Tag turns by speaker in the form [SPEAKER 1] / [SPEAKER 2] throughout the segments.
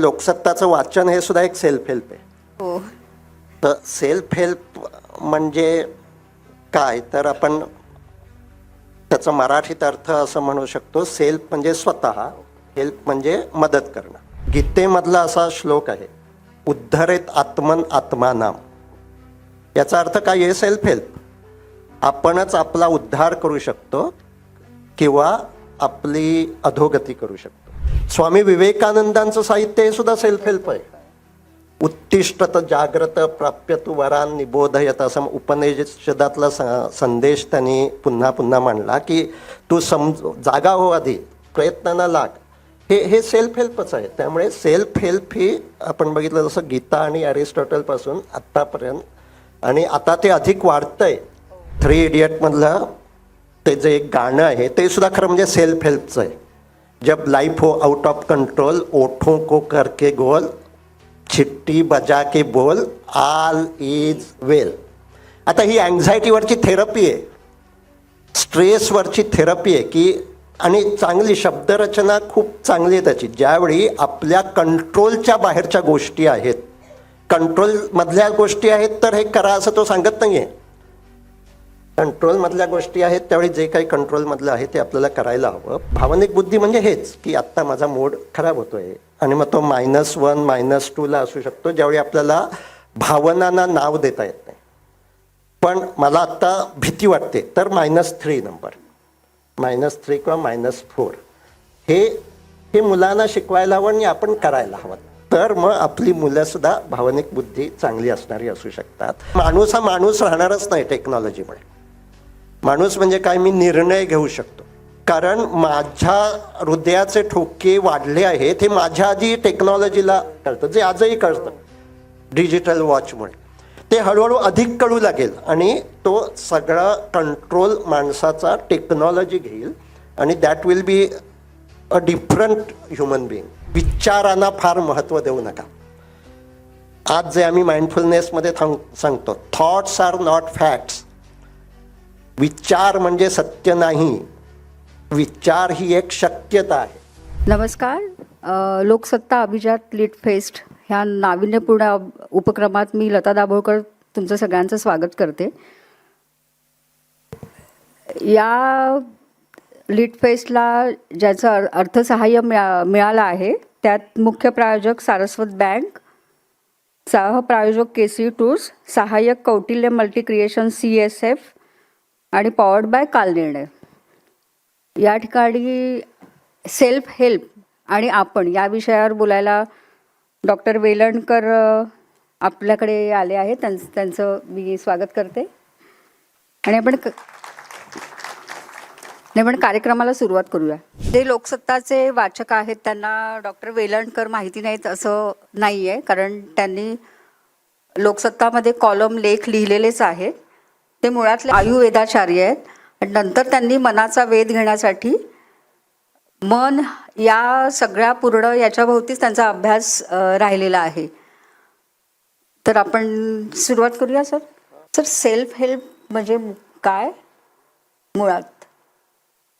[SPEAKER 1] लोकसत्ताचं वाचन हे सुद्धा एक सेल्फ हेल्प आहे.
[SPEAKER 2] हो.
[SPEAKER 1] तर सेल्फ हेल्प म्हणजे काय, तर आपण त्याचा मराठीत अर्थ असं म्हणू शकतो. सेल्फ म्हणजे स्वतः, हेल्प म्हणजे मदत करणं. गीतेमधला असा श्लोक आहे, उद्धरेत आत्मन आत्मानाम. याचा अर्थ काय आहे? Self help. आपणच आपला उद्धार करू शकतो किंवा आपली अधोगती करू शकतो. स्वामी विवेकानंदांचं साहित्य हे सुद्धा सेल्फ हेल्प आहे. उत्तिष्ठत जाग्रत प्राप्यतु वरान निबोधयत, असं उपनिषदातला संदेश त्यांनी पुन्हा पुन्हा मांडला की तू जागा हो, आधी प्रयत्नांना लाग. हे सेल्फ हेल्पच आहे. त्यामुळे सेल्फ हेल्प ही आपण बघितलं जसं गीता आणि अरिस्टॉटलपासून आत्तापर्यंत, आणि आता ते अधिक वाढतंय. 3 इडियटमधलं ते जे एक गाणं आहे ते सुद्धा खरं म्हणजे सेल्फ हेल्पचं आहे. जब लाइफ हो आउट ऑफ कंट्रोल, ओठों को करके गोल, चिट्टी बजा के बोल, ऑल इज वेल. आता ही अँझायटीवरची थेरपी आहे, स्ट्रेसवरची थेरपी आहे की, आणि चांगली शब्दरचना खूप चांगली आहे त्याची. ज्यावेळी आपल्या कंट्रोलच्या बाहेरच्या गोष्टी आहेत, कंट्रोलमधल्या गोष्टी आहेत तर हे करा असं तो सांगत नाही आहे. कंट्रोलमधल्या गोष्टी आहेत त्यावेळी जे काही कंट्रोलमधलं आहे ते आपल्याला करायला हवं. भावनिक बुद्धी म्हणजे हेच की आत्ता माझा मूड खराब होतोय, आणि मग तो -1 -2ला असू शकतो, ज्यावेळी आपल्याला भावनांना नाव देता येत नाही. पण मला आत्ता भीती वाटते तर -3 नंबर, -3 किंवा -4 हे मुलांना शिकवायला हवं आणि आपण करायला हवं. तर मग आपली मुलंसुद्धा भावनिक बुद्धी चांगली असणारी असू शकतात. माणूस हा माणूस राहणारच नाही टेक्नॉलॉजीमुळे. माणूस म्हणजे काय, मी निर्णय घेऊ शकतो कारण माझ्या हृदयाचे ठोके वाढले आहेत हे माझ्या आधी टेक्नॉलॉजीला कळतं, जे आजही कळतं डिजिटल वॉचमुळे. ते हळूहळू अधिक कळू लागेल आणि तो सगळा कंट्रोल माणसाचा टेक्नॉलॉजी घेईल आणि that will be a different human being. विचारांना फार महत्त्व देऊ नका. आज जे आम्ही माइंडफुलनेसमध्ये सांगतो, थॉट्स आर नॉट फॅक्ट्स. विचार म्हणजे सत्य नाही, विचार ही एक शक्यता आहे.
[SPEAKER 2] नमस्कार. लोकसत्ता अभिजात लिट फेस्ट ह्या नाविन्यपूर्ण उपक्रमात मी लता दाभोळकर तुमचं सगळ्यांचं स्वागत करते. या लिट फेस्टला ज्याचं अर्थसहाय्य मिळालं आहे त्यात मुख्य प्रायोजक सारस्वत बँक, सहप्रायोजक KC टूर्स, सहाय्यक कौटिल्य मल्टी क्रिएशन CSF आणि पॉवर्ड बाय कालनिर्णय. या ठिकाणी सेल्फ हेल्प आणि आपण या विषयावर बोलायला डॉक्टर वेलणकर आपल्याकडे आले आहेत. त्यांचं मी स्वागत करते आणि आपण कार्यक्रमाला सुरुवात करूया. जे लोकसत्ताचे वाचक आहेत त्यांना डॉक्टर वेलणकर माहिती नाहीत असं नाही आहे, कारण त्यांनी लोकसत्तामध्ये कॉलम लेख लिहिलेलेच आहेत. ते मुळातले आयुर्वेदाचार्य आहेत आणि नंतर त्यांनी मनाचा वेध घेण्यासाठी मन या सगळ्या पूर्ण याच्याभोवतीच त्यांचा अभ्यास राहिलेला आहे. तर आपण सुरुवात करूया सर. सेल्फ हेल्प म्हणजे काय मुळात,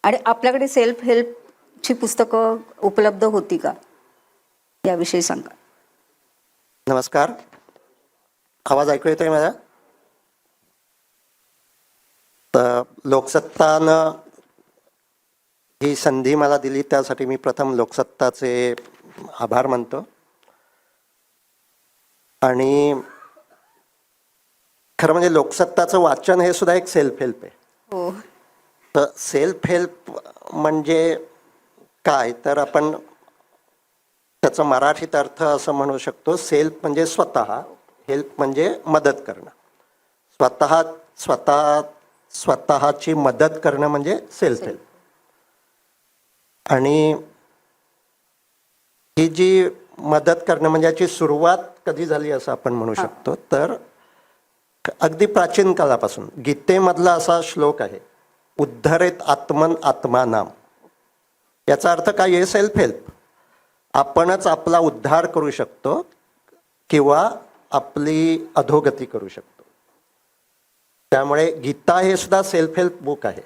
[SPEAKER 2] आणि आपल्याकडे सेल्फ हेल्पची पुस्तकं उपलब्ध होती का याविषयी सांगा.
[SPEAKER 1] नमस्कार, आवाज ऐकू येतोय माझा? तर लोकसत्तानं ही संधी मला दिली त्यासाठी मी प्रथम लोकसत्ताचे आभार मानतो. आणि खरं म्हणजे लोकसत्ताचं वाचन हे सुद्धा एक सेल्फ हेल्प आहे.
[SPEAKER 2] हो.
[SPEAKER 1] तर सेल्फ हेल्प म्हणजे काय, तर आपण त्याचा मराठीत अर्थ असं म्हणू शकतो. सेल्फ म्हणजे स्वतः, हेल्प म्हणजे मदत करणं. स्वतःची मदत करणं म्हणजे सेल्फ हेल्प. आणि ही जी मदत करणं म्हणजे याची सुरुवात कधी झाली असं आपण म्हणू शकतो. तर अगदी प्राचीन काळापासून गीतेमधला असा श्लोक आहे, उद्धरेत आत्मन आत्मानाम. याचा अर्थ काय आहे? Self help. आपणच आपला उद्धार करू शकतो किंवा आपली अधोगती करू शकतो. त्यामुळे गीता हे सुद्धा सेल्फ हेल्प बुक आहे.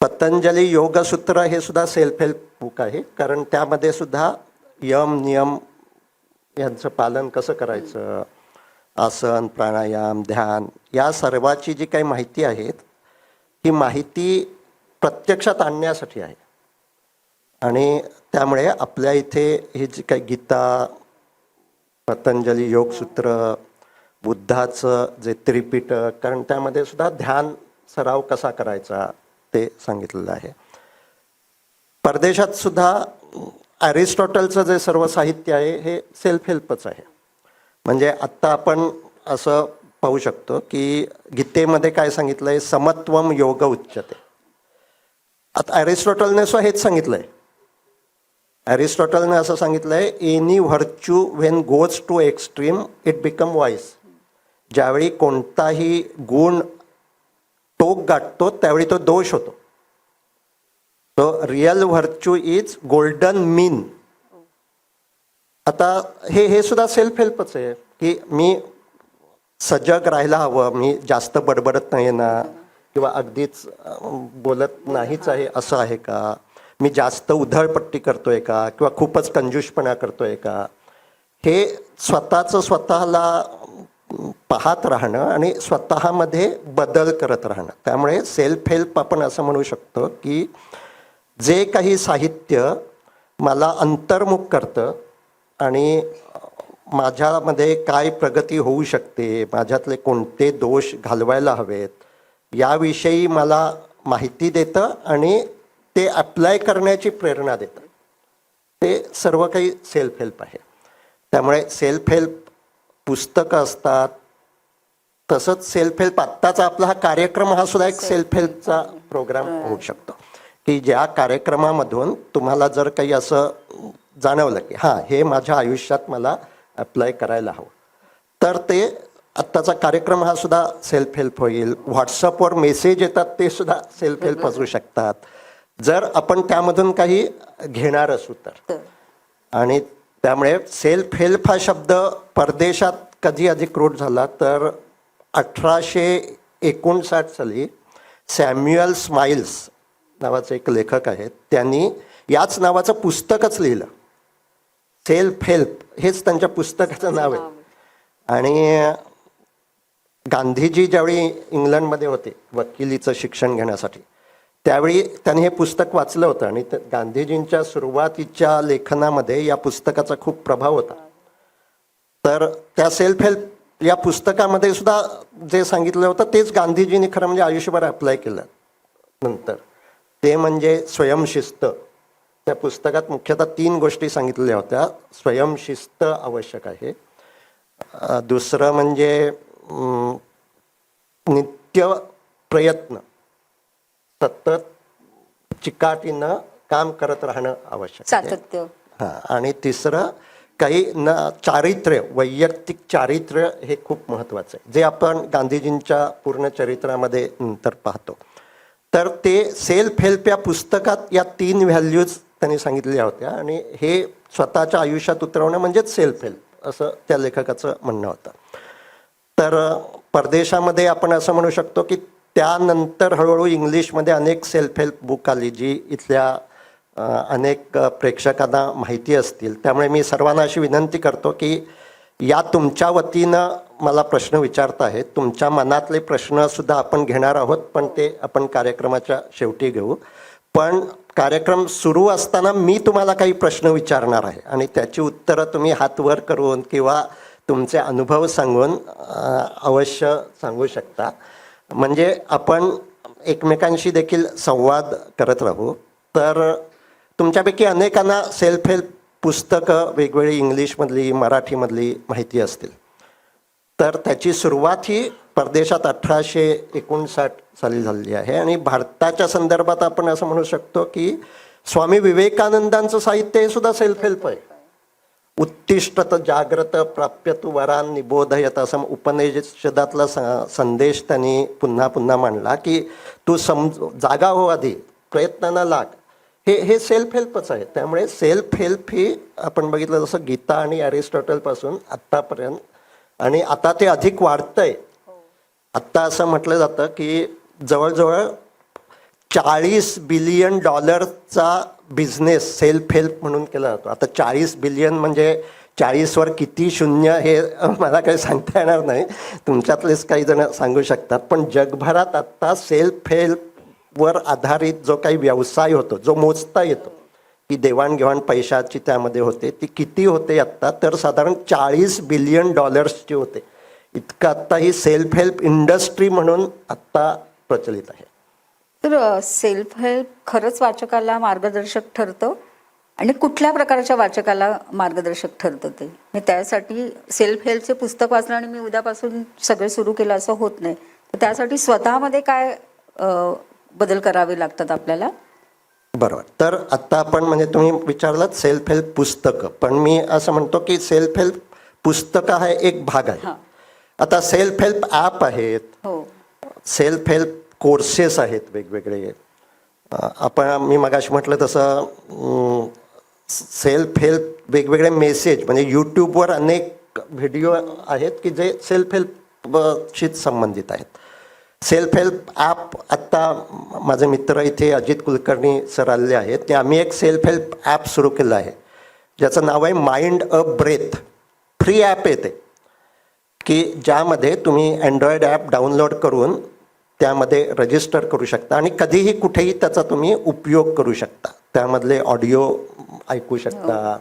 [SPEAKER 1] पतंजली योगसूत्र हे सुद्धा सेल्फ हेल्प बुक आहे, कारण त्यामध्ये सुद्धा यम नियम यांचं पालन कसं करायचं, आसन प्राणायाम ध्यान या सर्वाची जी काही माहिती आहेत ही माहिती प्रत्यक्षात आणण्यासाठी आहे. आणि त्यामुळे आपल्या इथे ही जी काही गीता, पतंजली योगसूत्र, बुद्धाचं जे त्रिपिटक, कारण त्यामध्ये सुद्धा ध्यान सराव कसा करायचा ते सांगितलेलं आहे. परदेशात सुद्धा ॲरिस्टॉटलचं जे सर्व साहित्य आहे हे सेल्फ हेल्पच आहे. म्हणजे आत्ता आपण असं पाहू शकतो की गीतेमध्ये काय सांगितलं आहे, समत्वम योग उच्यते. आता ॲरिस्टॉटलने सुद्धा हेच सांगितलं आहे. ॲरिस्टॉटलने असं सांगितलं आहे, any virtue when goes to extreme it become vice. ज्यावेळी कोणताही गुण टोक गाठतो त्यावेळी तो दोष होतो. So real virtue is golden mean. आता हे सुद्धा सेल्फ हेल्पच आहे की मी सजग राहायला हवं, मी जास्त बडबडत नाही ना, किंवा अगदीच बोलत नाहीच आहे असं आहे का, मी जास्त उधळपट्टी करतोय का, किंवा खूपच कंजूषपणा करतोय का, हे स्वतःला पाहत राहणं आणि स्वतःमध्ये बदल करत राहणं. त्यामुळे सेल्फ हेल्प आपण असं म्हणू शकतो की जे काही साहित्य मला अंतर्मुख करतं आणि माझ्यामध्ये काय प्रगती होऊ शकते, माझ्यातले कोणते दोष घालवायला हवेत याविषयी मला माहिती देतं आणि ते अप्लाय करण्याची प्रेरणा देतं, ते सर्व काही सेल्फ हेल्प आहे. त्यामुळे सेल्फ हेल्प पुस्तकं असतात. तसंच सेल्फ हेल्प आत्ताचा आपला हा कार्यक्रम हा सुद्धा एक सेल्फ हेल्पचा प्रोग्राम होऊ शकतो की ज्या कार्यक्रमामधून तुम्हाला जर काही असं जाणवलं की हां हे माझ्या आयुष्यात मला अप्लाय करायला हवं, तर ते आत्ताचा कार्यक्रम हा सुद्धा सेल्फ हेल्प होईल. व्हॉट्सअपवर मेसेज येतात ते सुद्धा सेल्फ हेल्प असू शकतात जर आपण त्यामधून काही घेणार असू तर. आणि त्यामुळे सेल्फ हेल्प हा शब्द परदेशात कधी अधिकृत झाला तर 1859 साली सॅम्युअल स्माइल्स नावाचे एक लेखक आहेत, त्यांनी याच नावाचं पुस्तकच लिहिलं. सेल्फ हेल्प हेच त्यांच्या पुस्तकाचं नाव आहे. आणि गांधीजी ज्यावेळी इंग्लंडमध्ये होते वकिलीचं शिक्षण घेण्यासाठी, त्यावेळी त्यांनी हे पुस्तक वाचलं होतं आणि गांधीजींच्या सुरुवातीच्या लेखनामध्ये या पुस्तकाचा खूप प्रभाव होता. तर त्या सेल्फ हेल्प या पुस्तकामध्ये सुद्धा जे सांगितलं होतं तेच गांधीजींनी खरं म्हणजे आयुष्यभर अप्लाय केलं नंतर. ते म्हणजे स्वयंशिस्त. त्या पुस्तकात मुख्यतः 3 गोष्टी सांगितलेल्या होत्या. स्वयंशिस्त आवश्यक आहे, दुसरं म्हणजे नित्य प्रयत्न, सतत चिकाटीनं काम करत राहणं आवश्यक आहे,
[SPEAKER 2] सातत्य.
[SPEAKER 1] हां, आणि तिसरं काही चारित्र्य, वैयक्तिक चारित्र्य हे खूप महत्त्वाचं आहे, जे आपण गांधीजींच्या पूर्ण चरित्रामध्ये नंतर पाहतो. तर ते सेल्फ हेल्प या पुस्तकात या 3 व्हॅल्यूज त्यांनी सांगितलेल्या होत्या आणि हे स्वतःच्या आयुष्यात उतरवणं म्हणजेच सेल्फ हेल्प असं त्या लेखकाचं म्हणणं होतं. तर परदेशामध्ये आपण असं म्हणू शकतो की त्यानंतर हळूहळू इंग्लिशमध्ये अनेक सेल्फ हेल्प बुक आली जी इथल्या अनेक प्रेक्षकांना माहिती असतील. त्यामुळे मी सर्वांना अशी विनंती करतो की या तुमच्या वतीनं मला प्रश्न विचारता आहेत, तुमच्या मनातले प्रश्नसुद्धा आपण घेणार आहोत, पण ते आपण कार्यक्रमाच्या शेवटी घेऊ. पण कार्यक्रम सुरू असताना मी तुम्हाला काही प्रश्न विचारणार आहे आणि त्याची उत्तरं तुम्ही हात वर करून किंवा तुमचे अनुभव सांगून अवश्य सांगू शकता. म्हणजे आपण एकमेकांशी देखील संवाद करत राहू. तर तुमच्यापैकी अनेकांना सेल्फ हेल्प पुस्तकं वेगवेगळी इंग्लिशमधली मराठीमधली माहिती असतील. तर त्याची सुरुवात ही परदेशात 1859 साली झालेली आहे आणि भारताच्या संदर्भात आपण असं म्हणू शकतो की स्वामी विवेकानंदांचं साहित्य हे सुद्धा सेल्फ हेल्प आहे. उत्तिष्ठत जाग्रत प्राप्यतु वरान निबोधयत असं उपनिषदातला संदेश त्यांनी पुन्हा पुन्हा मांडला की तू जागा हो, आधी प्रयत्नांना लाग. हे सेल्फ हेल्पच आहे. त्यामुळे सेल्फ हेल्प ही आपण बघितलं जसं गीता आणि ॲरिस्टॉटलपासून आत्तापर्यंत, आणि आता ते अधिक वाढतंय. आत्ता असं म्हटलं जातं की जवळजवळ $40 बिलियन बिझनेस सेल्फ हेल्प म्हणून केला जातो. आता 40 बिलियन म्हणजे 40वर किती शून्य हे मला काही सांगता येणार नाही, तुमच्यातलेच काही जण सांगू शकतात. पण जगभरात आत्ता सेल्फ हेल्पवर आधारित जो काही व्यवसाय होतो, जो मोजता येतो की देवाणघेवाण पैशाची त्यामध्ये होते, ती किती होते आत्ता, तर साधारण $40 बिलियन होते. इतकं आत्ता ही सेल्फ हेल्प इंडस्ट्री म्हणून आत्ता प्रचलित आहे.
[SPEAKER 2] तर सेल्फ हेल्प खरंच वाचकाला मार्गदर्शक ठरतं आणि कुठल्या प्रकारच्या वाचकाला मार्गदर्शक ठरतं ते? त्यासाठी सेल्फ हेल्पचे पुस्तक वाचलं आणि मी उद्यापासून सगळे सुरू केलं असं होत नाही. तर त्यासाठी स्वतःमध्ये काय बदल करावे लागतात आपल्याला?
[SPEAKER 1] बरोबर. तर आत्ता आपण म्हणजे तुम्ही विचारलात सेल्फ हेल्प पुस्तकं, पण मी असं म्हणतो की सेल्फ हेल्प पुस्तकं हा एक भाग आहे. आता सेल्फ हेल्प ॲप आहेत,
[SPEAKER 2] हो,
[SPEAKER 1] सेल्फ हेल्प कोर्सेस आहेत वेगवेगळे. मी मगाशी म्हटलं तसं सेल्फ हेल्प वेगवेगळे मेसेज म्हणजे यूट्यूबवर अनेक व्हिडिओ आहेत की जे सेल्फ हेल्पशीच संबंधित आहेत. सेल्फ हेल्प ॲप आत्ता माझे मित्र इथे अजित कुलकर्णी सर आलेले आहेत, ते आम्ही एक सेल्फ हेल्प ॲप सुरू केलं आहे ज्याचं नाव आहे mind a breath. Free app आहे ते, की ज्यामध्ये तुम्ही अँड्रॉइड ॲप डाउनलोड करून त्यामध्ये रजिस्टर करू शकता आणि कधीही कुठेही त्याचा तुम्ही उपयोग करू शकता. त्यामधले ऑडिओ ऐकू शकता,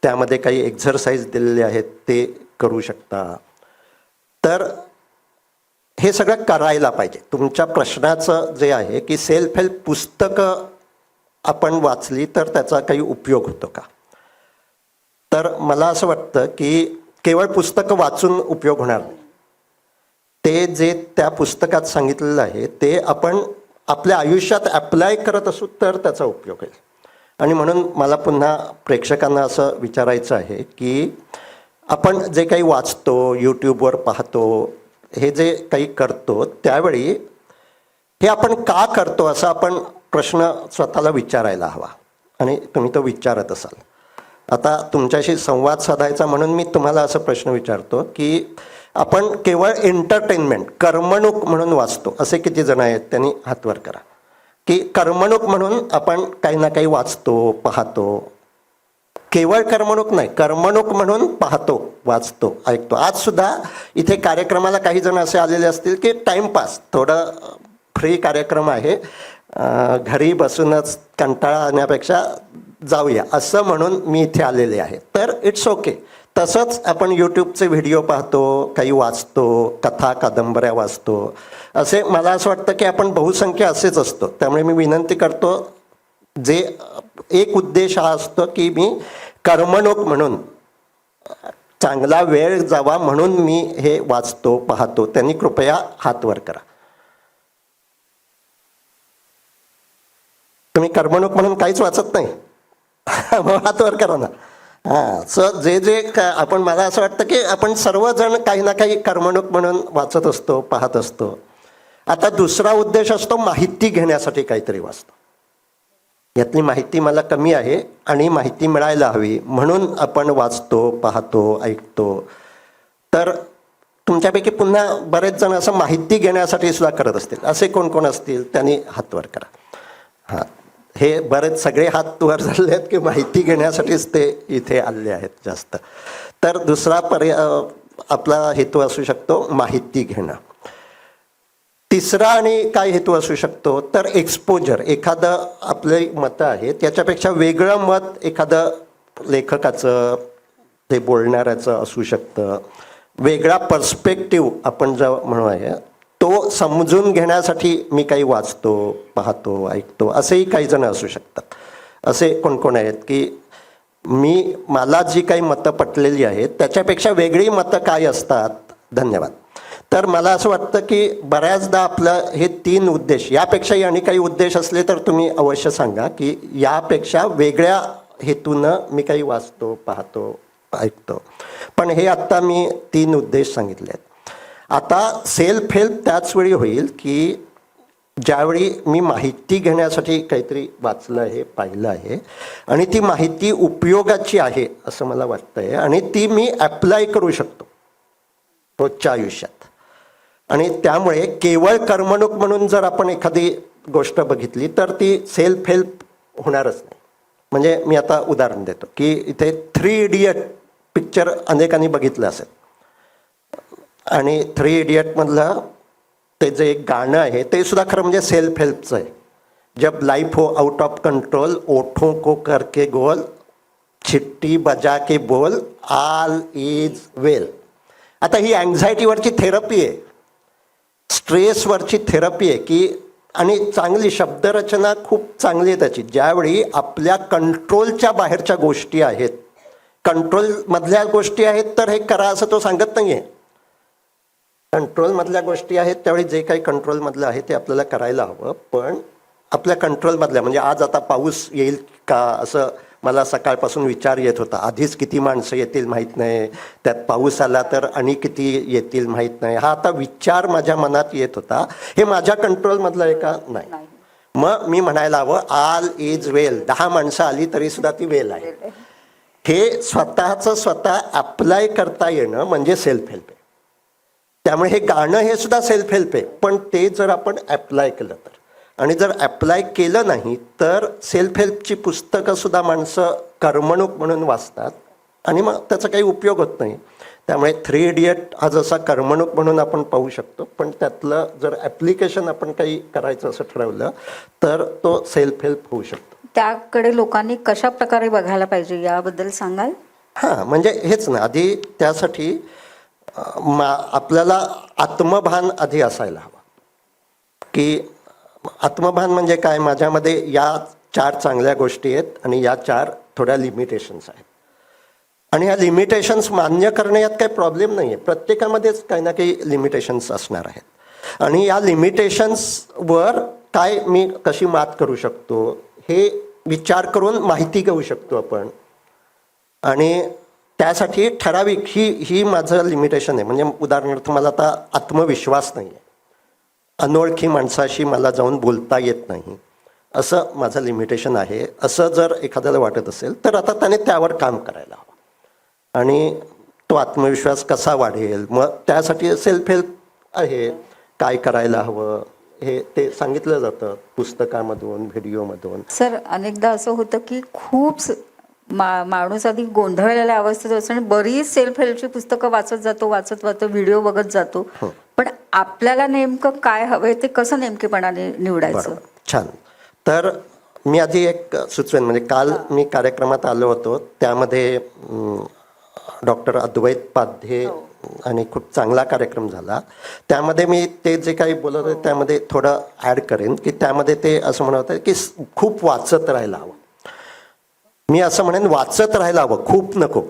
[SPEAKER 1] त्यामध्ये काही एक्झरसाइज दिलेले आहेत ते करू शकता. तर हे सगळं करायला पाहिजे. तुमच्या प्रश्नाचं जे आहे की सेल्फ हेल्प पुस्तकं आपण वाचली तर त्याचा काही उपयोग होतो का, तर मला असं वाटतं की केवळ पुस्तकं वाचून उपयोग होणार नाही. ते जे त्या पुस्तकात सांगितलेलं आहे ते आपण आपल्या आयुष्यात ॲप्लाय करत असू तर त्याचा उपयोग होईल. आणि म्हणून मला पुन्हा प्रेक्षकांना असं विचारायचं आहे की आपण जे काही वाचतो, यूट्यूबवर पाहतो, हे जे काही करतो त्यावेळी हे आपण का करतो असा आपण प्रश्न स्वतःला विचारायला हवा आणि तुम्ही तो विचारत असाल. आता तुमच्याशी संवाद साधायचा म्हणून मी तुम्हाला असा प्रश्न विचारतो की आपण केवळ एंटरटेनमेंट करमणूक म्हणून वाचतो असे किती जण आहेत, त्यांनी हात वर करा. की करमणूक म्हणून आपण काही ना काही वाचतो, पाहतो. केवळ करमणूक नाही, करमणूक म्हणून पाहतो, वाचतो, ऐकतो. आज सुद्धा इथे कार्यक्रमाला काही जण असे आलेले असतील की टाइमपास, थोडं फ्री कार्यक्रम आहे, घरी बसूनच कंटाळा आणण्यापेक्षा जाऊया असं म्हणून मी इथे आलेले आहे. तर इट्स ओके. तसंच आपण यूट्यूबचे व्हिडिओ पाहतो, काही वाचतो, कथा कादंबऱ्या वाचतो. असे मला असं वाटतं की आपण बहुसंख्य असेच असतो. त्यामुळे मी विनंती करतो, जे एक उद्देश हा असतो की मी करमणूक म्हणून चांगला वेळ जावा म्हणून मी हे वाचतो, पाहतो, त्यांनी कृपया हात वर करा. तुम्ही करमणूक म्हणून काहीच वाचत नाही? हात वर करा ना. जे आपण, मला असं वाटतं की आपण सर्वजण काही ना काही करमणूक म्हणून वाचत असतो, पाहत असतो. आता दुसरा उद्देश असतो माहिती घेण्यासाठी काहीतरी वाचतो. यातली माहिती मला कमी आहे आणि माहिती मिळायला हवी म्हणून आपण वाचतो, पाहतो, ऐकतो. तर तुमच्यापैकी पुन्हा बरेच जण असं माहिती घेण्यासाठी सुद्धा करत असतील. असे कोण कोण असतील त्यांनी हात वर करा. हां, हे बरेच सगळे हात वर झाले आहेत की माहिती घेण्यासाठीच ते इथे आलेले आहेत जास्त. तर दुसरा आपला हेतू असू शकतो माहिती घेणं. तिसरा आणि काय हेतू असू शकतो तर एक्सपोजर. एखादं आपले मतं आहेत त्याच्यापेक्षा वेगळं मत एखादं लेखकाचं, ते बोलणाऱ्याचं असू शकतं. वेगळा पर्स्पेक्टिव्ह आपण जो म्हणू आहे तो समजून घेण्यासाठी मी काही वाचतो, पाहतो, ऐकतो. असेही काही जण असू शकतात. असे कोण कोण आहेत की मला जी काही मतं पटलेली आहेत त्याच्यापेक्षा वेगळी मतं काय असतात. धन्यवाद. तर मला असं वाटतं की बऱ्याचदा आपलं हे 3 उद्देश, यापेक्षाही आणि काही उद्देश असले तर तुम्ही अवश्य सांगा की यापेक्षा वेगळ्या हेतूनं मी काही वाचतो, पाहतो, ऐकतो. पण हे आत्ता मी 3 उद्देश सांगितले आहेत. आता सेल्फ हेल्प त्याच वेळी होईल की ज्यावेळी मी माहिती घेण्यासाठी काहीतरी वाचलं आहे, पाहिलं आहे आणि ती माहिती उपयोगाची आहे असं मला वाटतं आहे आणि ती मी ॲप्लाय करू शकतो रोजच्या आयुष्यात. आणि त्यामुळे केवळ करमणूक म्हणून जर आपण एखादी गोष्ट बघितली तर ती सेल्फ हेल्प होणारच नाही. म्हणजे मी आता उदाहरण देतो की इथे 3 इडियट पिक्चर अनेकांनी बघितलं असेल आणि 3 इडियटमधलं ते जे एक गाणं आहे ते सुद्धा खरं म्हणजे सेल्फ हेल्पचं आहे. जब लाइफ हो आउट ऑफ कंट्रोल ओठों को करके गोल चिट्टी बजा के बोल ऑल इज वेल. आता ही अँझायटीवरची थेरपी आहे, स्ट्रेसवरची थेरपी आहे की आणि चांगली शब्दरचना खूप चांगली आहे त्याची. ज्यावेळी आपल्या कंट्रोलच्या बाहेरच्या गोष्टी आहेत, कंट्रोलमधल्या गोष्टी आहेत तर हे करा असं तो सांगत नाही आहे. कंट्रोलमधल्या गोष्टी आहेत त्यावेळी जे काही कंट्रोलमधलं आहे ते आपल्याला करायला हवं. पण आपल्या कंट्रोलमधल्या म्हणजे आज आता पाऊस येईल का असं मला सकाळपासून विचार येत होता. आधीच किती माणसं येतील माहीत नाही, त्यात पाऊस आला तर आणि किती येतील माहीत नाही, हा आता विचार माझ्या मनात येत होता. हे माझ्या कंट्रोलमधलं आहे का? नाही. मग मी म्हणायला हवं ऑल इज वेल. 10 माणसं आली तरी सुद्धा ती वेल आहे. हे स्वतःचं स्वतः अप्लाय करता येणं म्हणजे सेल्फ हेल्प आहे. त्यामुळे हे गाणं हे सुद्धा सेल्फ हेल्प आहे, पण ते जर आपण अप्लाय केलं तर. आणि जर अप्लाय केलं नाही तर सेल्फ हेल्पची पुस्तकं सुद्धा माणसं करमणूक म्हणून वाचतात आणि मग त्याचा काही उपयोग होत नाही. त्यामुळे 3 इडियट हा जसा करमणूक म्हणून आपण पाहू शकतो, पण त्यातलं जर ॲप्लिकेशन आपण काही करायचं असं ठरवलं तर तो सेल्फ हेल्प होऊ शकतो.
[SPEAKER 2] त्याकडे लोकांनी कशा प्रकारे बघायला पाहिजे याबद्दल सांगाल?
[SPEAKER 1] हां, म्हणजे हेच ना, आधी त्यासाठी आपल्याला आत्मभान आधी असायला हवं. की आत्मभान म्हणजे काय, माझ्यामध्ये या 4 चांगल्या गोष्टी आहेत आणि या 4 थोड्या लिमिटेशन्स आहेत. आणि ह्या लिमिटेशन्स मान्य करण्यात काही प्रॉब्लेम नाही आहे. प्रत्येकामध्येच काही ना काही लिमिटेशन्स असणार आहेत. आणि या लिमिटेशन्सवर काय मी कशी मात करू शकतो हे विचार करून माहिती घेऊ शकतो आपण. आणि त्यासाठी ठराविक ही माझं लिमिटेशन आहे. म्हणजे उदाहरणार्थ मला आता आत्मविश्वास नाही आहे, अनोळखी माणसाशी मला जाऊन बोलता येत नाही, असं माझं लिमिटेशन आहे. असं जर एखाद्याला वाटत असेल तर आता त्याने त्यावर काम करायला हवं. आणि तो आत्मविश्वास कसा वाढेल, मग त्यासाठी सेल्फ हेल्प आहे. काय करायला हवं हे ते सांगितलं जातं पुस्तकामधून, व्हिडिओमधून.
[SPEAKER 2] सर, अनेकदा असं होतं की खूप माणूस आधी गोंधळलेल्या अवस्थेत असतो आणि बरीच सेल्फ हेल्पची पुस्तकं वाचत जातो व्हिडिओ बघत जातो. पण आपल्याला नेमकं काय हवंय ते कसं नेमकेपणाने निवडायचं?
[SPEAKER 1] छान. तर मी आधी एक सुचवेन, म्हणजे काल मी कार्यक्रमात आलो होतो त्यामध्ये डॉक्टर अद्वैत पाध्ये आणि खूप चांगला कार्यक्रम झाला. त्यामध्ये मी ते जे काही बोलत होते त्यामध्ये थोडं ॲड करेन की त्यामध्ये ते असं म्हणत होतं की खूप वाचत राहायला हवं. मी असं म्हणेन वाचत राहायला हवं, खूप नको.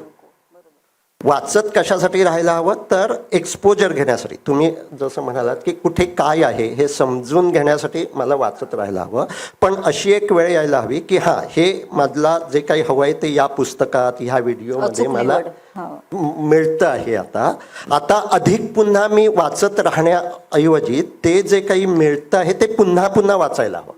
[SPEAKER 1] वाचत कशासाठी राहायला हवं तर एक्सपोजर घेण्यासाठी. तुम्ही जसं म्हणालात की कुठे काय आहे हे समजून घेण्यासाठी मला वाचत राहायला हवं. पण अशी एक वेळ यायला हवी की हां, हे मधला जे काही हवं आहे ते या पुस्तकात, ह्या व्हिडिओमध्ये मला मिळतं आहे. आता अधिक पुन्हा मी वाचत राहण्याऐवजी ते जे काही मिळतं आहे ते पुन्हा पुन्हा वाचायला हवं.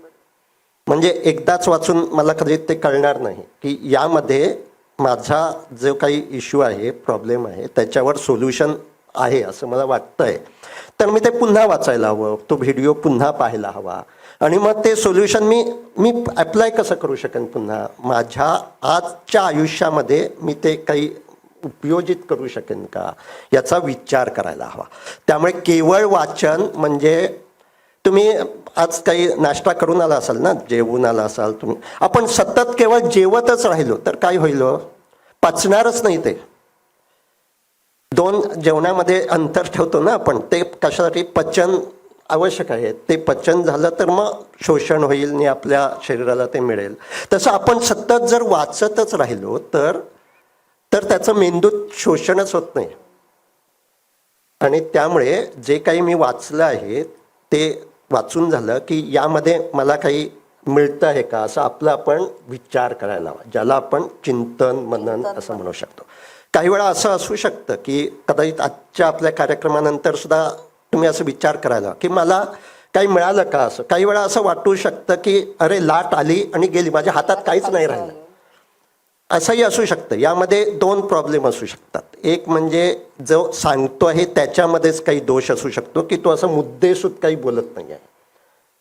[SPEAKER 1] म्हणजे एकदाच वाचून मला कधी ते कळणार नाही की यामध्ये माझा जो काही इश्यू आहे, प्रॉब्लेम आहे, त्याच्यावर सोल्युशन आहे असं मला वाटतंय. तर मी ते पुन्हा वाचायला हवं, तो व्हिडिओ पुन्हा पाहायला हवा. आणि मग ते सोल्युशन मी अप्लाय कसं करू शकेन पुन्हा माझ्या आजच्या आयुष्यामध्ये, मी ते काही उपयोजित करू शकेन का याचा विचार करायला हवा. त्यामुळे केवळ वाचन म्हणजे तुम्ही आज काही नाश्ता करून आला असाल ना, जेवून आला असाल तुम्ही, आपण सतत केवळ जेवतच राहिलो तर काय होईल? पचणारच नाही. ते 2 जेवणामध्ये अंतर ठेवतो ना आपण, ते कशासाठी? पचन आवश्यक आहे. ते पचन झालं तर मग शोषण होईल आणि आपल्या शरीराला ते मिळेल. तसं आपण सतत जर वाचतच राहिलो तर त्याचं मेंदूत शोषणच होत नाही. आणि त्यामुळे जे काही मी वाचलं आहे ते वाचून झालं की यामध्ये मला काही मिळतं आहे का असं आपला आपण विचार करायला हवा, ज्याला आपण चिंतन मनन असं म्हणू शकतो. काही वेळा असं असू शकतं की कदाचित आजच्या आपल्या कार्यक्रमानंतर सुद्धा तुम्ही असं विचार करायला की मला काही मिळालं का असं. काही वेळा असं वाटू शकतं की अरे लाट आली आणि गेली, माझ्या हातात काहीच नाही राहिलं, असंही असू शकतं. यामध्ये 2 प्रॉब्लेम असू शकतात. एक म्हणजे जो सांगतो आहे त्याच्यामध्येच काही दोष असू शकतो की तो असं मुद्देसूद काही बोलत नाही आहे.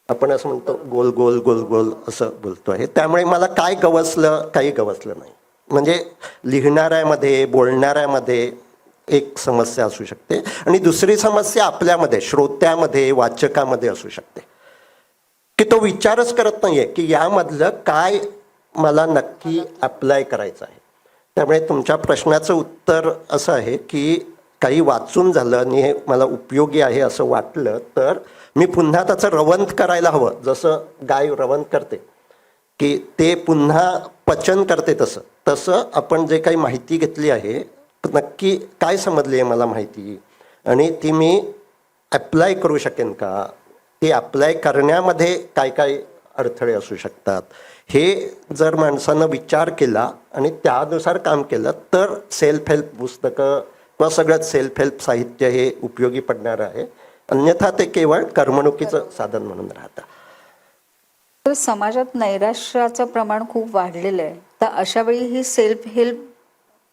[SPEAKER 1] आपण असं म्हणतो गोल गोल गोल गोल असं बोलतो आहे. त्यामुळे मला काय गवसलं, काही गवसलं नाही. म्हणजे लिहिणाऱ्यामध्ये, बोलणाऱ्यामध्ये एक समस्या असू शकते आणि दुसरी समस्या आपल्यामध्ये, श्रोत्यामध्ये, वाचकामध्ये असू शकते की तो विचारच करत नाहीये की यामधलं काय मला नक्की अप्लाय करायचं आहे. त्यामुळे तुमच्या प्रश्नाचं उत्तर असं आहे की काही वाचून झालं आणि हे मला उपयोगी आहे असं वाटलं तर मी पुन्हा त्याचं रवंथ करायला हवं. जसं गाय रवंथ करते की ते पुन्हा पचन करते, तसं तसं आपण जे काही माहिती घेतली आहे, नक्की काय समजली आहे मला माहिती आणि ती मी ॲप्लाय करू शकेन का, ती अप्लाय करण्यामध्ये काय काय अडथळे असू शकतात, हे जर माणसानं विचार केला आणि त्यानुसार काम केलं तर सेल्फ हेल्प पुस्तकं किंवा सगळंच सेल्फ हेल्प साहित्य हे उपयोगी पडणार आहे. अन्यथा ते केवळ करमणुकीचं साधन म्हणून राहतं.
[SPEAKER 2] तर समाजात नैराश्याचं प्रमाण खूप वाढलेलं आहे. तर अशा वेळी ही सेल्फ हेल्प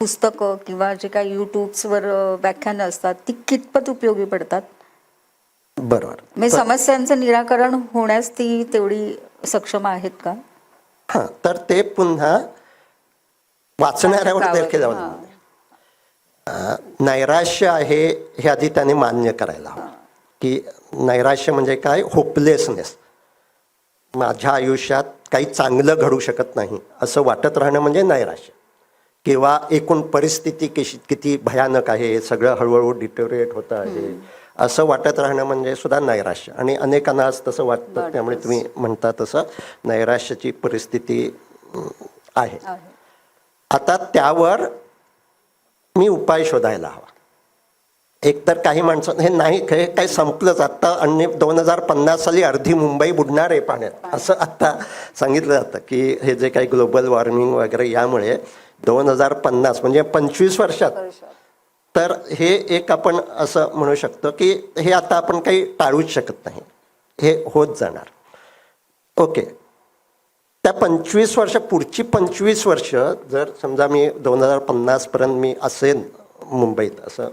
[SPEAKER 2] पुस्तकं किंवा जे काही यूट्यूब्सवर व्याख्यानं असतात ती कितपत उपयोगी पडतात?
[SPEAKER 1] बरोबर.
[SPEAKER 2] म्हणजे समस्यांचं निराकरण होण्यास ती तेवढी सक्षम आहेत का?
[SPEAKER 1] हां, तर ते पुन्हा वाचणाऱ्यावर देखील अवलंबून आहे. नैराश्य आहे हे आधी त्याने मान्य करायला हवं की नैराश्य म्हणजे काय, होपलेसनेस. माझ्या आयुष्यात काही चांगलं घडू शकत नाही असं वाटत राहणं म्हणजे नैराश्य. किंवा एकूण परिस्थिती किती भयानक आहे, सगळं हळूहळू डिटोरिएट होतं आहे असं वाटत राहणं म्हणजे सुद्धा नैराश्य. आणि अनेकांना आज तसं वाटतं, त्यामुळे तुम्ही म्हणता तसं नैराश्याची परिस्थिती आहे. आता त्यावर मी उपाय शोधायला हवा. एकतर काही माणसं हे नाही, हे काही संपलंच आत्ता आणि 2050 साली अर्धी मुंबई बुडणार आहे पाण्यात असं आत्ता सांगितलं जातं की हे जे काही ग्लोबल वॉर्मिंग वगैरे यामुळे 2050 म्हणजे 25 वर्षात. तर हे एक आपण असं म्हणू शकतो की हे आता आपण काही टाळूच शकत नाही, हे होत जाणार. ओके, त्या 25 वर्ष, पुढची 25 वर्ष जर समजा मी 2050 पर्यंत मी असेन मुंबईत असं,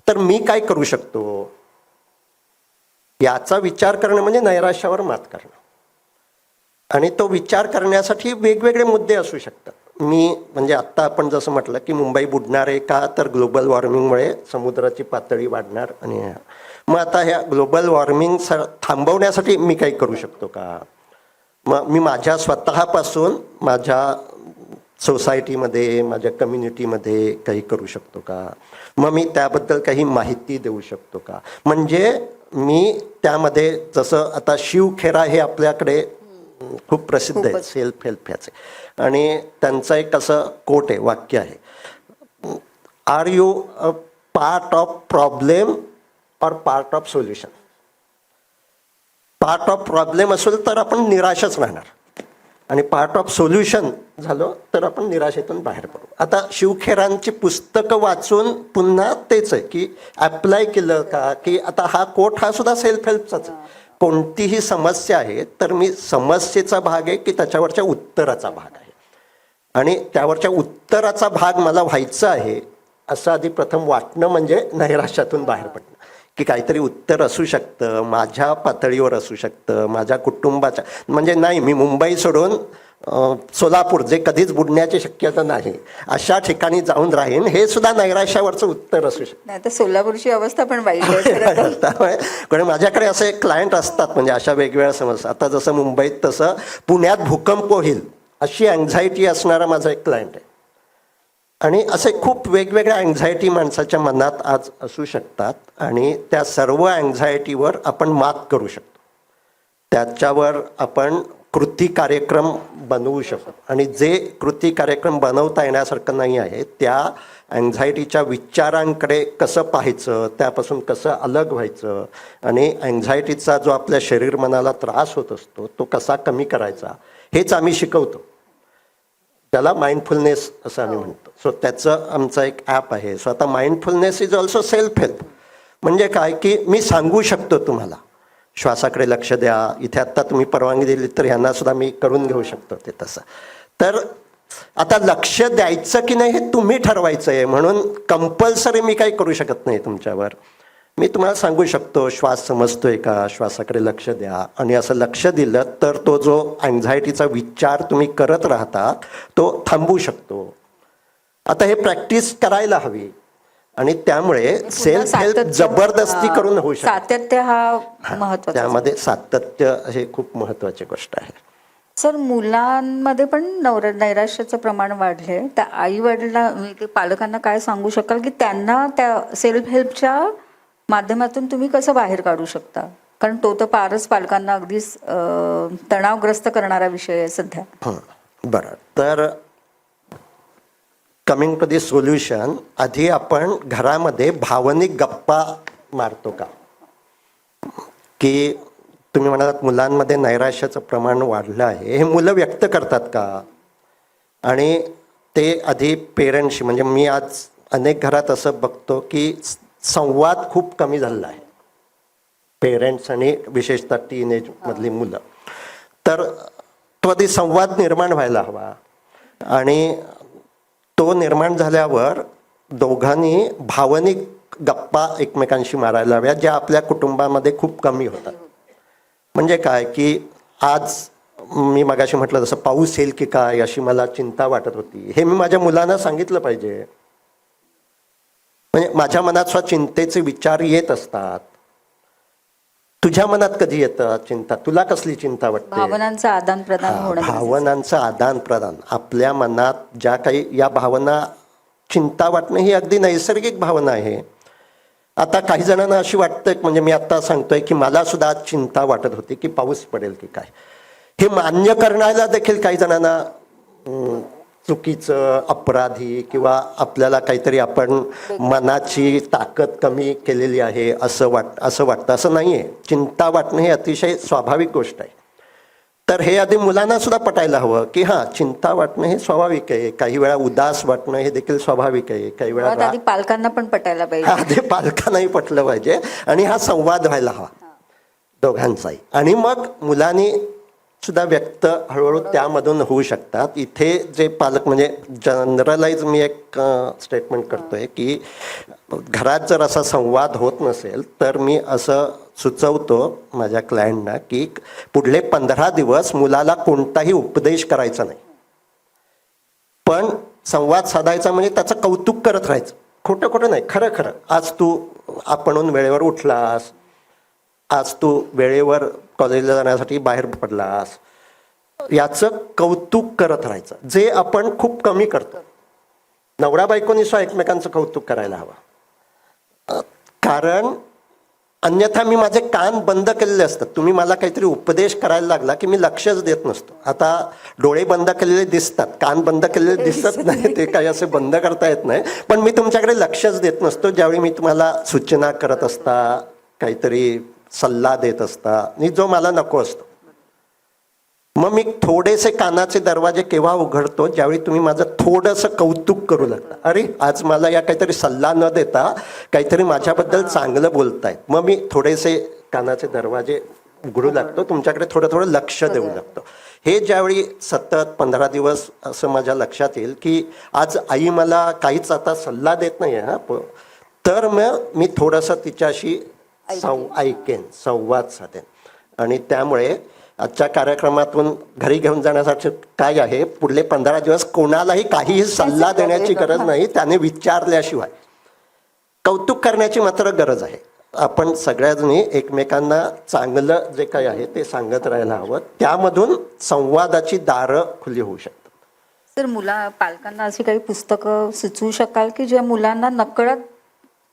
[SPEAKER 1] तर मी काय करू शकतो याचा विचार करणं म्हणजे नैराश्यावर मात करणं. आणि तो विचार करण्यासाठी वेगवेगळे मुद्दे असू शकतात. मी म्हणजे आत्ता आपण जसं म्हटलं की मुंबई बुडणार आहे का, तर ग्लोबल वॉर्मिंगमुळे समुद्राची पातळी वाढणार. आणि मग आता ह्या ग्लोबल वॉर्मिंग थांबवण्यासाठी मी काही करू शकतो का, मग मी माझ्या स्वतःपासून माझ्या सोसायटीमध्ये, माझ्या कम्युनिटीमध्ये काही करू शकतो का, मग मी त्याबद्दल काही माहिती देऊ शकतो का. म्हणजे मी त्यामध्ये, जसं आता शिव खेरा हे आपल्याकडे खूप प्रसिद्ध आहे सेल्फ हेल्प ह्याचे, आणि त्यांचं एक असं कोट आहे, वाक्य आहे, are you a part of problem or part of solution. Part of problem असेल तर आपण निराशच राहणार आणि पार्ट ऑफ सोल्युशन झालो तर आपण निराशेतून बाहेर पडू. आता शिवखेरांची पुस्तकं वाचून पुन्हा तेच आहे की ॲप्लाय केलं का, की आता हा कोट हा सुद्धा सेल्फ हेल्पचाच आहे. कोणतीही समस्या आहे तर मी समस्येचा भाग आहे की त्याच्यावरच्या उत्तराचा भाग आहे, आणि त्यावरच्या उत्तराचा भाग मला व्हायचं आहे असं आधी प्रथम वाटणं म्हणजे नैराश्यातून बाहेर पडणं. की काहीतरी उत्तर असू शकतं, माझ्या पातळीवर असू शकतं, माझ्या कुटुंबाच्या, म्हणजे नाही मी मुंबई सोडून सोलापूर जे कधीच बुडण्याची शक्यता नाही अशा ठिकाणी जाऊन राहीन, हे सुद्धा नैराश्यावरचं उत्तर असू शकतं.
[SPEAKER 2] नाही तर सोलापूरची अवस्था पण वाईट आहे.
[SPEAKER 1] त्यामुळे माझ्याकडे असे क्लायंट असतात म्हणजे अशा वेगवेगळ्या समस्या. आता जसं मुंबईत तसं पुण्यात भूकंप होईल अशी अँझायटी असणारा माझा एक क्लायंट आहे. आणि असे खूप वेगवेगळ्या अँझायटी माणसाच्या मनात आज असू शकतात आणि त्या सर्व अँझायटीवर आपण मात करू शकतो. त्याच्यावर आपण कृती कार्यक्रम बनवू शकतो, आणि जे कृती कार्यक्रम बनवता येण्यासारखं नाही आहे त्या अँझायटीच्या विचारांकडे कसं पाहायचं, त्यापासून कसं अलग व्हायचं, आणि अँझायटीचा जो आपल्या शरीर मनाला त्रास होत असतो तो कसा कमी करायचा, हेच आम्ही शिकवतो. त्याला माइंडफुलनेस असं आम्ही म्हणतो. सो त्याचं आमचं एक ॲप आहे. सो आता mindfulness is also self help. म्हणजे काय की मी सांगू शकतो तुम्हाला श्वासाकडे लक्ष द्या, इथे आत्ता तुम्ही परवानगी दिली तर ह्यांना सुद्धा मी करून घेऊ शकतो ते तसं. तर आता लक्ष द्यायचं की नाही हे तुम्ही ठरवायचं आहे, म्हणून कंपल्सरी मी काही करू शकत नाही तुमच्यावर. मी तुम्हाला सांगू शकतो श्वास समजतोय का, श्वासाकडे लक्ष द्या, आणि असं लक्ष दिलं तर तो जो अँझायटीचा विचार तुम्ही करत राहतात तो थांबू शकतो. आता हे प्रॅक्टिस करायला हवी आणि त्यामुळे सेल्फ हेल्प जबरदस्ती करून होऊ शकते.
[SPEAKER 2] सातत्य हा महत्वाचा.
[SPEAKER 1] त्यामध्ये सातत्य हे खूप महत्वाची गोष्ट आहे.
[SPEAKER 2] सर, मुलांमध्ये पण नैराश्याचं प्रमाण वाढले, त्या आई वडिलांना पालकांना काय सांगू शकाल की त्यांना त्या सेल्फ हेल्पच्या माध्यमातून तुम्ही कसं बाहेर काढू शकता? कारण तो तर फारच पालकांना अगदीच तणावग्रस्त करणारा विषय आहे सध्या.
[SPEAKER 1] बरं, तर कमिंग टू दी सोल्युशन, आधी आपण घरामध्ये भावनिक गप्पा मारतो का? की तुम्ही म्हणालात मुलांमध्ये नैराश्याचं प्रमाण वाढलं आहे, हे मुलं व्यक्त करतात का? आणि ते आधी पेरेंट्सशी, म्हणजे मी आज अनेक घरात असं बघतो की संवाद खूप कमी झालेला आहे पेरेंट्स आणि विशेषतः टीनेज मधली मुलं. तर तो आधी संवाद निर्माण व्हायला हवा, आणि तो निर्माण झाल्यावर दोघांनी भावनिक गप्पा एकमेकांशी मारायला हव्या, ज्या आपल्या कुटुंबामध्ये खूप कमी होतात. म्हणजे काय की आज मी मगाशी म्हटलं तसं पाऊस येईल की काय अशी मला चिंता वाटत होती, हे मी माझ्या मुलांना सांगितलं पाहिजे. म्हणजे माझ्या मनात सुद्धा चिंतेचे विचार येत असतात. तुझ्या मनात कधी येतं चिंता? तुला कसली चिंता वाटते?
[SPEAKER 2] भावनांचं आदान प्रदान होणं.
[SPEAKER 1] भावनांचं आदान प्रदान. आपल्या मनात ज्या काही या भावना, चिंता वाटणं ही अगदी नैसर्गिक भावना आहे. आता काही जणांना अशी वाटतं, म्हणजे मी आता सांगतोय की मला सुद्धा आज चिंता वाटत होती की पाऊस पडेल की काय. हे मान्य करण्याला देखील काही जणांना चुकीचं, अपराधी, किंवा आपल्याला काहीतरी आपण मनाची ताकद कमी केलेली आहे असं वाटतं. असं नाही आहे. चिंता वाटणं हे अतिशय स्वाभाविक गोष्ट आहे. तर हे आधी मुलांना सुद्धा पटायला हवं की हां, चिंता वाटणं हे स्वाभाविक आहे. काही वेळा उदास वाटणं हे देखील स्वाभाविक आहे. काही वेळा
[SPEAKER 2] आधी पालकांना पण पटायला पाहिजे.
[SPEAKER 1] आधी पालकांनाही पटलं पाहिजे, आणि हा संवाद व्हायला हवा दोघांचाही. आणि मग मुलांनी सुद्धा व्यक्त हळूहळू त्यामधून होऊ शकतात. इथे जे पालक, म्हणजे जनरलाइज मी एक स्टेटमेंट करतोय की घरात जर असा संवाद होत नसेल तर मी असं सुचवतो माझ्या क्लायंटना की पुढले 15 दिवस मुलाला कोणताही उपदेश करायचा नाही, पण संवाद साधायचा, म्हणजे त्याचं कौतुक करत राहायचं. खोटं खोटं नाही, खरं खरं. आज तू आपणहून वेळेवर उठलास, आज तू वेळेवर कॉलेजला जाण्यासाठी बाहेर पडलास, याचं कौतुक करत राहायचं, जे आपण खूप कमी करतो. नवरा बायकोनी सुद्धा एकमेकांचं कौतुक करायला हवं, कारण अन्यथा मी माझे कान बंद केलेले असतात. तुम्ही मला काहीतरी उपदेश करायला लागला की मी लक्षच देत नसतो. आता डोळे बंद केलेले दिसतात, कान बंद केलेले दिसत नाही, ते काही असे बंद करता येत नाही, पण मी तुमच्याकडे लक्षच देत नसतो ज्यावेळी मी तुम्हाला सूचना करत असता, काहीतरी सल्ला देत असता, आणि जो मला नको असतो. मग मी थोडेसे कानाचे दरवाजे केव्हा उघडतो? ज्यावेळी तुम्ही माझं थोडंसं कौतुक करू लागता. अरे, आज मला या काहीतरी सल्ला न देता काहीतरी माझ्याबद्दल चांगलं बोलतायत. मग मी थोडेसे कानाचे दरवाजे उघडू लागतो, तुमच्याकडे थोडं थोडं लक्ष देऊ लागतो. हे ज्यावेळी सतत 15 दिवस असं माझ्या लक्षात येईल की आज आई मला काहीच आता सल्ला देत नाही आहे, तर मग मी थोडंसं तिच्याशी ऐकेन, संवाद साधेन. आणि त्यामुळे आजच्या कार्यक्रमातून घरी घेऊन जाण्यासाठी काय आहे, पुढले 15 दिवस कोणालाही काहीही सल्ला देण्याची गरज नाही, त्याने विचारल्याशिवाय. कौतुक करण्याची मात्र गरज आहे. आपण सगळ्यांनी एकमेकांना चांगलं जे काही आहे ते सांगत राहायला हवं. त्यामधून संवादाची दारं खुली होऊ शकतात.
[SPEAKER 2] तर पालकांना अशी काही पुस्तकं सुचवू शकाल की ज्या मुलांना नकळत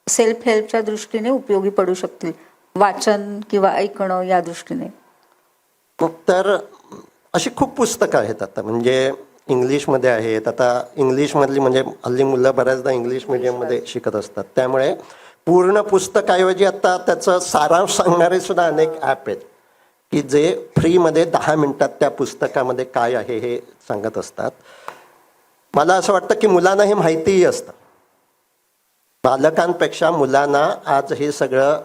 [SPEAKER 2] सेल्फ हेल्पच्या दृष्टीने उपयोगी पडू शकतील, वाचन किंवा ऐकणं या दृष्टीने?
[SPEAKER 1] तर अशी खूप पुस्तकं आहेत आता, म्हणजे इंग्लिशमध्ये आहेत. आता इंग्लिशमधली, म्हणजे हल्ली मुलं बऱ्याचदा इंग्लिश मिडियममध्ये शिकत असतात, त्यामुळे पूर्ण पुस्तकाऐवजी आता त्याचं सारांश सांगणारे सुद्धा अनेक ॲप आहेत की जे फ्रीमध्ये 10 मिनिटात त्या पुस्तकामध्ये काय आहे हे सांगत असतात. मला असं वाटतं की मुलांना हे माहितीही असतं. पालकांपेक्षा मुलांना आज हे सगळं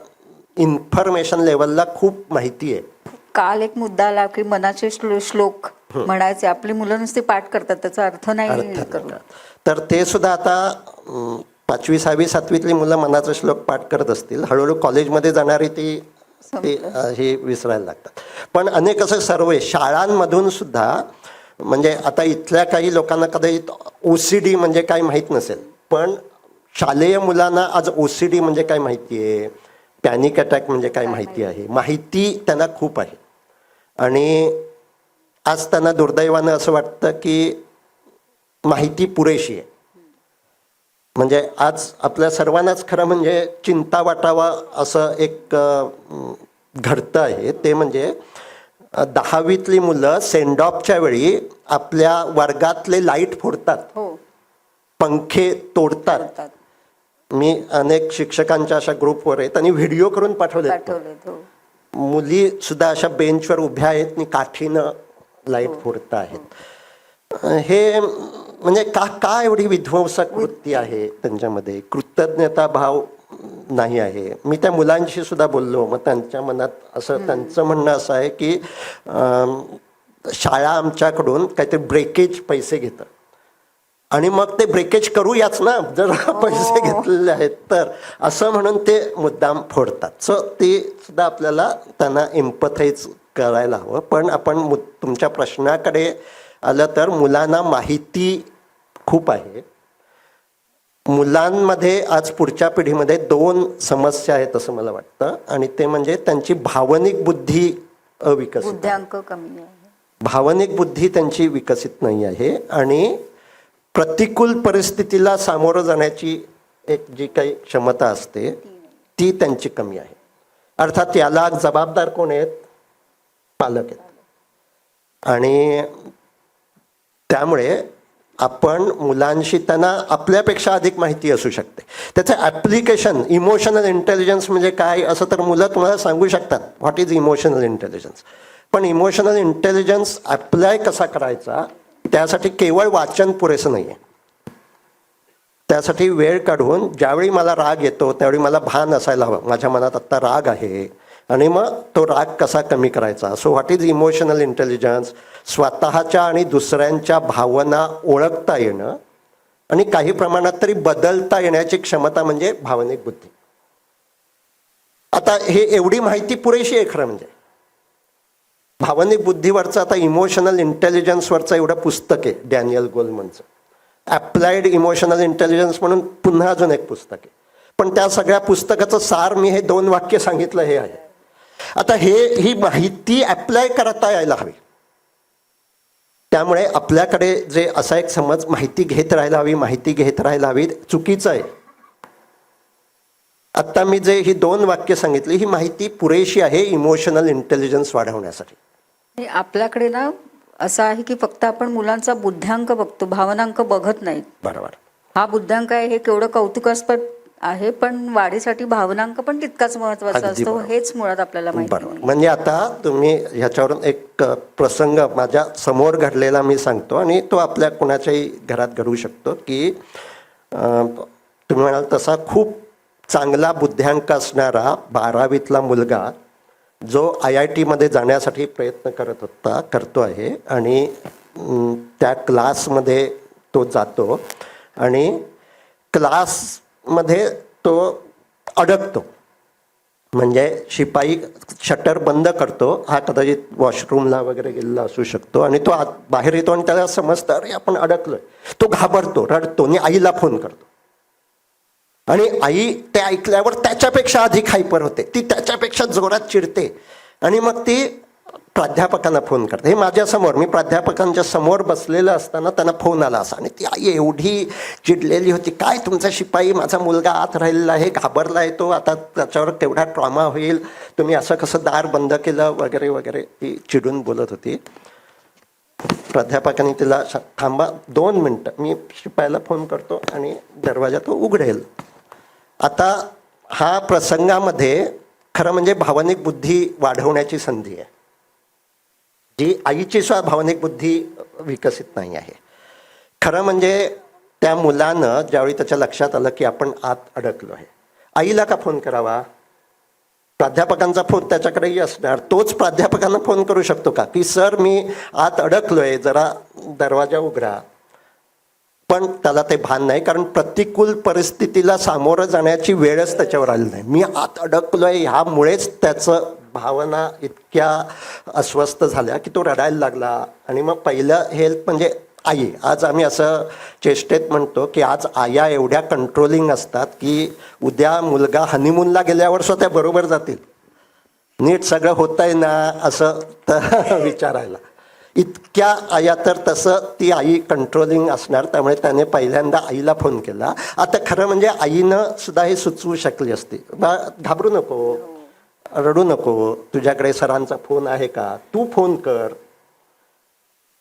[SPEAKER 1] इन्फॉर्मेशन लेवलला खूप माहिती आहे.
[SPEAKER 2] काल एक मुद्दा आला की मनाचे श्लोक म्हणायचे, आपली मुलं नुसती पाठ करतात, त्याचा अर्थ नाही करत.
[SPEAKER 1] तर ते सुद्धा आता 5वी 6वी 7वीतली मुलं मनाचा श्लोक पाठ करत असतील, हळूहळू कॉलेजमध्ये जाणारी ती हे विसरायला लागतात. पण अनेक असं सर्वे शाळांमधून सुद्धा, म्हणजे आता इथल्या काही लोकांना कदाचित OCD म्हणजे काय माहीत नसेल, पण शालेय मुलांना आज OCD म्हणजे काय माहिती आहे, पॅनिक अटॅक म्हणजे काय माहिती आहे, माहिती त्यांना खूप आहे. आणि आज त्यांना दुर्दैवानं असं वाटतं की माहिती पुरेशी आहे. म्हणजे आज आपल्या सर्वांनाच खरं म्हणजे चिंता वाटावा असं एक घडतं आहे. ते म्हणजे 10वीतली मुलं सेंड ऑफच्या वेळी आपल्या वर्गातले लाईट फोडतात,
[SPEAKER 2] हो,
[SPEAKER 1] पंखे तोडतात. मी अनेक शिक्षकांच्या अशा ग्रुपवर आहेत आणि व्हिडिओ करून पाठवले.
[SPEAKER 2] हो.
[SPEAKER 1] मुली सुद्धा अशा बेंचवर उभ्या आहेत आणि काठीनं लाईट फोडत आहेत. हे म्हणजे का एवढी विध्वंसक वृत्ती आहे त्यांच्यामध्ये, कृतज्ञता भाव नाही आहे. मी त्या मुलांशी सुद्धा बोललो, मग त्यांच्या मनात असं त्यांचं म्हणणं असं आहे की शाळा आमच्याकडून काहीतरी ब्रेकेज पैसे घेतं आणि मग ते ब्रेकेज करूयाच ना जर पैसे घेतलेले आहेत तर, असं म्हणून ते मुद्दाम फोडतात. सो ते सुद्धा आपल्याला त्यांना एम्पथाईज करायला हवं. पण आपण तुमच्या प्रश्नाकडे आलं तर मुलांना माहिती खूप आहे. मुलांमध्ये आज पुढच्या पिढीमध्ये 2 समस्या आहेत असं मला वाटतं, आणि ते म्हणजे त्यांची भावनिक बुद्धी अविकसित,
[SPEAKER 2] बुद्ध्यांक कमी आहे,
[SPEAKER 1] भावनिक बुद्धी त्यांची विकसित नाही आहे, आणि प्रतिकूल परिस्थितीला सामोरं जाण्याची एक जी काही क्षमता असते ती त्यांची कमी आहे. अर्थात याला जबाबदार कोण आहेत? पालक आहेत. आणि त्यामुळे आपण मुलांशी, त्यांना आपल्यापेक्षा अधिक माहिती असू शकते, त्याचं ॲप्लिकेशन, इमोशनल इंटेलिजन्स म्हणजे काय असं तर मुलं तुम्हाला सांगू शकतात, व्हॉट इज इमोशनल इंटेलिजन्स. पण इमोशनल इंटेलिजन्स अप्लाय कसा करायचा त्यासाठी केवळ वाचन पुरेसं नाही आहे. त्यासाठी वेळ काढून ज्यावेळी मला राग येतो त्यावेळी मला भान असायला हवं, माझ्या मनात आत्ता राग आहे, आणि मग तो राग कसा कमी करायचा. So what is emotional intelligence? स्वतःच्या आणि दुसऱ्यांच्या भावना ओळखता येणं आणि काही प्रमाणात तरी बदलता येण्याची क्षमता म्हणजे भावनिक बुद्धी. आता हे एवढी माहिती पुरेशी आहे खरं म्हणजे. भावनिक बुद्धीवरचं, आता इमोशनल इंटेलिजन्सवरचं एवढं पुस्तक आहे डॅनियल गोलमनचं, अप्लाइड इमोशनल इंटेलिजन्स म्हणून पुन्हा अजून एक पुस्तक आहे. पण त्या सगळ्या पुस्तकाचं सार मी हे 2 वाक्य सांगितलं हे आहे. आता ही माहिती अप्लाय करता यायला हवी. त्यामुळे आपल्याकडे जे असा एक समज, माहिती घेत राहायला हवी, चुकीचं आहे. आत्ता मी जे ही 2 वाक्य सांगितली, ही माहिती पुरेशी आहे इमोशनल इंटेलिजन्स वाढवण्यासाठी.
[SPEAKER 2] आपल्याकडे ना असं आहे की फक्त आपण मुलांचा बुद्ध्यांक बघतो, भावनांक बघत नाहीत.
[SPEAKER 1] बरोबर.
[SPEAKER 2] हा बुद्ध्यांक आहे हे केवढं कौतुकास्पद आहे, पण वाढीसाठी भावनांक पण तितकाच महत्वाचा असतो, हेच मुळात आपल्याला माहिती नाही.
[SPEAKER 1] म्हणजे आता तुम्ही ह्याच्यावरून एक प्रसंग माझ्या समोर घडलेला मी सांगतो, आणि तो आपल्या कोणाच्याही घरात घडू शकतो. की तुम्ही म्हणाल तसा खूप चांगला बुद्ध्यांक असणारा 12वीतला मुलगा जो IIT मध्ये जाण्यासाठी प्रयत्न करतो आहे, आणि त्या क्लासमध्ये तो जातो आणि क्लासमध्ये तो अडकतो. म्हणजे शिपाई शटर बंद करतो, हा कदाचित वॉशरूमला वगैरे गेलेला असू शकतो, आणि तो बाहेर येतो आणि त्याला समजतं अरे आपण अडकलोय. तो घाबरतो, रडतो आणि आईला फोन करतो. आणि आई ते ऐकल्यावर त्याच्यापेक्षा अधिक हायपर होते, ती त्याच्यापेक्षा जोरात चिडते, आणि मग ती प्राध्यापकांना फोन करते. हे माझ्यासमोर, मी प्राध्यापकांच्या समोर बसलेलं असताना त्यांना फोन आला असा, आणि ती आई एवढी चिडलेली होती, काय तुमचा शिपाई, माझा मुलगा आत राहिलेला आहे, घाबरला आहे तो, आता त्याच्यावर केवढा ट्रॉमा होईल, तुम्ही असं कसं दार बंद केलं वगैरे वगैरे, ती चिडून बोलत होती. प्राध्यापकांनी तिला, थांबा 2 मिनटं, मी शिपायाला फोन करतो आणि दरवाजा तो उघडेल. आता हा प्रसंगामध्ये खरं म्हणजे भावनिक बुद्धी वाढवण्याची संधी आहे, जी आईची सुद्धा भावनिक बुद्धी विकसित नाही आहे. खरं म्हणजे त्या मुलानं ज्यावेळी त्याच्या लक्षात आलं की आपण आत अडकलो आहे, आईला का फोन करावा? प्राध्यापकांचा फोन त्याच्याकडेही असणार, तोच प्राध्यापकांना फोन करू शकतो का की सर मी आत अडकलोय, जरा दरवाजा उघडा. पण त्याला ते भान नाही, कारण प्रतिकूल परिस्थितीला सामोरं जाण्याची वेळच त्याच्यावर आली नाही. मी आत अडकलोय ह्यामुळेच त्याचं भावना इतक्या अस्वस्थ झाल्या की तो रडायला लागला. आणि मग पहिलं हेल्प म्हणजे आई. आज आम्ही असं चेष्टेत म्हणतो की आज आया एवढ्या कंट्रोलिंग असतात की उद्या मुलगा हनीमूनला गेल्यावर स्वतः बरोबर जातील, नीट सगळं होतंय ना असं तर विचारायला. इतक्या आया, तर तसं ती आई कंट्रोलिंग असणार. त्यामुळे त्याने पहिल्यांदा आईला फोन केला. आता खरं म्हणजे आईनं सुद्धा हे सुचवू शकली असती, बा घाबरू नको, रडू नको, तुझ्याकडे सरांचा फोन आहे का, तू फोन कर.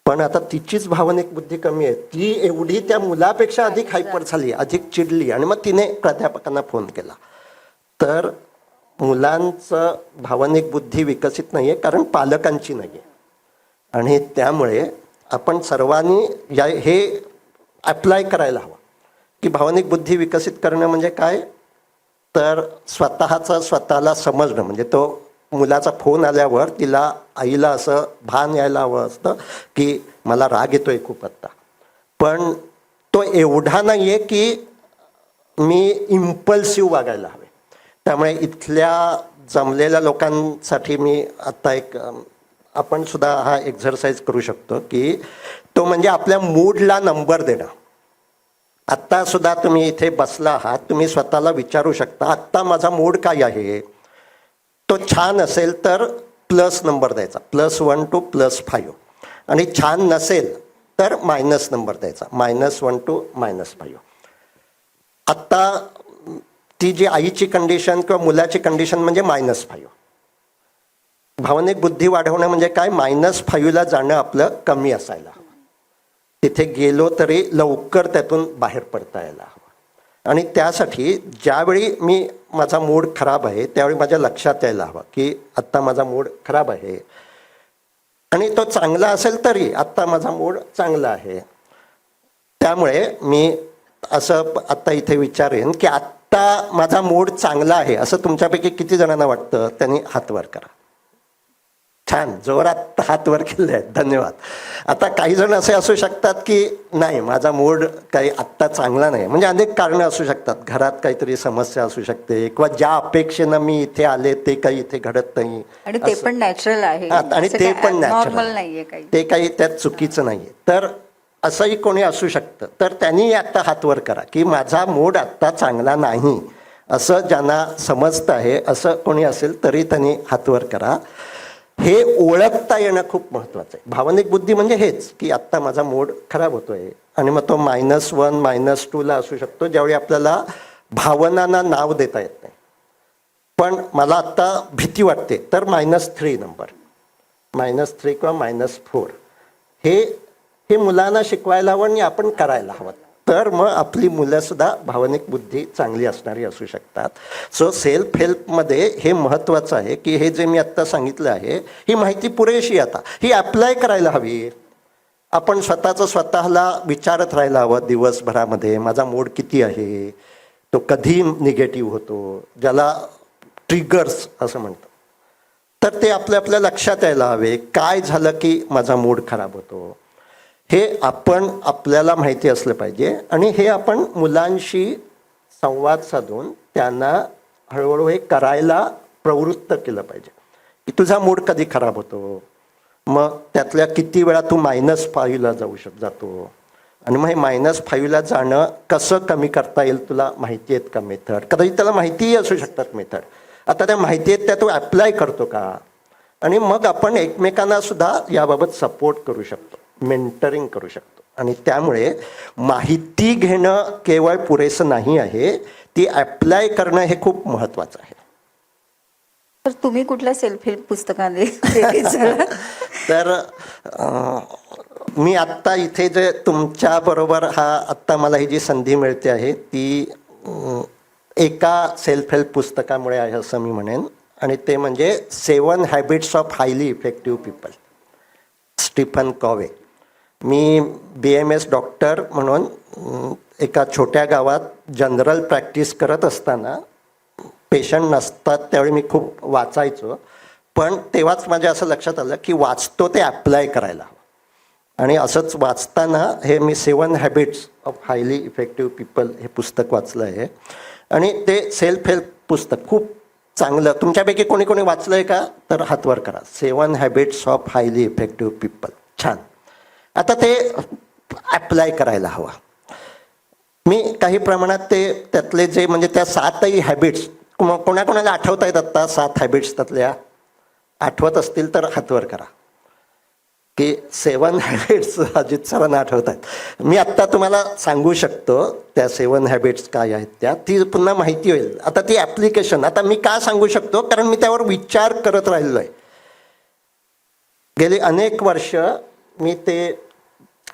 [SPEAKER 1] पण आता तिचीच भावनिक बुद्धी कमी आहे. ती एवढी त्या मुलापेक्षा अधिक हायपर झाली, अधिक चिडली, आणि मग तिने प्राध्यापकांना फोन केला. तर मुलांचं भावनिक बुद्धी विकसित नाही आहे, कारण पालकांची नाही आहे. आणि त्यामुळे आपण सर्वांनी हे अप्लाय करायला हवं की भावनिक बुद्धी विकसित करणं म्हणजे काय, तर स्वतःचं स्वतःला समजणं. म्हणजे तो मुलाचा फोन आल्यावर तिला, आईला असं भान यायला हवं असतं की मला राग येतोय खूप आत्ता, पण तो एवढा नाही आहे की मी इम्पल्सिव्ह वागायला हवे. त्यामुळे इथल्या जमलेल्या लोकांसाठी मी आत्ता एक, आपण सुद्धा हा एक्झरसाइज करू शकतो की तो म्हणजे आपल्या मूडला नंबर देणं. आत्ता सुद्धा तुम्ही इथे बसला आहात, तुम्ही स्वतःला विचारू शकता आत्ता माझा मूड काय आहे. तो छान असेल तर प्लस नंबर द्यायचा, +1 to +5. आणि छान नसेल तर मायनस नंबर द्यायचा, -1 to -5. आत्ता ती जी आईची कंडिशन किंवा मुलाची कंडिशन म्हणजे -5. भावनिक बुद्धी वाढवणं म्हणजे काय, -5ला जाणं आपलं कमी असायला हवं. तिथे गेलो तरी लवकर त्यातून बाहेर पडता यायला हवं. आणि त्यासाठी ज्यावेळी माझा मूड खराब आहे त्यावेळी माझ्या लक्षात यायला हवं की आत्ता माझा मूड खराब आहे, आणि तो चांगला असेल तरी आत्ता माझा मूड चांगला आहे. त्यामुळे मी असं आत्ता इथे विचारेन की आत्ता माझा मूड चांगला आहे असं तुमच्यापैकी किती जणांना वाटतं, त्यांनी हात वर करा. छान, जोरात हात वर केले आहेत, धन्यवाद. आता काही जण असे असू शकतात की नाही, माझा मूड काही आत्ता चांगला नाही. म्हणजे अनेक कारणं असू शकतात, घरात काहीतरी समस्या असू शकते, किंवा ज्या अपेक्षेनं मी इथे आले ते काही इथे घडत नाही,
[SPEAKER 2] आणि ते पण नॅचरल आहे,
[SPEAKER 1] आणि ते पण
[SPEAKER 2] नॉर्मल नाहीये काही,
[SPEAKER 1] ते काही त्यात चुकीचं नाहीये. तर असंही कोणी असू शकतं. तर त्यांनी आत्ता हात वर करा की माझा मूड आत्ता चांगला नाही, असं ज्यांना समजतं आहे असं कोणी असेल तरी त्यांनी हात वर करा. हे ओळखता येणं खूप महत्त्वाचं आहे. भावनिक बुद्धी म्हणजे हेच की आत्ता माझा मूड खराब होतोय, आणि मग तो -1 -2ला असू शकतो, ज्यावेळी आपल्याला भावनांना नाव देता येत नाही. पण मला आत्ता भीती वाटते तर -3 नंबर, -3 किंवा -4 हे मुलांना शिकवायला हवं आणि आपण करायला हवं. तर मग आपली मुलंसुद्धा भावनिक बुद्धी चांगली असणारी असू शकतात. सो सेल्फ हेल्पमध्ये हे महत्त्वाचं आहे की हे जे मी आत्ता सांगितलं आहे, ही माहिती पुरेशी आता ही अप्लाय करायला हवी. आपण स्वतःला विचारत राहायला हवं दिवसभरामध्ये, माझा मूड किती आहे, तो कधी निगेटिव्ह होतो, ज्याला ट्रिगर्स असं म्हणतात. तर ते आपल्या लक्षात यायला हवे, काय झालं की माझा मूड खराब होतो, हे आपल्याला माहिती असलं पाहिजे. आणि हे आपण मुलांशी संवाद साधून त्यांना हळूहळू हे करायला प्रवृत्त केलं पाहिजे की तुझा मूड कधी खराब होतो, मग त्यातल्या किती वेळा तू -5ला जातो, आणि मग हे -5ला जाणं कसं कमी करता येईल, तुला माहिती आहेत का मेथड. कदाचित त्याला माहितीही असू शकतात मेथड. आता त्या माहिती आहेत त्या तू अप्लाय करतो का, आणि मग आपण एकमेकांना सुद्धा याबाबत सपोर्ट करू शकतो, मेंटरिंग करू शकतो. आणि त्यामुळे माहिती घेणं केवळ पुरेसं नाही आहे, ती अप्लाय करणं हे खूप महत्त्वाचं आहे.
[SPEAKER 2] तर तुम्ही कुठल्या सेल्फ हेल्प पुस्तकाने
[SPEAKER 1] तर मी आत्ता इथे जे तुमच्या बरोबर आत्ता मला ही जी संधी मिळते आहे ती एका सेल्फ हेल्प पुस्तकामुळे आहे असं मी म्हणेन. आणि ते म्हणजे 7 habits of highly effective people, Stephen Covey. मी BMS डॉक्टर म्हणून एका छोट्या गावात जनरल प्रॅक्टिस करत असताना, पेशंट नसतात त्यावेळी मी खूप वाचायचो. पण तेव्हाच माझ्या असं लक्षात आलं की वाचतो ते अप्लाय करायला हवं. आणि असंच वाचताना हे मी 7 habits of highly effective people हे पुस्तक वाचलं आहे. आणि ते सेल्फ हेल्प पुस्तक खूप चांगलं. तुमच्यापैकी कोणी कोणी वाचलं आहे का? तर हातवर करा. 7 habits of highly effective people. छान. आता ते ॲप्लाय करायला हवं. मी काही प्रमाणात ते त्यातले जे म्हणजे त्या 7ही हॅबिट्स कोणाकोणाला आठवत आहेत आत्ता 7 हॅबिट्स त्यातल्या? आठवत असतील तर हातवर करा की 7 हॅबिट्स अजित सरांना आठवत आहेत. मी आत्ता तुम्हाला सांगू शकतो त्या 7 हॅबिट्स काय आहेत त्या. ती पुन्हा माहिती होईल. आता ती ॲप्लिकेशन आता मी का सांगू शकतो? कारण मी त्यावर विचार करत राहिलो आहे. गेली अनेक वर्ष मी ते,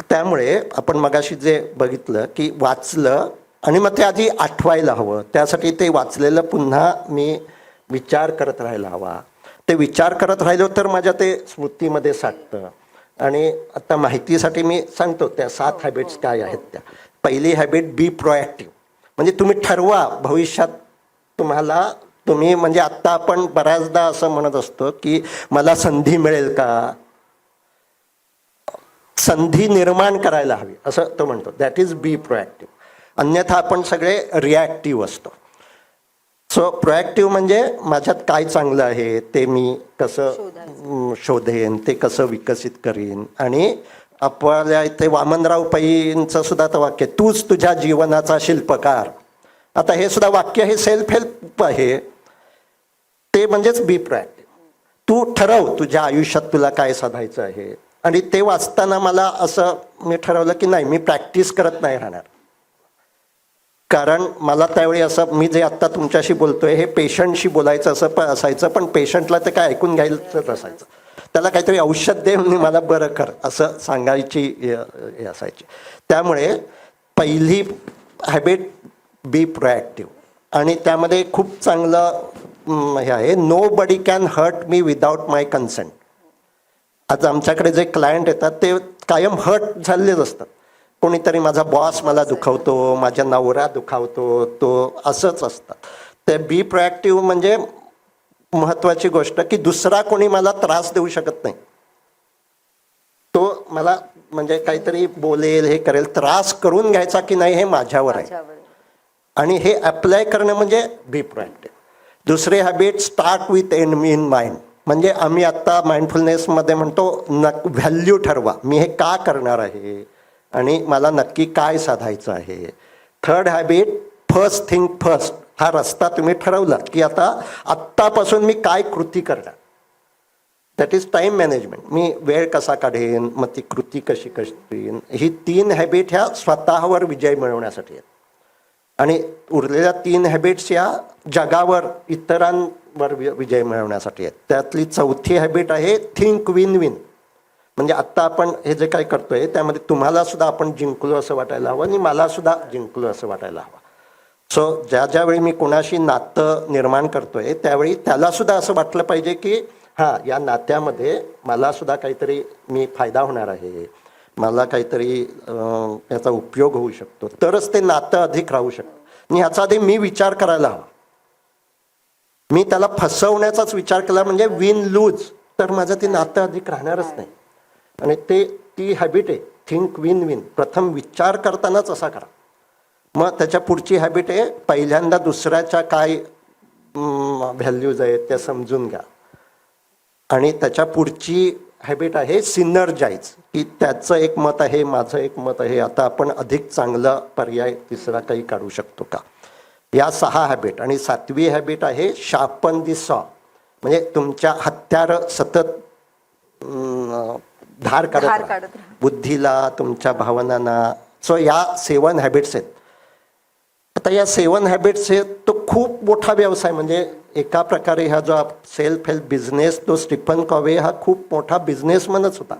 [SPEAKER 1] त्यामुळे आपण मगाशी जे बघितलं की वाचलं आणि मग ते आधी आठवायला हवं. त्यासाठी ते वाचलेलं पुन्हा मी विचार करत राहायला हवा. ते विचार करत राहिलो तर माझ्या ते स्मृतीमध्ये साठतं. आणि आता माहितीसाठी मी सांगतो त्या 7 हॅबिट्स काय आहेत त्या. पहिली हॅबिट, बी प्रोॲक्टिव्ह. म्हणजे तुम्ही ठरवा भविष्यात तुम्ही म्हणजे आत्ता आपण बऱ्याचदा असं म्हणत असतो की मला संधी मिळेल का? संधी निर्माण करायला हवी असं तो म्हणतो. That is B proactive. अन्यथा आपण सगळे रिॲक्टिव्ह असतो. सो प्रोॲक्टिव्ह म्हणजे माझ्यात काय चांगलं आहे ते मी कसं शोधेन, ते कसं विकसित करीन. आणि आपल्या इथे वामनराव पैंचं सुद्धा तर वाक्य, तूच तुझ्या जीवनाचा शिल्पकार. आता हे सुद्धा वाक्य हे सेल्फ हेल्प आहे. ते म्हणजेच बी प्रोॲक्टिव्ह. तू ठरव तुझ्या आयुष्यात तुला काय साधायचं आहे. आणि ते वाचताना मला असं मी ठरवलं की नाही, मी प्रॅक्टिस करत नाही राहणार. कारण मला त्यावेळी असं, मी जे आत्ता तुमच्याशी बोलतोय हे पेशंटशी बोलायचं असं असायचं. पण पेशंटला ते काय ऐकून घ्यायचंच असायचं. त्याला काहीतरी औषध दे आणि मला बरं कर असं सांगायची हे असायची. त्यामुळे पहिली हॅबिट बी प्रोॲक्टिव्ह. आणि त्यामध्ये खूप चांगलं हे आहे, nobody can hurt me without my consent. आज आमच्याकडे जे क्लायंट येतात ते कायम हर्ट झालेलेच असतात. कोणीतरी माझा बॉस मला दुखावतो, माझ्या नवरा दुखावतो, तो असंच असतात. ते बी प्रोॲक्टिव्ह म्हणजे महत्त्वाची गोष्ट की दुसरा कोणी मला त्रास देऊ शकत नाही. तो मला म्हणजे काहीतरी बोलेल, हे करेल, त्रास करून घ्यायचा की नाही हे माझ्यावर आहे. आणि हे अप्लाय करणं म्हणजे बी प्रोॲक्टिव्ह. दुसरे habit, start with and in mind. म्हणजे आम्ही आत्ता माइंडफुलनेसमध्ये म्हणतो व्हॅल्यू ठरवा. मी हे का करणार आहे आणि मला नक्की काय साधायचं आहे. Third habit, first think first. हा रस्ता तुम्ही ठरवला की आत्तापासून मी काय कृती करणार. That is time management. मी वेळ कसा काढेन, मग ती कृती कशी करीन. ही 3 हॅबिट ह्या स्वतःवर विजय मिळवण्यासाठी आहेत. आणि उरलेल्या 3 हॅबिट्स या जगावर इतरांवर विजय मिळवण्यासाठी आहेत. त्यातली 4थी हॅबिट आहे थिंक विन विन. म्हणजे आत्ता आपण हे जे काही करतोय त्यामध्ये तुम्हाला सुद्धा आपण जिंकलो असं वाटायला हवं आणि मला सुद्धा जिंकलो असं वाटायला हवं. सो ज्यावेळी मी कोणाशी नातं निर्माण करतोय त्यावेळी त्याला सुद्धा असं वाटलं पाहिजे की हां, या नात्यामध्ये मला सुद्धा काहीतरी मी फायदा होणार आहे, मला काहीतरी याचा उपयोग होऊ शकतो, तरच ते नातं अधिक राहू शकतं. आणि ह्याचा आधी मी विचार करायला हवा. मी त्याला फसवण्याचाच विचार केला म्हणजे विन लूज, तर माझं ते नातं अधिक राहणारच नाही. आणि ती हॅबिट आहे थिंक विन विन. प्रथम विचार करतानाच असा करा. मग त्याच्या पुढची हॅबिट आहे, पहिल्यांदा दुसऱ्याच्या काय व्हॅल्यूज आहेत त्या समजून घ्या. आणि त्याच्या पुढची हॅबिट आहे सिनर्जाइज, की त्याचं एक मत आहे, माझं एक मत आहे, आता आपण अधिक चांगला पर्याय तिसरा काही काढू शकतो का. या 6 हॅबिट. आणि 7वी हॅबिट आहे शार्पन दी सॉ. म्हणजे तुमच्या हत्यार सतत धार काढत राहा. बुद्धीला, तुमच्या भावनांना. सो या 7 हॅबिट्स आहेत. आता या 7 हॅबिट्स हे तो खूप मोठा व्यवसाय. म्हणजे एका प्रकारे हा जो सेल्फ हेल्प बिझनेस, तो स्टीफन कॉवे हा खूप मोठा बिझनेसमनच होता.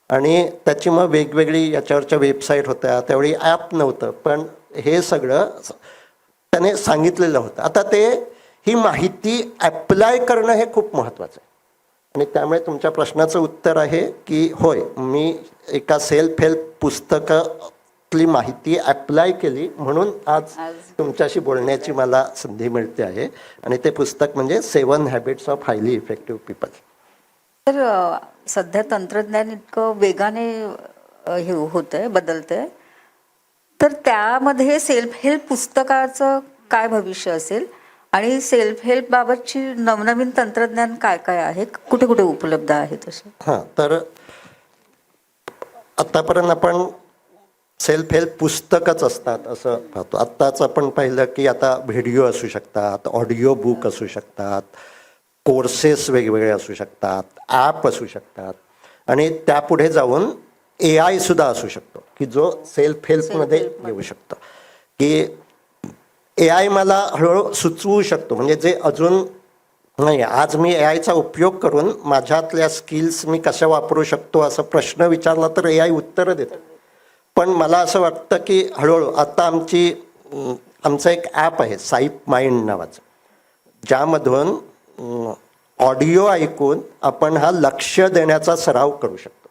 [SPEAKER 1] आणि त्याची मग वेगवेगळी याच्यावरच्या वेबसाईट होत्या. त्यावेळी ॲप नव्हतं, पण हे सगळं त्याने सांगितलेलं होतं. आता ही माहिती ॲप्लाय करणं हे खूप महत्त्वाचं आहे. आणि त्यामुळे तुमच्या प्रश्नाचं उत्तर आहे की होय, मी एका सेल्फ हेल्प पुस्तकातली माहिती ॲप्लाय केली म्हणून आज तुमच्याशी बोलण्याची मला संधी मिळते आहे. आणि ते पुस्तक म्हणजे 7 habits of highly effective people.
[SPEAKER 2] तर सध्या तंत्रज्ञान इतकं वेगाने हे होतंय, बदलतंय, तर त्यामध्ये सेल्फ हेल्प पुस्तकाचं काय भविष्य असेल आणि सेल्फ हेल्प बाबतची नवनवीन तंत्रज्ञान काय काय आहे, कुठे कुठे उपलब्ध आहे तसे?
[SPEAKER 1] हां, तर आतापर्यंत आपण सेल्फ हेल्प पुस्तकच असतात असं पाहतो. आत्ताच आपण पाहिलं की आता व्हिडिओ असू शकतात, ऑडिओ बुक असू शकतात, कोर्सेस वेगवेगळे असू शकतात, ॲप असू शकतात आणि त्यापुढे जाऊन AI सुद्धा असू शकतो की जो सेल्फ हेल्पमध्ये येऊ शकतो. की AI मला हळूहळू सुचवू शकतो, म्हणजे जे अजून नाही, आज मी AIचा उपयोग करून माझ्यातल्या स्किल्स मी कशा वापरू शकतो असा प्रश्न विचारला तर AI उत्तरं देतं. पण मला असं वाटतं की हळूहळू आता आमचं एक ॲप आहे साईप माइंड नावाचं, ज्यामधून ऑडिओ ऐकून आपण हा लक्ष देण्याचा सराव करू शकतो.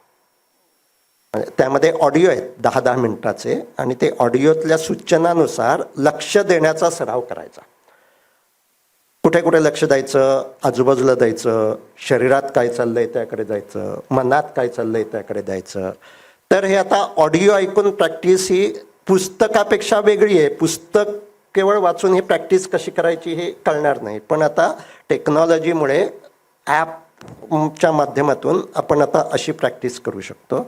[SPEAKER 1] त्यामध्ये ऑडिओ आहेत 10-10 मिनिटाचे आणि ते ऑडिओतल्या सूचनानुसार लक्ष देण्याचा सराव करायचा. कुठे कुठे लक्ष द्यायचं, आजूबाजूला द्यायचं, शरीरात काय चाललंय त्याकडे जायचं, मनात काय चाललंय त्याकडे द्यायचं. तर हे आता ऑडिओ ऐकून प्रॅक्टिस ही पुस्तकापेक्षा वेगळी आहे. पुस्तक केवळ वाचून ही प्रॅक्टिस कशी करायची हे कळणार नाही, पण आता टेक्नॉलॉजीमुळे ॲपच्या माध्यमातून आपण आता अशी प्रॅक्टिस करू शकतो.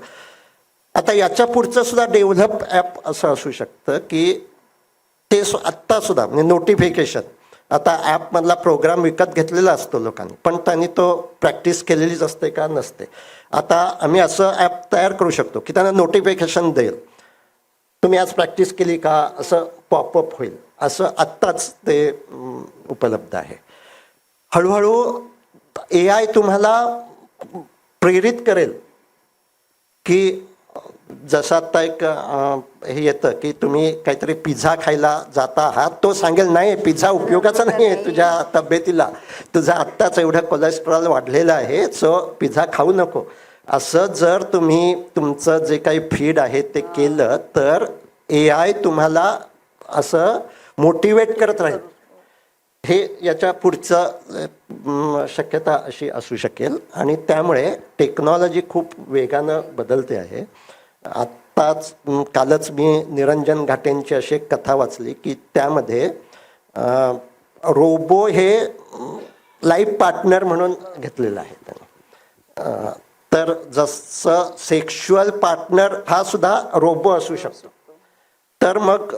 [SPEAKER 1] आता याच्या पुढचं सुद्धा डेव्हलप ॲप असं असू शकतं की ते आत्तासुद्धा म्हणजे नोटिफिकेशन, आता ॲपमधला प्रोग्राम विकत घेतलेला असतो लोकांनी, पण त्यांनी तो प्रॅक्टिस केलेलीच असते का नसते. आता आम्ही असं ॲप तयार करू शकतो की त्यांना नोटिफिकेशन देईल, तुम्ही आज प्रॅक्टिस केली का असं पॉपअप होईल. असं आत्ताच ते उपलब्ध आहे. हळूहळू AI तुम्हाला प्रेरित करेल की जसं आता एक हे येतं की तुम्ही काहीतरी पिझ्झा खायला जाता आहात, तो सांगेल नाही पिझ्झा उपयोगाचा नाही आहे तुझ्या तब्येतीला, तुझं आत्ताच एवढं कोलेस्ट्रॉल वाढलेलं आहे, सो पिझ्झा खाऊ नको. असं जर तुम्ही तुमचं जे काही फीड आहे ते केलं तर AI तुम्हाला असं मोटिवेट करत राहील. हे याच्या पुढचं शक्यता अशी असू शकेल आणि त्यामुळे टेक्नॉलॉजी खूप वेगानं बदलते आहे. आत्ताच कालच मी निरंजन घाटेंची अशी एक कथा वाचली की त्यामध्ये रोबो हे लाईफ पार्टनर म्हणून घेतलेलं आहे त्यांनी. तर जसं सेक्शुअल पार्टनर हा सुद्धा रोबो असू शकतो, तर मग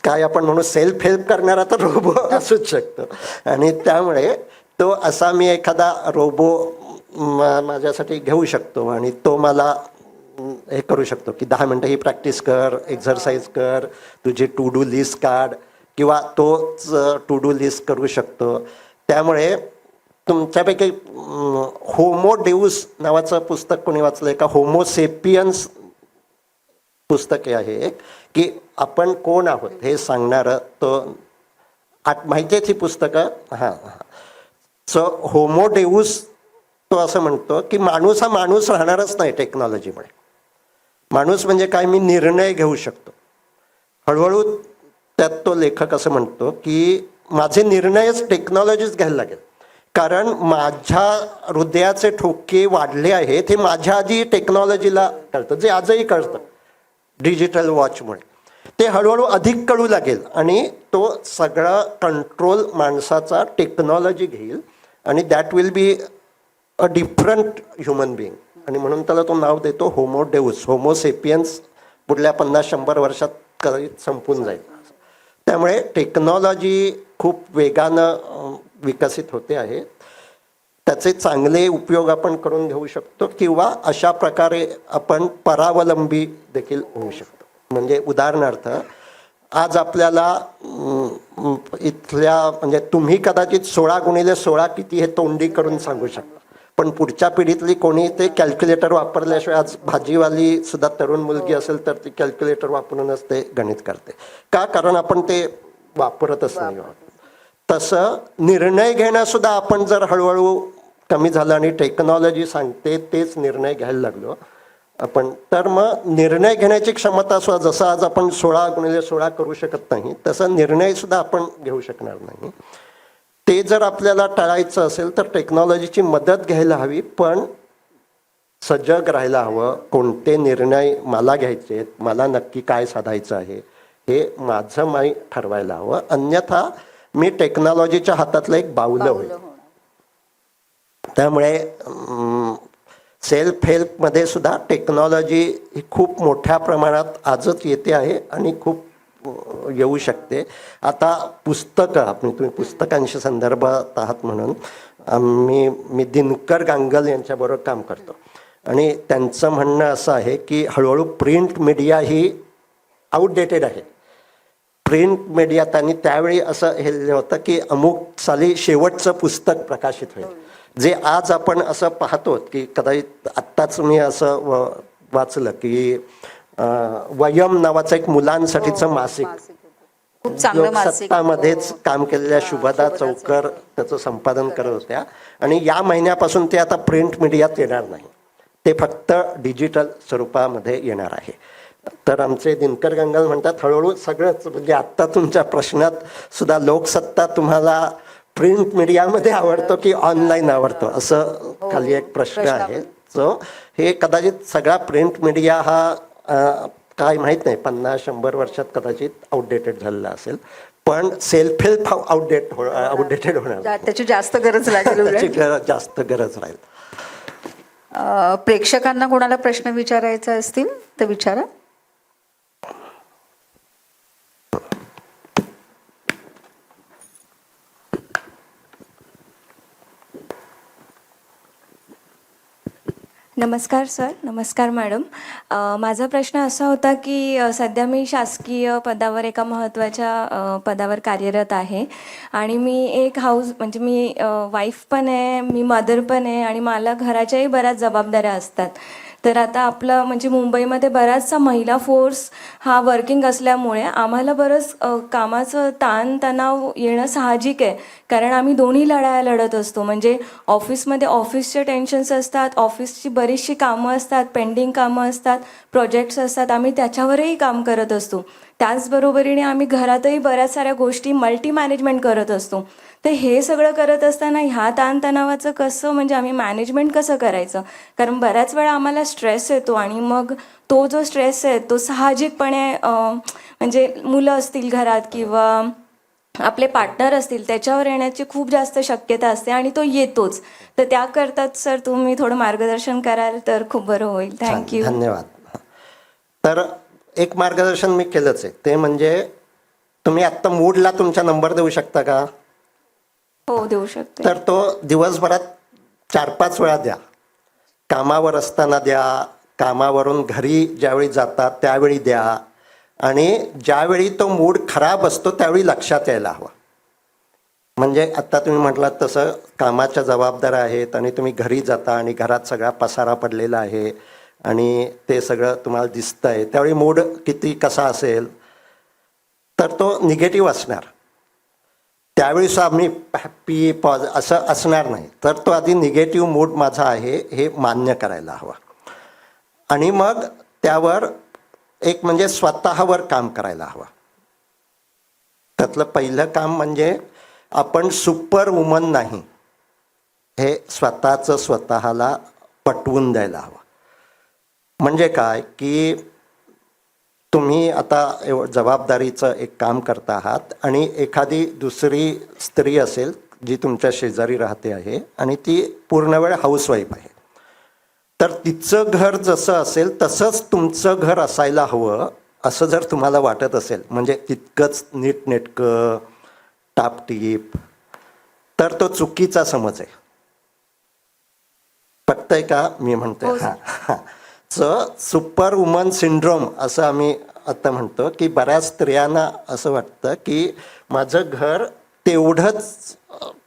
[SPEAKER 1] काय आपण म्हणू सेल्फ हेल्प करणारा तर रोबो असूच शकतो. आणि त्यामुळे तो असा मी एखादा रोबो माझ्यासाठी घेऊ शकतो आणि तो मला हे करू शकतो की 10 मिनटं ही प्रॅक्टिस कर, एक्झरसाइज कर, तुझी टू डू लिस्ट काढ, किंवा तोच टू डू लिस्ट करू शकतो. त्यामुळे तुमच्यापैकी होमो डेऊस नावाचं पुस्तक कोणी वाचलंय का? होमोसेपियन्स पुस्तक आहे की आपण कोण आहोत हे सांगणारं. तो माहिती आहेत ही पुस्तकं? हां. सो होमो डेऊस तो असं म्हणतो की माणूस हा माणूस राहणारच नाही टेक्नॉलॉजीमुळे. माणूस म्हणजे काय, मी निर्णय घेऊ शकतो. हळूहळू त्यात तो लेखक असं म्हणतो की माझे निर्णयच टेक्नॉलॉजीच घ्यायला लागेल, कारण माझ्या हृदयाचे ठोके वाढले आहेत हे माझ्या आधी टेक्नॉलॉजीला कळतं, जे आजही कळतं डिजिटल वॉचमुळे. ते हळूहळू अधिक कळू लागेल आणि तो सगळा कंट्रोल माणसाचा टेक्नॉलॉजी घेईल आणि that will be a different human being. आणि म्हणून त्याला तो नाव देतो होमो डेऊस. होमोसेपियन्स पुढल्या 50-100 वर्षात कदाचित संपून जाईल. त्यामुळे टेक्नॉलॉजी खूप वेगानं विकसित होते आहे. त्याचे चांगले उपयोग आपण करून घेऊ शकतो किंवा अशा प्रकारे आपण परावलंबी देखील होऊ शकतो. म्हणजे उदाहरणार्थ आज आपल्याला इथल्या म्हणजे तुम्ही कदाचित 16x16 किती हे तोंडी करून सांगू शकता, पण पुढच्या पिढीतली कोणी ते कॅल्क्युलेटर वापरल्याशिवाय, आज भाजीवाली सुद्धा तरुण मुलगी असेल तर ती कॅल्क्युलेटर वापरूनच ते गणित करते का? कारण आपण ते वापरतच नाही. तसं निर्णय घेणं सुद्धा आपण जर हळूहळू कमी झालं आणि टेक्नॉलॉजी सांगते तेच निर्णय घ्यायला लागलो आपण, तर मग निर्णय घेण्याची क्षमता सुद्धा, जसं आज आपण 16x16 करू शकत नाही तसं निर्णय सुद्धा आपण घेऊ शकणार नाही. ते जर आपल्याला टाळायचं असेल तर टेक्नॉलॉजीची मदत घ्यायला हवी, पण सजग राहायला हवं. कोणते निर्णय मला घ्यायचे आहेत, मला नक्की काय साधायचं आहे हे माझं मी ठरवायला हवं. अन्यथा मी टेक्नॉलॉजीच्या हातातलं एक बाहुलं होईल. त्यामुळे सेल्फ हेल्पमध्ये सुद्धा टेक्नॉलॉजी ही खूप मोठ्या प्रमाणात आजच येते आहे आणि खूप येऊ शकते. आता पुस्तकं, तुम्ही पुस्तकांशी संदर्भात आहात म्हणून मी दिनकर गांगल यांच्याबरोबर काम करतो आणि त्यांचं म्हणणं असं आहे की हळूहळू प्रिंट मीडिया ही आउटडेटेड आहे. प्रिंट मीडिया त्यांनी त्यावेळी असं हे होतं की अमुक साली शेवटचं पुस्तक प्रकाशित होईल, जे आज आपण असं पाहतो की कदाचित आत्ताच मी असं वाचलं की वयम नावाचं एक मुलांसाठीचं मासिक
[SPEAKER 2] खूप चांगलं मासिक
[SPEAKER 1] लोकसत्तामध्येच काम केलेल्या शुभदा चौकर त्याचं संपादन करत होत्या आणि या महिन्यापासून ते आता प्रिंट मीडियात येणार नाही, ते फक्त डिजिटल स्वरूपामध्ये येणार आहे. तर आमचे दिनकर गंगल म्हणतात हळूहळू सगळंच, म्हणजे आत्ता तुमच्या प्रश्नात सुद्धा लोकसत्ता तुम्हाला प्रिंट मीडियामध्ये आवडतो की ऑनलाईन आवडतो असं खाली एक प्रश्न आहे. सो हे कदाचित सगळा प्रिंट मीडिया हा काय माहीत नाही 50-100 वर्षात कदाचित आउटडेटेड झालेला असेल, पण सेल्फ हेल्प आउटडेटेड होणार,
[SPEAKER 2] त्याची जास्त गरज लागेल.
[SPEAKER 1] त्याची जास्त गरज राहील.
[SPEAKER 2] प्रेक्षकांना कोणाला प्रश्न विचारायचे असतील तर विचारा.
[SPEAKER 3] नमस्कार सर. नमस्कार मॅडम. माझा प्रश्न असा होता की सध्या मी शासकीय पदावर एका महत्त्वाच्या पदावर कार्यरत आहे आणि मी एक म्हणजे मी वाईफ पण आहे, मी मदर पण आहे आणि मला घराच्याही बऱ्याच जबाबदाऱ्या असतात. तर आता आपलं म्हणजे मुंबईमध्ये बराचसा महिला फोर्स हा वर्किंग असल्यामुळे आम्हाला बरंच कामाचं ताणतणाव येणं साहजिक आहे, कारण आम्ही दोन्ही लढाया लढत असतो. म्हणजे ऑफिसमध्ये ऑफिसचे टेन्शन्स असतात, ऑफिसची बरीचशी कामं असतात, पेंडिंग कामं असतात, प्रोजेक्ट्स असतात, आम्ही त्याच्यावरही काम करत असतो. त्याचबरोबरीने आम्ही घरातही बऱ्याच साऱ्या गोष्टी मल्टी मॅनेजमेंट करत असतो. तर हे सगळं करत असताना ह्या ताणतणावाचं कसं म्हणजे आम्ही मॅनेजमेंट कसं करायचं, कारण बऱ्याच वेळा आम्हाला स्ट्रेस येतो आणि मग तो जो स्ट्रेस आहे तो साहजिकपणे म्हणजे मुलं असतील घरात किंवा आपले पार्टनर असतील त्याच्यावर येण्याची खूप जास्त शक्यता असते आणि तो येतोच. तर त्याकरता सर तुम्ही थोडं मार्गदर्शन कराल तर खूप बरं होईल. थँक्यू.
[SPEAKER 1] धन्यवाद. तर एक मार्गदर्शन मी केलंच आहे, ते म्हणजे तुम्ही आत्ता मूडला तुमचा नंबर देऊ शकता का?
[SPEAKER 3] हो देऊ शकते.
[SPEAKER 1] तर तो दिवसभरात 4-5 वेळा द्या. कामावर असताना द्या, कामावरून घरी ज्यावेळी जातात त्यावेळी द्या आणि ज्यावेळी तो मूड खराब असतो त्यावेळी लक्षात यायला हवं. म्हणजे आत्ता तुम्ही म्हटलात तसं कामाच्या जबाबदाऱ्या आहेत आणि तुम्ही घरी जाता आणि घरात सगळा पसारा पडलेला आहे आणि ते सगळं तुम्हाला दिसतं आहे, त्यावेळी मूड कसा असेल तर तो निगेटिव्ह असणार. त्यावेळी सुद्धा मी हॅप्पी असं असणार नाही. तर तो आधी निगेटिव्ह मूड माझा आहे हे मान्य करायला हवा आणि मग त्यावर एक म्हणजे स्वतःवर काम करायला हवं. त्यातलं पहिलं काम म्हणजे आपण सुपर वुमन नाही हे स्वतःचं स्वतःला पटवून द्यायला हवं. म्हणजे काय की तुम्ही आता जबाबदारीचं एक काम करता आहात आणि एखादी दुसरी स्त्री असेल जी तुमच्या शेजारी राहते आहे आणि ती पूर्ण वेळ हाऊसवाईफ आहे, तर तिचं घर जसं असेल तसंच तुमचं घर असायला हवं असं जर तुम्हाला वाटत असेल, म्हणजे तितकंच नीटनेटकं टापटीप, तर तो चुकीचा समज आहे. पटतंय का मी म्हणतोय? हां. सुपर वुमन सिंड्रोम असं आम्ही आता म्हणतो की बऱ्याच स्त्रियांना असं वाटतं की माझं घर तेवढंच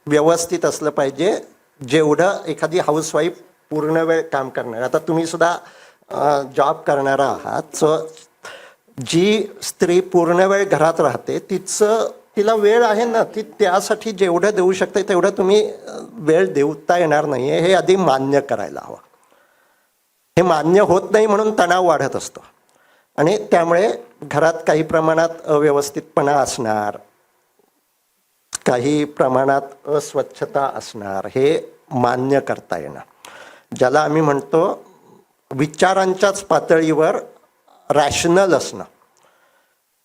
[SPEAKER 1] व्यवस्थित असलं पाहिजे जेवढं एखादी हाऊसवाईफ पूर्ण वेळ काम करणार. आता तुम्ही सुद्धा जॉब करणारा आहात, सो जी स्त्री पूर्ण वेळ घरात राहते तिला वेळ आहे ना, ती त्यासाठी जेवढं देऊ शकते तेवढं तुम्ही वेळ देता येणार नाही आहे हे आधी मान्य करायला हवं. हे मान्य होत नाही म्हणून तणाव वाढत असतो आणि त्यामुळे घरात काही प्रमाणात अव्यवस्थितपणा असणार, काही प्रमाणात अस्वच्छता असणार हे मान्य करता येणार, ज्याला आम्ही म्हणतो विचारांच्याच पातळीवर रॅशनल असणं.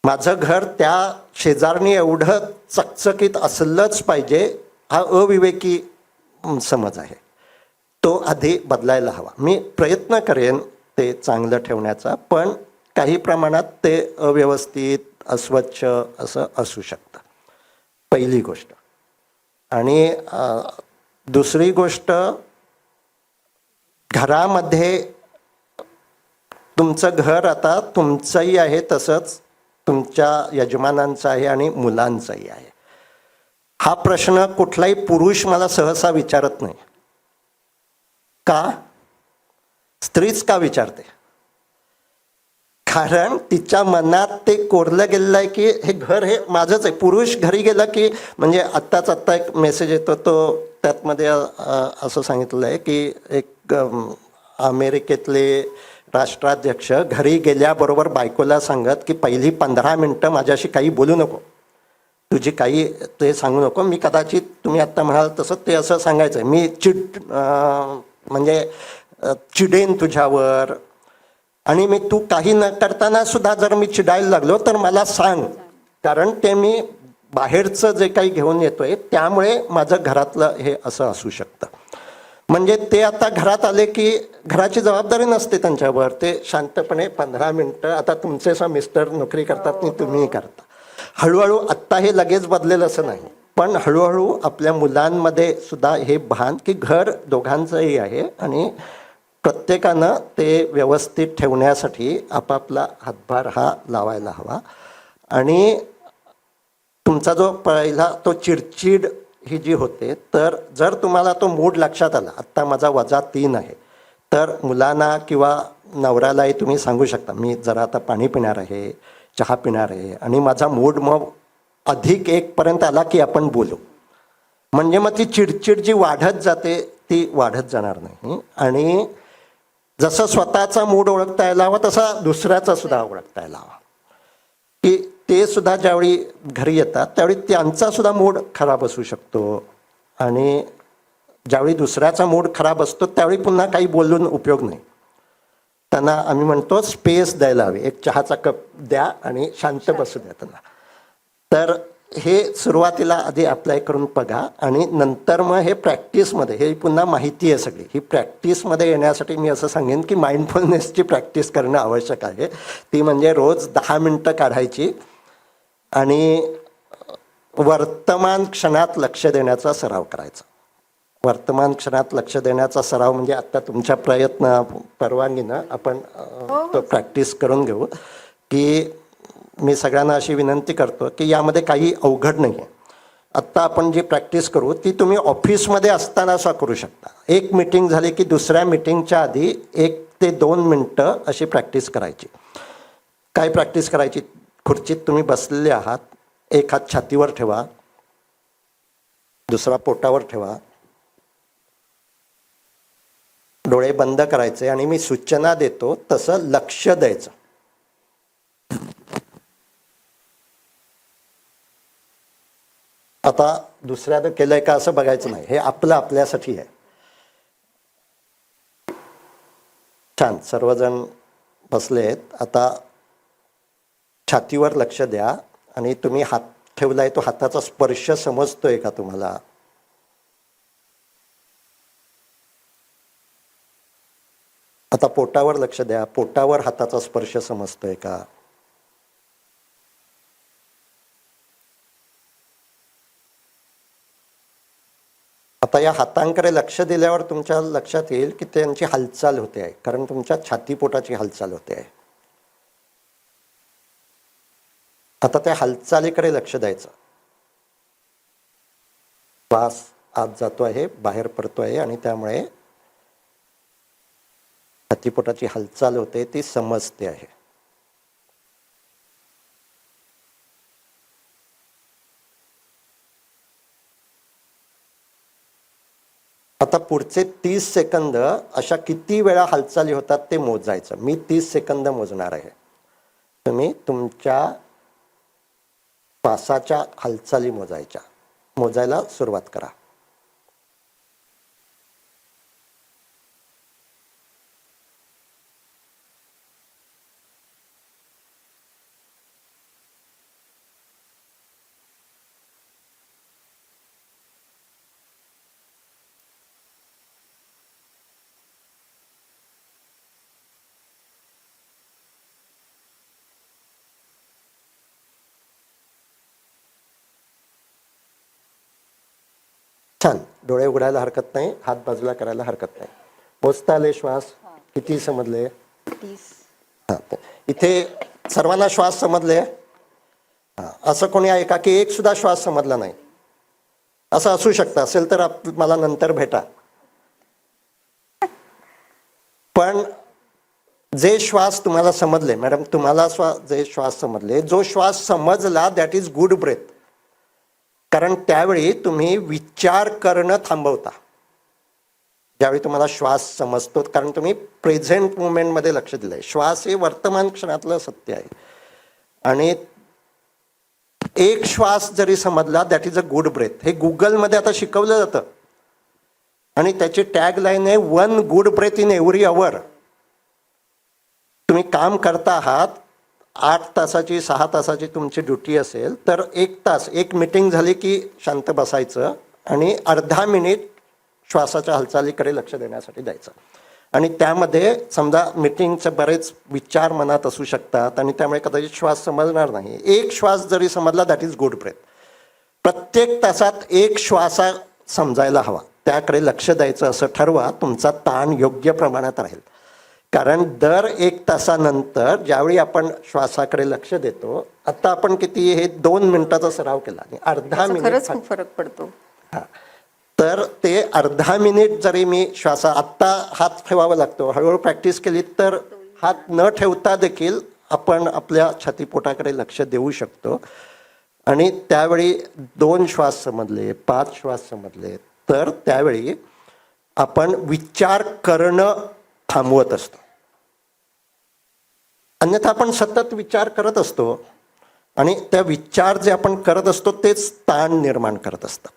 [SPEAKER 1] माझं घर त्या शेजारणी एवढं चकचकीत असलंच पाहिजे हा अविवेकी समज आहे. तो आधी बदलायला हवा. मी प्रयत्न करेन ते चांगलं ठेवण्याचा, पण काही प्रमाणात ते अव्यवस्थित अस्वच्छ असं असू शकतं, पहिली गोष्ट. आणि दुसरी गोष्ट, घरामध्ये तुमचं घर आता तुमचंही आहे, तसंच तुमच्या यजमानांचं आहे आणि मुलांचंही आहे. हा प्रश्न कुठलाही पुरुष मला सहसा विचारत नाही. का? स्त्रीच का विचारते? कारण तिच्या मनात ते कोरलं गेलेलं आहे की हे घर हे माझंच आहे. पुरुष घरी गेला की, म्हणजे आत्ता एक मेसेज येतो तो त्यातमध्ये असं सांगितलं आहे की एक अमेरिकेतले राष्ट्राध्यक्ष घरी गेल्याबरोबर बायकोला सांगत की पहिली 15 मिनटं माझ्याशी काही बोलू नको, तुझी काही ते सांगू नको. मी कदाचित तुम्ही आत्ता म्हणाल तसं ते असं सांगायचं आहे, मी म्हणजे चिडेन तुझ्यावर, आणि मी तू काही न करताना सुद्धा जर मी चिडायला लागलो तर मला सांग, कारण ते मी बाहेरचं जे काही घेऊन येतोय त्यामुळे माझं घरातलं हे असं असू शकतं. म्हणजे ते आता घरात आले की घराची जबाबदारी नसते त्यांच्यावर, ते शांतपणे 15 मिनटं, आता तुमचे मिस्टर नोकरी करतात आणि तुम्हीही करता, हळूहळू आत्ता हे लगेच बदलेल असं नाही, पण हळूहळू आपल्या मुलांमध्ये सुद्धा हे भान की घर दोघांचंही आहे आणि प्रत्येकानं ते व्यवस्थित ठेवण्यासाठी आपापला हातभार हा लावायला हवा. आणि तुमचा जो पहिला तो चिडचिड ही जी होते, तर जर तुम्हाला तो मूड लक्षात आला, आत्ता माझा -3 आहे, तर मुलांना किंवा नवऱ्यालाही तुम्ही सांगू शकता, मी जरा आता पाणी पिणार आहे, चहा पिणार आहे, आणि माझा मूड मग +1 पर्यंत आला की आपण बोलू. म्हणजे मग ती चिडचिड जी वाढत जाते ती वाढत जाणार नाही. आणि जसं स्वतःचा मूड ओळखता यायला हवा तसा दुसऱ्याचा सुद्धा ओळखता यायला हवा, की ते सुद्धा ज्यावेळी घरी येतात त्यावेळी त्यांचा सुद्धा मूड खराब असू शकतो, आणि ज्यावेळी दुसऱ्याचा मूड खराब असतो त्यावेळी पुन्हा काही बोलून उपयोग नाही. त्यांना आम्ही म्हणतो स्पेस द्यायला हवी, एक चहाचा कप द्या आणि शांत बसू द्या त्यांना. तर हे सुरुवातीला आधी अप्लाय करून बघा, आणि नंतर मग हे प्रॅक्टिसमध्ये, हे पुन्हा माहिती आहे सगळी, ही प्रॅक्टिसमध्ये येण्यासाठी मी असं सांगेन की माइंडफुलनेसची प्रॅक्टिस करणं आवश्यक आहे. ती म्हणजे रोज 10 मिनटं काढायची आणि वर्तमान क्षणात लक्ष देण्याचा सराव करायचा. वर्तमान क्षणात लक्ष देण्याचा सराव म्हणजे आत्ता तुमच्या परवानगीनं आपण तो प्रॅक्टिस करून घेऊ. की मी सगळ्यांना अशी विनंती करतो की यामध्ये काही अवघड नाही आहे. आत्ता आपण जी प्रॅक्टिस करू ती तुम्ही ऑफिसमध्ये असताना सुद्धा करू शकता. एक मीटिंग झाली की दुसऱ्या मीटिंगच्या आधी 1 ते 2 मिनटं अशी प्रॅक्टिस करायची. काय प्रॅक्टिस करायची? खुर्चीत तुम्ही बसलेले आहात, एक हात छातीवर ठेवा, दुसरा पोटावर ठेवा, डोळे बंद करायचे, आणि मी सूचना देतो तसं लक्ष द्यायचं. आता दुसऱ्यानं केलंय का असं बघायचं नाही, हे आपलं आपल्यासाठी आहे. छान, सर्वजण बसले आहेत. आता छातीवर लक्ष द्या, आणि तुम्ही हात ठेवलाय तो हाताचा स्पर्श समजतोय का तुम्हाला? आता पोटावर लक्ष द्या, पोटावर हाताचा स्पर्श समजतोय का? आता या हातांकडे लक्ष दिल्यावर तुमच्या लक्षात येईल की त्यांची हालचाल होते आहे, कारण तुमच्या छातीपोटाची हालचाल होते आहे. आता त्या हालचालीकडे लक्ष द्यायचं. श्वास आत जातो आहे, बाहेर पडतो आहे, आणि त्यामुळे छातीपोटाची हालचाल होते ती समजते आहे. आता पुढचे 30 सेकंद अशा किती वेळा हालचाली होतात ते मोजायचं. मी 30 सेकंद मोजणार आहे. तुम्ही तुमच्या श्वासाच्या हालचाली मोजायच्या. मोजायला सुरुवात करा. छान. डोळे उघडायला हरकत नाही, हात बाजूला करायला हरकत नाही. मोजता आले श्वास? किती समजले?
[SPEAKER 2] 30.
[SPEAKER 1] हा. इथे सर्वांना श्वास समजले? हा. असं कोणी आहे का की एक सुद्धा श्वास समजला नाही? असं असू शकतं. असेल तर मला नंतर भेटा. पण जे श्वास तुम्हाला समजले मॅडम, तुम्हाला जे श्वास समजले, जो श्वास समजला दॅट इज गुड ब्रेथ. कारण त्यावेळी तुम्ही विचार करणं थांबवता. ज्यावेळी तुम्हाला श्वास समजतो, कारण तुम्ही प्रेझेंट मुमेंटमध्ये लक्ष दिलंय. श्वास हे वर्तमान क्षणातलं सत्य आहे. आणि एक श्वास जरी समजला that is a good breath. हे गुगलमध्ये आता शिकवलं जातं आणि त्याची टॅग लाईन आहे 1 good breath in every hour. तुम्ही काम करता आहात, 8 तासाची 6 तासाची तुमची ड्युटी असेल तर 1 तास, एक मीटिंग झाली की शांत बसायचं आणि अर्धा मिनिट श्वासाच्या हालचालीकडे लक्ष देण्यासाठी द्यायचं. आणि त्यामध्ये समजा मीटिंगचे बरेच विचार मनात असू शकतात आणि त्यामुळे कदाचित श्वास समजणार नाही. एक श्वास जरी समजला दॅट इज गुड ब्रेथ. प्रत्येक तासात एक श्वासा समजायला हवा, त्याकडे लक्ष द्यायचं असं ठरवा. तुमचा ताण योग्य प्रमाणात राहील. कारण दर 1 तासानंतर ज्यावेळी आपण श्वासाकडे लक्ष देतो, आता आपण किती हे 2 मिनिटाचा सराव केला आणि अर्धा
[SPEAKER 2] खरंच
[SPEAKER 1] मिनिट,
[SPEAKER 2] खूप फरक पडतो.
[SPEAKER 1] तर ते अर्धा मिनिट जरी मी आत्ता हात ठेवावा लागतो, हळूहळू प्रॅक्टिस केली तर हात न ठेवता देखील आपण आपल्या छातीपोटाकडे लक्ष देऊ शकतो. आणि त्यावेळी 2 श्वास समजले, 5 श्वास समजले, तर त्यावेळी आपण विचार करणं थांबवत असतो. अन्यथा आपण सतत विचार करत असतो आणि त्या विचार जे आपण करत असतो तेच ताण निर्माण करत असतात.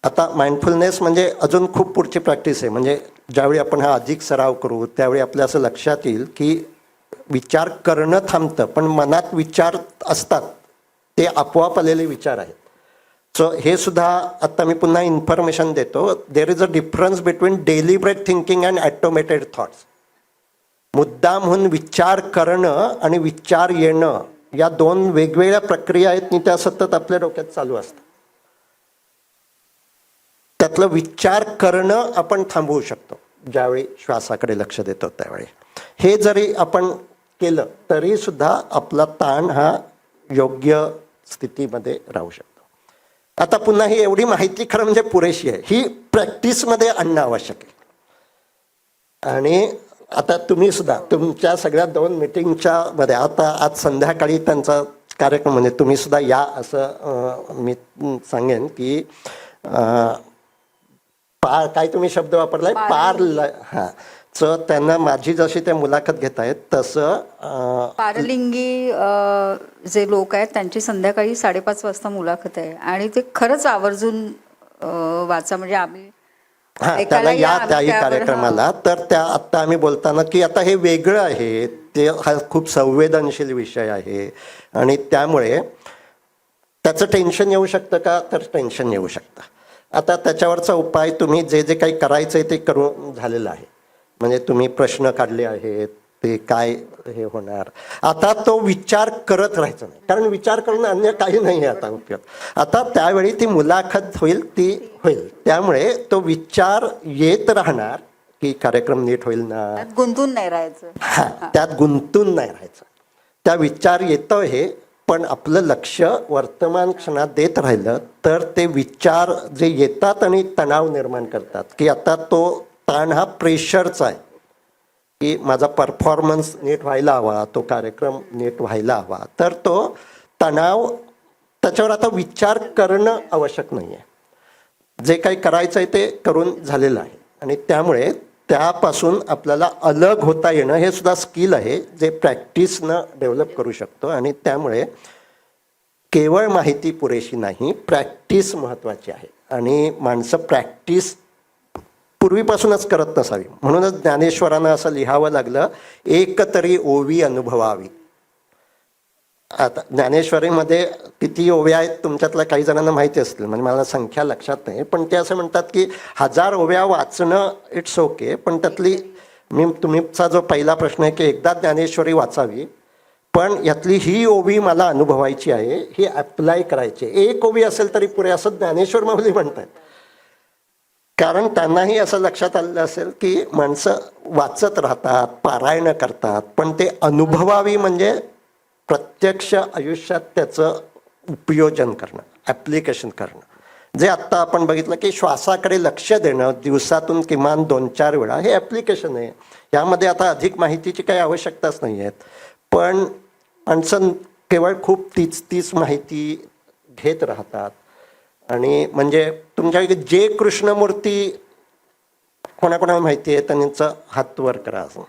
[SPEAKER 1] आता माइंडफुलनेस म्हणजे अजून खूप पुढची प्रॅक्टिस आहे. म्हणजे ज्यावेळी आपण हा अधिक सराव करू त्यावेळी आपल्या असं लक्षात येईल की विचार करणं थांबतं, पण मनात विचार असतात, ते आपोआप आलेले विचार आहेत. सो हे सुद्धा आता मी पुन्हा इन्फॉर्मेशन देतो. There is a difference between deliberate thinking and automated thoughts. मुद्दामहून विचार करणं आणि विचार येणं या 2 वेगवेगळ्या प्रक्रिया आहेत आणि त्या सतत आपल्या डोक्यात चालू असतात. त्यातलं विचार करणं आपण थांबवू शकतो ज्यावेळी श्वासाकडे लक्ष देतो त्यावेळी. हे जरी आपण केलं तरी सुद्धा आपला ताण हा योग्य स्थितीमध्ये राहू शकतो. आता पुन्हा ही एवढी माहिती खरं म्हणजे पुरेशी आहे. ही प्रॅक्टिसमध्ये आणणं आवश्यक आहे. आणि आता तुम्ही सुद्धा तुमच्या सगळ्या 2 मिटिंगच्या मध्ये, आता आज संध्याकाळी त्यांचा कार्यक्रम, म्हणजे तुम्ही सुद्धा या असं मी सांगेन की काय तुम्ही शब्द वापरलाय, हां. सो त्यांना माझी जशी ते मुलाखत घेत आहेत तसं
[SPEAKER 2] पारलिंगी जे लोक आहेत त्यांची संध्याकाळी 5:30 वाजता मुलाखत आहे आणि ते खरंच आवर्जून वाचा. म्हणजे आम्ही
[SPEAKER 1] त्याला या त्याही कार्यक्रमाला. तर त्या आत्ता आम्ही बोलताना की आता हे वेगळं आहे, ते हा खूप संवेदनशील विषय आहे आणि त्यामुळे त्याचं टेन्शन येऊ शकतं का, तर टेन्शन येऊ शकतं. आता त्याच्यावरचा उपाय तुम्ही जे जे काही करायचं आहे ते करून झालेलं आहे. म्हणजे तुम्ही प्रश्न काढले आहेत, ते काय हे होणार. आता तो विचार करत राहायचा नाही, कारण विचार करून अन्य काही नाही आहे आता उपयोग. आता त्यावेळी ती मुलाखत होईल ती होईल, त्यामुळे तो विचार येत राहणार की कार्यक्रम नीट होईल ना,
[SPEAKER 2] गुंतून नाही राहायचं.
[SPEAKER 1] हां, त्यात गुंतून नाही राहायचं. त्या विचार येतं हे, पण आपलं लक्ष वर्तमान क्षणात देत राहिलं तर ते विचार जे येतात आणि तणाव निर्माण करतात की आता तो ताण हा प्रेशरचा आहे की माझा परफॉर्मन्स नीट व्हायला हवा, तो कार्यक्रम नीट व्हायला हवा, तर तो तणाव, त्याच्यावर आता विचार करणं आवश्यक नाही आहे. जे काही करायचं आहे ते करून झालेलं आहे आणि त्यामुळे त्यापासून आपल्याला अलग होता येणं हे सुद्धा स्किल आहे जे प्रॅक्टिसनं डेव्हलप करू शकतो. आणि त्यामुळे केवळ माहिती पुरेशी नाही, प्रॅक्टिस महत्त्वाची आहे. आणि माणसं प्रॅक्टिस पूर्वीपासूनच करत नसावी. म्हणूनच ज्ञानेश्वरांना असं लिहावं लागलं, एक तरी ओवी अनुभवावी. आता ज्ञानेश्वरीमध्ये किती ओव्या आहेत तुमच्यातल्या काही जणांना माहिती असतील, म्हणजे मला संख्या लक्षात नाही, पण ते असं म्हणतात की 1000 ओव्या वाचणं इट्स ओके, पण त्यातली तुमचा जो पहिला प्रश्न आहे की एकदा ज्ञानेश्वरी वाचावी, पण यातली ही ओवी मला अनुभवायची आहे, ही अप्लाय करायची. एक ओवी असेल तरी पुरे, असं ज्ञानेश्वर माऊली म्हणतात. कारण त्यांनाही असं लक्षात आलेलं असेल की माणसं वाचत राहतात, पारायण करतात, पण ते अनुभवावी म्हणजे प्रत्यक्ष आयुष्यात त्याचं उपयोजन करणं, ॲप्लिकेशन करणं. जे आत्ता आपण बघितलं की श्वासाकडे लक्ष देणं दिवसातून किमान 2-4 वेळा, हे ॲप्लिकेशन आहे. यामध्ये आता अधिक माहितीची काही आवश्यकताच नाही आहेत. पण माणसं केवळ खूप तीच माहिती घेत राहतात. आणि म्हणजे तुमच्या जे कृष्णमूर्ती कोणाकोणाला माहिती आहे त्यांचं हात वर करा. असं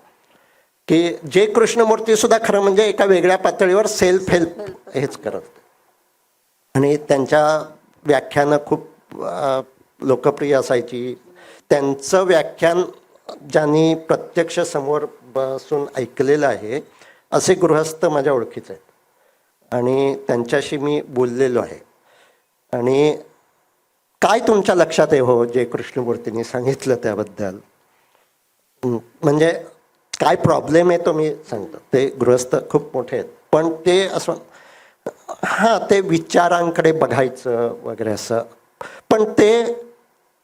[SPEAKER 1] की जे कृष्णमूर्ती सुद्धा खरं म्हणजे एका वेगळ्या पातळीवर सेल्फ हेल्प हेच करत. आणि त्यांच्या व्याख्यानं खूप लोकप्रिय असायची. त्यांचं व्याख्यान ज्यांनी प्रत्यक्ष समोर बसून ऐकलेलं आहे असे गृहस्थ माझ्या ओळखीचे आहेत आणि त्यांच्याशी मी बोललेलो आहे. आणि काय तुमच्या लक्षात आहे हो जे कृष्णमूर्तींनी सांगितलं त्याबद्दल, म्हणजे काय प्रॉब्लेम आहे तो मी सांगतो. ते गृहस्थ खूप मोठे आहेत, पण ते असं ते विचारांकडे बघायचं वगैरे असं, पण ते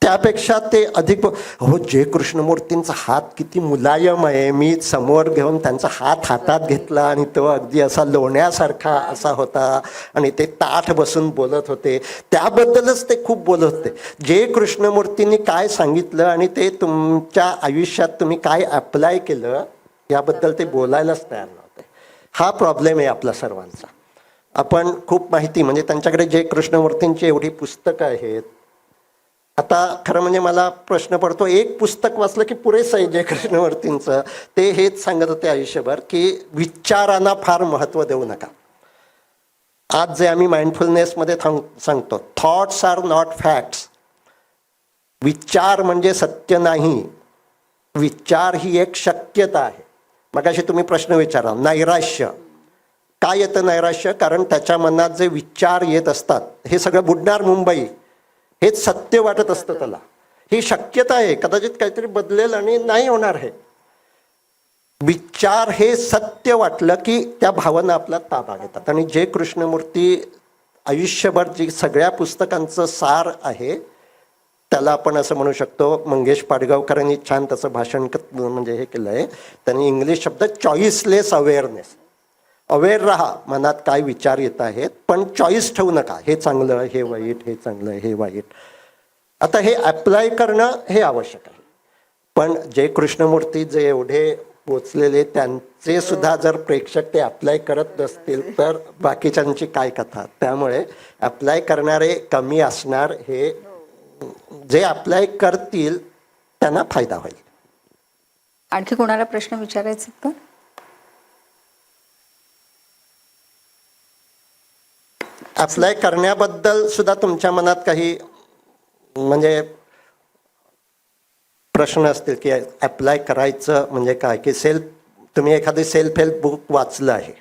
[SPEAKER 1] त्यापेक्षा ते अधिक हो जे कृष्णमूर्तींचा हात किती मुलायम आहे, मी समोर घेऊन त्यांचा हात हातात घेतला आणि तो अगदी असा लोण्यासारखा असा होता आणि ते ताठ बसून बोलत होते, त्याबद्दलच ते खूप बोलत होते. जे कृष्णमूर्तींनी काय सांगितलं आणि ते तुमच्या आयुष्यात तुम्ही काय अप्लाय केलं याबद्दल ते बोलायलाच तयार नव्हते. हा प्रॉब्लेम आहे आपला सर्वांचा. आपण खूप माहिती म्हणजे त्यांच्याकडे जे कृष्णमूर्तींची एवढी पुस्तकं आहेत. आता खरं म्हणजे मला प्रश्न पडतो, एक पुस्तक वाचलं की पुरेसं आहे जे कृष्णमूर्तींचं. ते हेच सांगत होते आयुष्यभर की विचारांना फार महत्त्व देऊ नका. आज जे आम्ही माइंडफुलनेसमध्ये सांगतो, थॉट्स आर नॉट फॅक्ट्स. विचार म्हणजे सत्य नाही, विचार ही एक शक्यता आहे. मगाशी तुम्ही प्रश्न विचारा, नैराश्य काय येतं? नैराश्य कारण त्याच्या मनात जे विचार येत असतात हे सगळं बुडणार मुंबई, हेच सत्य वाटत असतं त्याला. ही शक्यता आहे, कदाचित काहीतरी बदलेल आणि नाही होणार. हे विचार हे सत्य वाटलं की त्या भावना आपला ताबा घेतात. आणि जे कृष्णमूर्ती आयुष्यभर जी सगळ्या पुस्तकांचं सार आहे त्याला आपण असं म्हणू शकतो, मंगेश पाडगावकरांनी छान त्याचं भाषण म्हणजे हे केलं आहे. त्यांनी इंग्लिश शब्द चॉईसलेस अवेअरनेस. अवेअर राहा मनात काय विचार येत आहेत, पण चॉईस ठेवू नका, हे चांगलं हे वाईट, हे चांगलं हे वाईट. आता हे अप्लाय करणं हे आवश्यक आहे. पण जे कृष्णमूर्ती जे एवढे पोचलेले त्यांचे सुद्धा जर प्रेक्षक ते अप्लाय करत नसतील तर बाकीच्यांची काय कथा. त्यामुळे अप्लाय करणारे कमी असणार, हे जे अप्लाय करतील त्यांना फायदा होईल.
[SPEAKER 2] आणखी कोणाला प्रश्न विचारायचे का?
[SPEAKER 1] अप्लाय करण्याबद्दल सुद्धा तुमच्या मनात काही म्हणजे प्रश्न असतील की अप्लाय करायचं म्हणजे काय, की तुम्ही एखादी सेल्फ हेल्प बुक वाचलं आहे.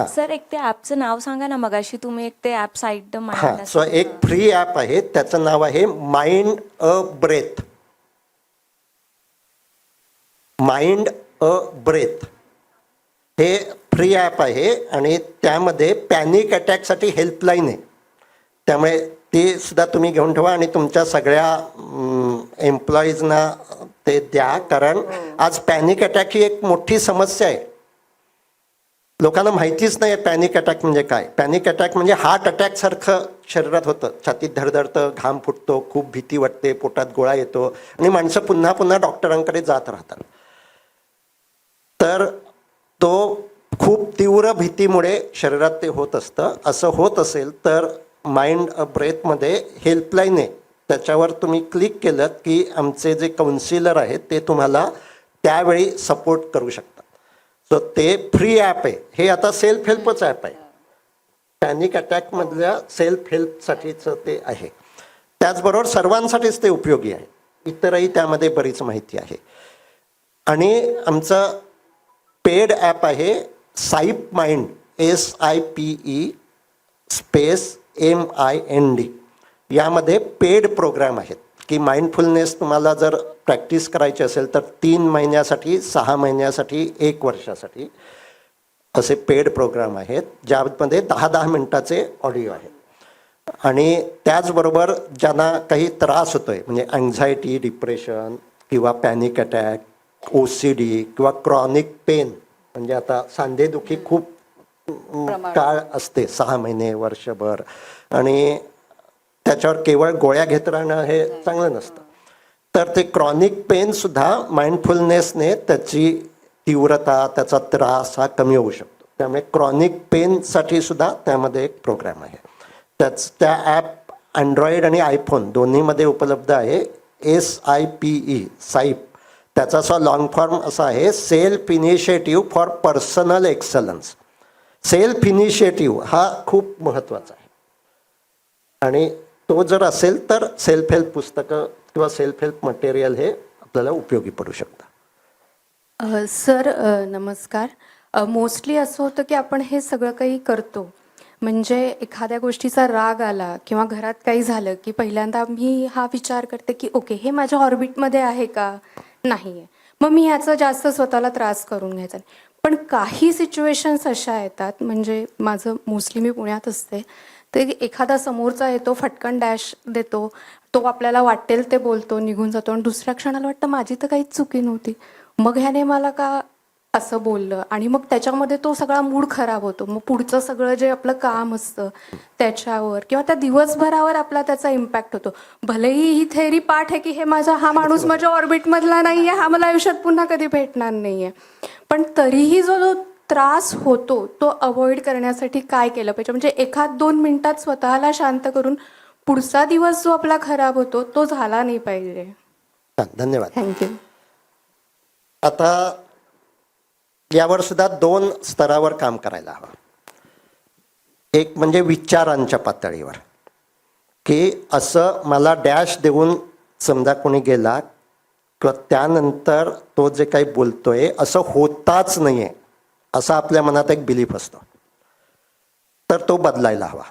[SPEAKER 3] सर एक ते ॲपचं नाव सांगा ना. मगाशी तुम्ही एक ते ॲप साईट
[SPEAKER 1] सो एक फ्री ॲप आहे, त्याचं नाव आहे mind a breath. Mind a breath हे फ्री ॲप आहे आणि त्यामध्ये पॅनिक अटॅकसाठी हेल्पलाईन आहे. त्यामुळे ते सुद्धा तुम्ही घेऊन ठेवा आणि तुमच्या सगळ्या एम्प्लॉईजना ते द्या. कारण आज पॅनिक अटॅक ही एक मोठी समस्या आहे. लोकांना माहितीच नाही पॅनिक अटॅक म्हणजे काय. पॅनिक अटॅक म्हणजे हार्ट अटॅक सारखं शरीरात होतं, छातीत धडधडतं, घाम फुटतो, खूप भीती वाटते, पोटात गोळा येतो आणि माणसं पुन्हा पुन्हा डॉक्टरांकडे जात राहतात. तर तो खूप तीव्र भीतीमुळे शरीरात ते होत असतं. असं होत असेल तर माइंड अ ब्रेथमध्ये हेल्पलाईन आहे, त्याच्यावर तुम्ही क्लिक केलं की आमचे जे काउन्सिलर आहेत ते तुम्हाला त्यावेळी सपोर्ट करू शकतात. सो ते फ्री ॲप आहे. हे आता सेल्फ हेल्पच ॲप आहे. पॅनिक अटॅकमधल्या सेल्फ हेल्पसाठीचं ते आहे. त्याचबरोबर सर्वांसाठीच ते उपयोगी आहे. इतरही त्यामध्ये बरीच माहिती आहे. आणि आमचं पेड ॲप आहे साईप माइंड, SIPE स्पेस MIND. यामध्ये पेड प्रोग्राम आहेत की माइंडफुलनेस तुम्हाला जर प्रॅक्टिस करायची असेल तर 3 महिन्यासाठी, 6 महिन्यासाठी, 1 वर्षासाठी असे पेड प्रोग्राम आहेत, ज्यामध्ये 10-10 मिनिटाचे ऑडिओ आहेत. आणि त्याचबरोबर ज्यांना काही त्रास होतो आहे, म्हणजे अँझायटी, डिप्रेशन किंवा पॅनिक अटॅक, OCD किंवा क्रॉनिक पेन, म्हणजे आता सांधेदुखी खूप काळ असते, 6 महिने, वर्षभर, आणि त्याच्यावर केवळ गोळ्या घेत राहणं हे चांगलं नसतं. तर ते क्रॉनिक पेनसुद्धा माइंडफुलनेसने त्याची तीव्रता, त्याचा त्रास हा कमी होऊ शकतो. त्यामुळे क्रॉनिक पेनसाठी सुद्धा त्यामध्ये एक प्रोग्राम आहे. त्या ॲप अँड्रॉइड आणि आयफोन दोन्हीमध्ये उपलब्ध आहे. SIPE साईप. त्याचा असा लॉंग फॉर्म असा आहे, self initiative for personal excellence. Self initiative हा खूप महत्त्वाचा आहे. आणि तो जर असेल तर सेल्फ हेल्प पुस्तकं किंवा सेल्फ हेल्प मटेरियल हे आपल्याला उपयोगी पडू शकतं.
[SPEAKER 4] सर नमस्कार. मोस्टली असं होतं की आपण हे सगळं काही करतो, म्हणजे एखाद्या गोष्टीचा राग आला किंवा घरात काही झालं की पहिल्यांदा मी हा विचार करते की ओके, हे माझ्या ऑर्बिटमध्ये आहे का, नाही आहे, मग मी ह्याचा जास्त स्वतःला त्रास करून घ्यायचा नाही. पण काही सिच्युएशन्स अशा येतात, म्हणजे माझं मोस्टली मी पुण्यात असते, ते एखादा समोरचा येतो, फटकन डॅश देतो, तो आपल्याला वाटेल ते बोलतो, निघून जातो, आणि दुसऱ्या क्षणाला वाटतं माझी तर काहीच चुकी नव्हती, मग ह्याने मला का असं बोललं, आणि मग त्याच्यामध्ये तो सगळा मूड खराब होतो. मग पुढचं सगळं जे आपलं काम असतं त्याच्यावर किंवा त्या दिवसभरावर आपला त्याचा इम्पॅक्ट होतो. भलेही ही थेअरी पाठ आहे की हा माणूस माझ्या ऑर्बिटमधला नाही आहे, हा मला आयुष्यात पुन्हा कधी भेटणार नाही आहे, पण तरीही जो त्रास होतो तो अवॉइड करण्यासाठी काय केलं पाहिजे? म्हणजे 1-2 मिनिटात स्वतःला शांत करून पुढचा दिवस जो आपला खराब होतो तो झाला नाही पाहिजे.
[SPEAKER 1] धन्यवाद.
[SPEAKER 4] थँक्यू.
[SPEAKER 1] आता यावर सुद्धा 2 स्तरावर काम करायला हवं. एक म्हणजे विचारांच्या पातळीवर, की असं मला डॅश देऊन समजा कोणी गेला किंवा त्यानंतर तो जे काही बोलतोय असं होताच नाही आहे, असा आपल्या मनात एक बिलीफ असतो, तर तो बदलायला हवा.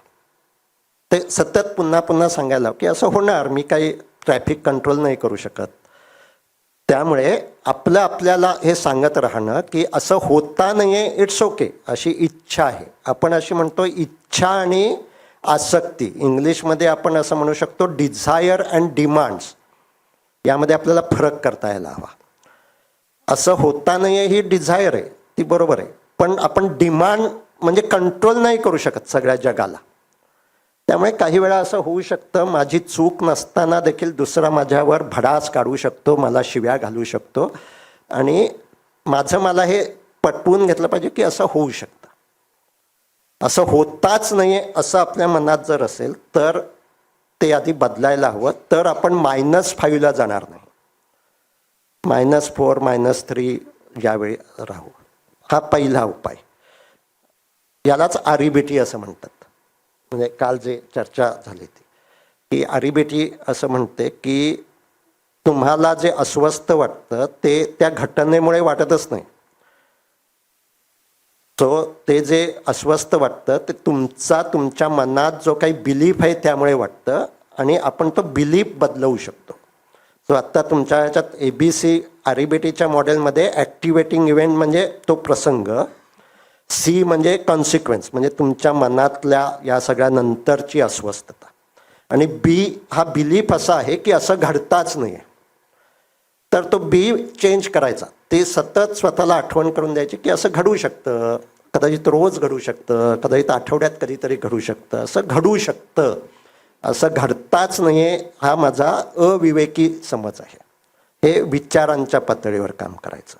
[SPEAKER 1] ते सतत पुन्हा पुन्हा सांगायला हवं की असं होणार, मी काही ट्रॅफिक कंट्रोल नाही करू शकत. त्यामुळे आपल्याला हे सांगत राहणं की असं होता नाही आहे, इट्स ओके, अशी इच्छा आहे. आपण अशी म्हणतो इच्छा आणि आसक्ती, इंग्लिशमध्ये आपण असं म्हणू शकतो डिझायर अँड डिमांड्स, यामध्ये आपल्याला फरक करता यायला हवा. असं होता नाही आहे ही डिझायर आहे, ती बरोबर आहे, पण आपण डिमांड म्हणजे कंट्रोल नाही करू शकत सगळ्या जगाला. त्यामुळे काही वेळा असं होऊ शकतं, माझी चूक नसताना देखील दुसरा माझ्यावर भडास काढू शकतो, मला शिव्या घालू शकतो, आणि मला हे पटवून घेतलं पाहिजे की असं होऊ शकतं. असं होताच नाही आहे असं आपल्या मनात जर असेल तर ते आधी बदलायला हवं, तर आपण -5ला जाणार नाही. -4, -3 यावेळी राहू. हा पहिला उपाय. यालाच REBT असं म्हणतात. म्हणजे काल जे चर्चा झाली ती की REBT असं म्हणते की तुम्हाला जे अस्वस्थ वाटतं ते त्या घटनेमुळे वाटतच नाही. तो ते जे अस्वस्थ वाटतं ते तुमच्या मनात जो काही बिलीफ आहे त्यामुळे वाटतं, आणि आपण तो बिलीफ बदलवू शकतो. सो आत्ता तुमच्या ह्याच्यात ABC REBTच्या मॉडेलमध्ये ॲक्टिवेटिंग इव्हेंट म्हणजे तो प्रसंग, C म्हणजे कॉन्सिक्वेन्स म्हणजे तुमच्या मनातल्या या सगळ्या नंतरची अस्वस्थता, आणि B हा बिलीफ असा आहे की असं घडताच नाही आहे. तर तो B चेंज करायचा, ते सतत स्वतःला आठवण करून द्यायची की असं घडू शकतं, कदाचित रोज घडू शकतं, कदाचित आठवड्यात कधीतरी घडू शकतं, असं घडू शकतं, असं घडताच नाही आहे हा माझा अविवेकी समज आहे. हे विचारांच्या पातळीवर काम करायचं.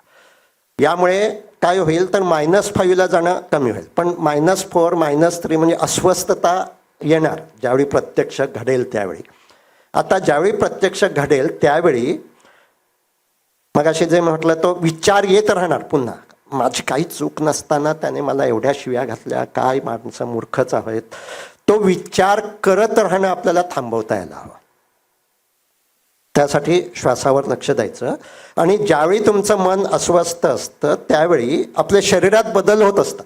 [SPEAKER 1] यामुळे काय होईल तर -5ला जाणं कमी होईल. पण -4, -3 म्हणजे अस्वस्थता येणार ज्यावेळी प्रत्यक्ष घडेल त्यावेळी. आता ज्यावेळी प्रत्यक्ष घडेल त्यावेळी मगाशी जे म्हटलं तो विचार येत राहणार पुन्हा, माझी काही चूक नसताना त्याने मला एवढ्या शिव्या घातल्या, काय माणसं मूर्खच आहेत, तो विचार करत राहणं आपल्याला थांबवता यायला हवं. त्यासाठी श्वासावर लक्ष द्यायचं. आणि ज्यावेळी तुमचं मन अस्वस्थ असतं त्यावेळी आपल्या शरीरात बदल होत असतात.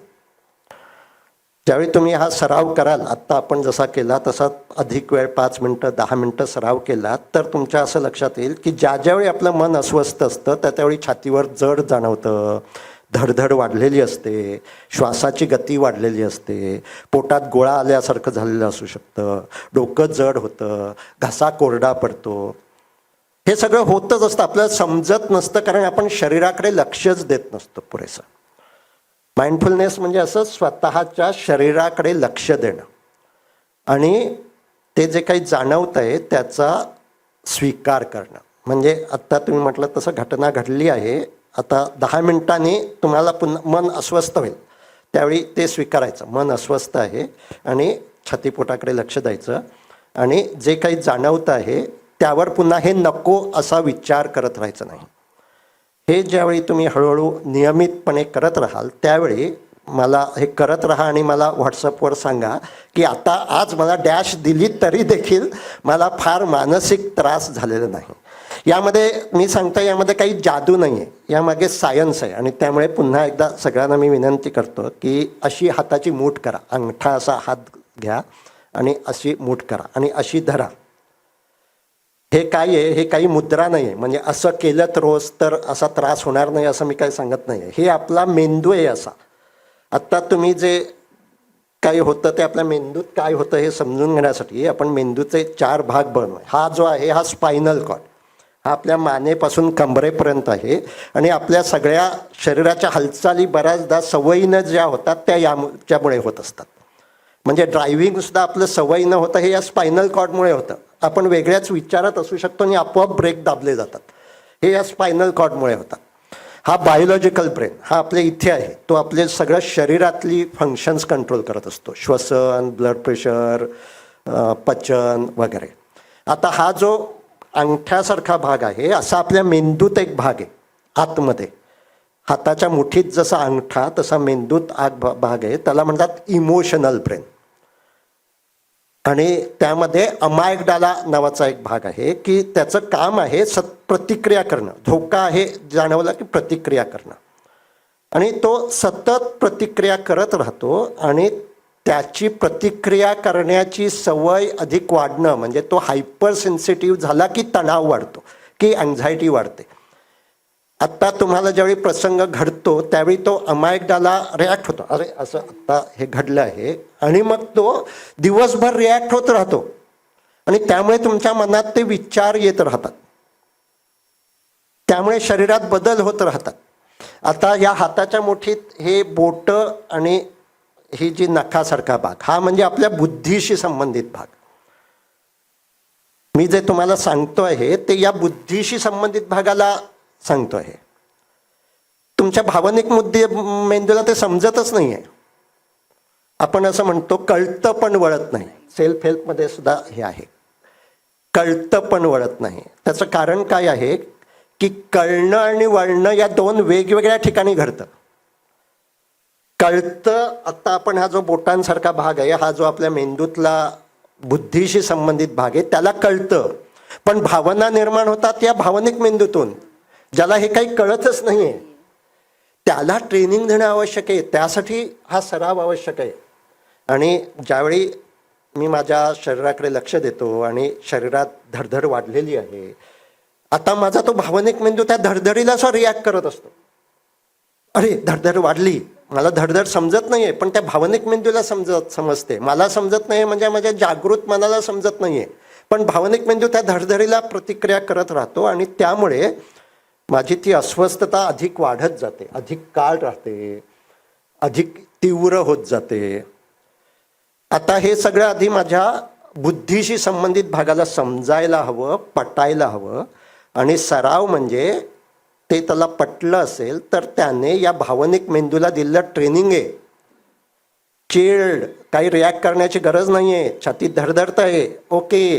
[SPEAKER 1] ज्यावेळी तुम्ही हा सराव कराल, आत्ता आपण जसा केला तसा अधिक वेळ 5 मिनटं 10 मिनटं सराव केला तर तुमच्या असं लक्षात येईल की ज्यावेळी आपलं मन अस्वस्थ असतं त्यावेळी छातीवर जड जाणवतं, धडधड वाढलेली असते, श्वासाची गती वाढलेली असते, पोटात गोळा आल्यासारखं झालेलं असू शकतं, डोकं जड होतं, घसा कोरडा पडतो. हे सगळं होतच असतं, आपल्याला समजत नसतं कारण आपण शरीराकडे लक्षच देत नसतो पुरेसं. माइंडफुलनेस म्हणजे असं स्वतःच्या शरीराकडे लक्ष देणं आणि ते जे काही जाणवत आहे त्याचा स्वीकार करणं. म्हणजे आत्ता तुम्ही म्हटलं तसं घटना घडली आहे, आता 10 मिनिटांनी तुम्हाला पुन्हा मन अस्वस्थ होईल, त्यावेळी ते स्वीकारायचं, मन अस्वस्थ आहे आणि छातीपोटाकडे लक्ष द्यायचं आणि जे काही जाणवतं आहे त्यावर पुन्हा हे नको असा विचार करत राहायचं नाही. हे ज्यावेळी तुम्ही हळूहळू नियमितपणे करत राहाल त्यावेळी मला हे करत राहा आणि मला व्हॉट्सअपवर सांगा की आता आज मला डॅश दिली तरी देखील मला फार मानसिक त्रास झालेला नाही. यामध्ये मी सांगतो, यामध्ये काही जादू नाही आहे, यामागे सायन्स आहे. आणि त्यामुळे पुन्हा एकदा सगळ्यांना मी विनंती करतो की अशी हाताची मूठ करा, अंगठा असा हात घ्या आणि अशी मूठ करा आणि अशी धरा. हे काय आहे, हे काही मुद्रा नाही आहे, म्हणजे असं केलं तर रोज तर असा त्रास होणार नाही असं मी काही सांगत नाही आहे. हे आपला मेंदू आहे असा. आत्ता तुम्ही जे काही होतं ते आपल्या मेंदूत काय होतं हे समजून घेण्यासाठी आपण मेंदूचे 4 भाग बनवूया. हा जो आहे हा स्पायनल कॉर्ड, हा आपल्या मानेपासून कमरेपर्यंत आहे आणि आपल्या सगळ्या शरीराच्या हालचाली बऱ्याचदा सवयीनं ज्या होतात त्या याच्यामुळे होत असतात. म्हणजे ड्रायव्हिंगसुद्धा आपलं सवयी न होतं हे या स्पायनल कॉर्डमुळे होतं. आपण वेगळ्याच विचारात असू शकतो आणि आपोआप ब्रेक दाबले जातात, हे या स्पायनल कॉर्डमुळे होतात. हा बायोलॉजिकल ब्रेन हा आपल्या इथे आहे, तो आपले सगळं शरीरातली फंक्शन्स कंट्रोल करत असतो, श्वसन, ब्लड प्रेशर, पचन वगैरे. आता हा जो अंगठ्यासारखा भाग आहे असा आपल्या मेंदूत एक भाग आहे आतमध्ये. हाताच्या मुठीत जसा अंगठा तसा मेंदूत भाग आहे, त्याला म्हणतात इमोशनल ब्रेन. आणि त्यामध्ये अमायगडाला नावाचा एक भाग आहे की त्याचं काम आहे प्रतिक्रिया करणं. धोका आहे जाणवला की प्रतिक्रिया करणं, आणि तो सतत प्रतिक्रिया करत राहतो आणि त्याची प्रतिक्रिया करण्याची सवय अधिक वाढणं म्हणजे तो हायपर सेन्सिटिव्ह झाला की तणाव वाढतो, की अँझायटी वाढते. आत्ता तुम्हाला ज्यावेळी प्रसंग घडतो त्यावेळी तो अमायगडाला रिॲक्ट होतो, अरे असं आत्ता हे घडलं आहे, आणि मग तो दिवसभर रिॲक्ट होत राहतो आणि त्यामुळे तुमच्या मनात ते विचार येत राहतात, त्यामुळे शरीरात बदल होत राहतात. आता या हाताच्या मुठीत हे बोटं आणि ही जी नखासारखा भाग हा म्हणजे आपल्या बुद्धीशी संबंधित भाग. मी जे तुम्हाला सांगतो आहे ते या बुद्धीशी संबंधित भागाला सांगतो आहे. तुमच्या भावनिक मेंदूला ते समजतच नाही आहे. आपण असं म्हणतो कळतं पण वळत नाही. सेल्फ हेल्पमध्ये सुद्धा हे आहे, कळतं पण वळत नाही. त्याचं कारण काय आहे की कळणं आणि वळणं या 2 वेगवेगळ्या ठिकाणी घडतं. कळतं, आता आपण हा जो बोटांसारखा भाग आहे हा जो आपल्या मेंदूतला बुद्धीशी संबंधित भाग आहे त्याला कळतं, पण भावना निर्माण होतात या भावनिक मेंदूतून, ज्याला हे काही कळतच नाही आहे. त्याला ट्रेनिंग देणं आवश्यक आहे, त्यासाठी हा सराव आवश्यक आहे. आणि ज्यावेळी मी माझ्या शरीराकडे लक्ष देतो आणि शरीरात धडधड वाढलेली आहे, आता माझा तो भावनिक मेंदू त्या धडधडीला असा रिॲक्ट करत असतो. अरे धडधड वाढली, मला धडधड समजत नाही आहे पण त्या भावनिक मेंदूला समजते. मला समजत नाही म्हणजे माझ्या जागृत मनाला समजत नाही आहे, पण भावनिक मेंदू त्या धडधडीला प्रतिक्रिया करत राहतो आणि त्यामुळे माझी ती अस्वस्थता अधिक वाढत जाते, अधिक काळ राहते, अधिक तीव्र होत जाते. आता हे सगळं आधी माझ्या बुद्धीशी संबंधित भागाला समजायला हवं, पटायला हवं. आणि सराव म्हणजे ते त्याला पटलं असेल तर त्याने या भावनिक मेंदूला दिलेलं ट्रेनिंग आहे. चिल्ड, काही रिॲक्ट करण्याची गरज नाही आहे. छातीत धडधडत आहे, ओके.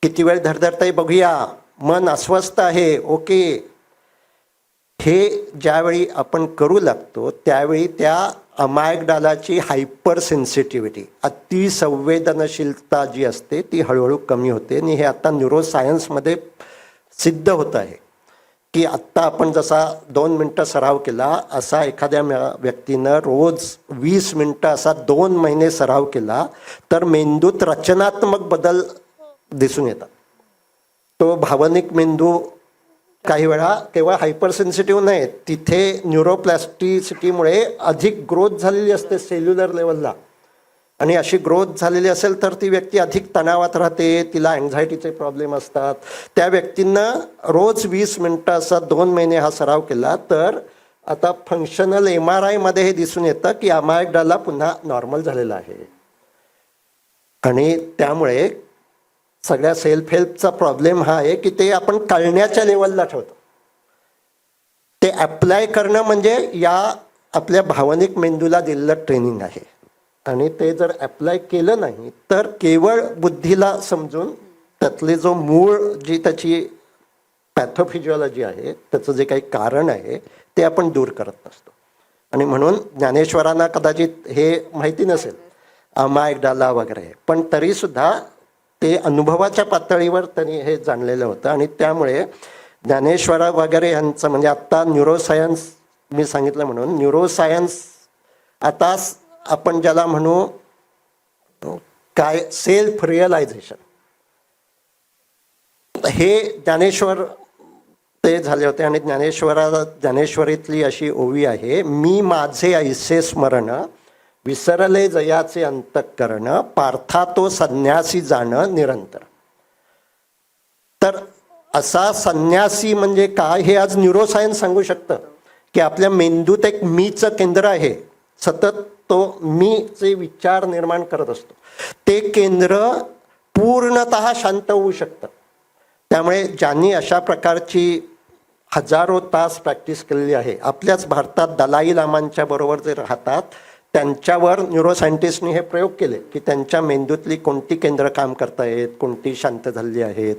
[SPEAKER 1] किती वेळ धडधडत आहे बघूया. मन अस्वस्थ आहे, ओके. हे ज्यावेळी आपण करू लागतो त्यावेळी त्या अमायगडालाची हायपर सेन्सिटिव्हिटी, अतिसंवेदनशीलता जी असते ती हळूहळू कमी होते. आणि हे आता न्यूरोसायन्समध्ये सिद्ध होत आहे की आत्ता आपण जसा 2 मिनटं सराव केला असा एखाद्या व्यक्तीनं रोज 20 मिनटं असा 2 महिने सराव केला तर मेंदूत रचनात्मक बदल दिसून येतात. तो भावनिक मेंदू काही वेळा केवळ हायपर सेन्सिटिव्ह नाही, तिथे न्यूरोप्लास्टिसिटीमुळे अधिक ग्रोथ झालेली असते सेल्युलर लेवलला. आणि अशी ग्रोथ झालेली असेल तर ती व्यक्ती अधिक तणावात राहते, तिला अँझायटीचे प्रॉब्लेम असतात. त्या व्यक्तींना रोज 20 मिनटं असा 2 महिने हा सराव केला तर आता फंक्शनल MRI हे दिसून येतं की अमायगडाला पुन्हा नॉर्मल झालेला आहे. आणि त्यामुळे सगळ्या सेल्फ हेल्पचा प्रॉब्लेम हा आहे की ते आपण कळण्याच्या लेवलला ठेवतो. ते अप्लाय करणं म्हणजे या आपल्या भावनिक मेंदूला दिलेलं ट्रेनिंग आहे. आणि ते जर अप्लाय केलं नाही तर केवळ बुद्धीला समजून त्यातले जो मूळ जी त्याची पॅथोफिजिओलॉजी आहे, त्याचं जे काही कारण आहे ते आपण दूर करत नसतो. आणि म्हणून ज्ञानेश्वरांना कदाचित हे माहिती नसेल अमायगडाला वगैरे, पण तरीसुद्धा ते अनुभवाच्या पातळीवर त्यांनी हे जाणलेलं होतं. आणि त्यामुळे ज्ञानेश्वरा वगैरे यांचं म्हणजे आत्ता न्यूरोसायन्स मी सांगितलं म्हणून न्यूरोसायन्स आता आपण ज्याला म्हणू काय सेल्फ रिअलायझेशन, हे ज्ञानेश्वर ते झाले होते. आणि ज्ञानेश्वरीतली अशी ओवी आहे, मी माझे ऐसे स्मरण विसरले जयाचे अंतःकरण, पार्था तो संन्यासी जाणं निरंतर. तर असा संन्यासी म्हणजे काय हे आज न्यूरोसायन्स सांगू शकतं की आपल्या मेंदूत एक मीचं केंद्र आहे, सतत तो मीचे विचार निर्माण करत असतो. ते केंद्र पूर्णतः शांत होऊ शकतं. त्यामुळे ज्यांनी अशा प्रकारची हजारो तास प्रॅक्टिस केलेली आहे, आपल्याच भारतात दलाई लामांच्या बरोबर जे राहतात त्यांच्यावर न्यूरोसायंटिस्टनी हे प्रयोग केले की त्यांच्या मेंदूतली कोणती केंद्र काम करतायत, कोणती शांत झालेली आहेत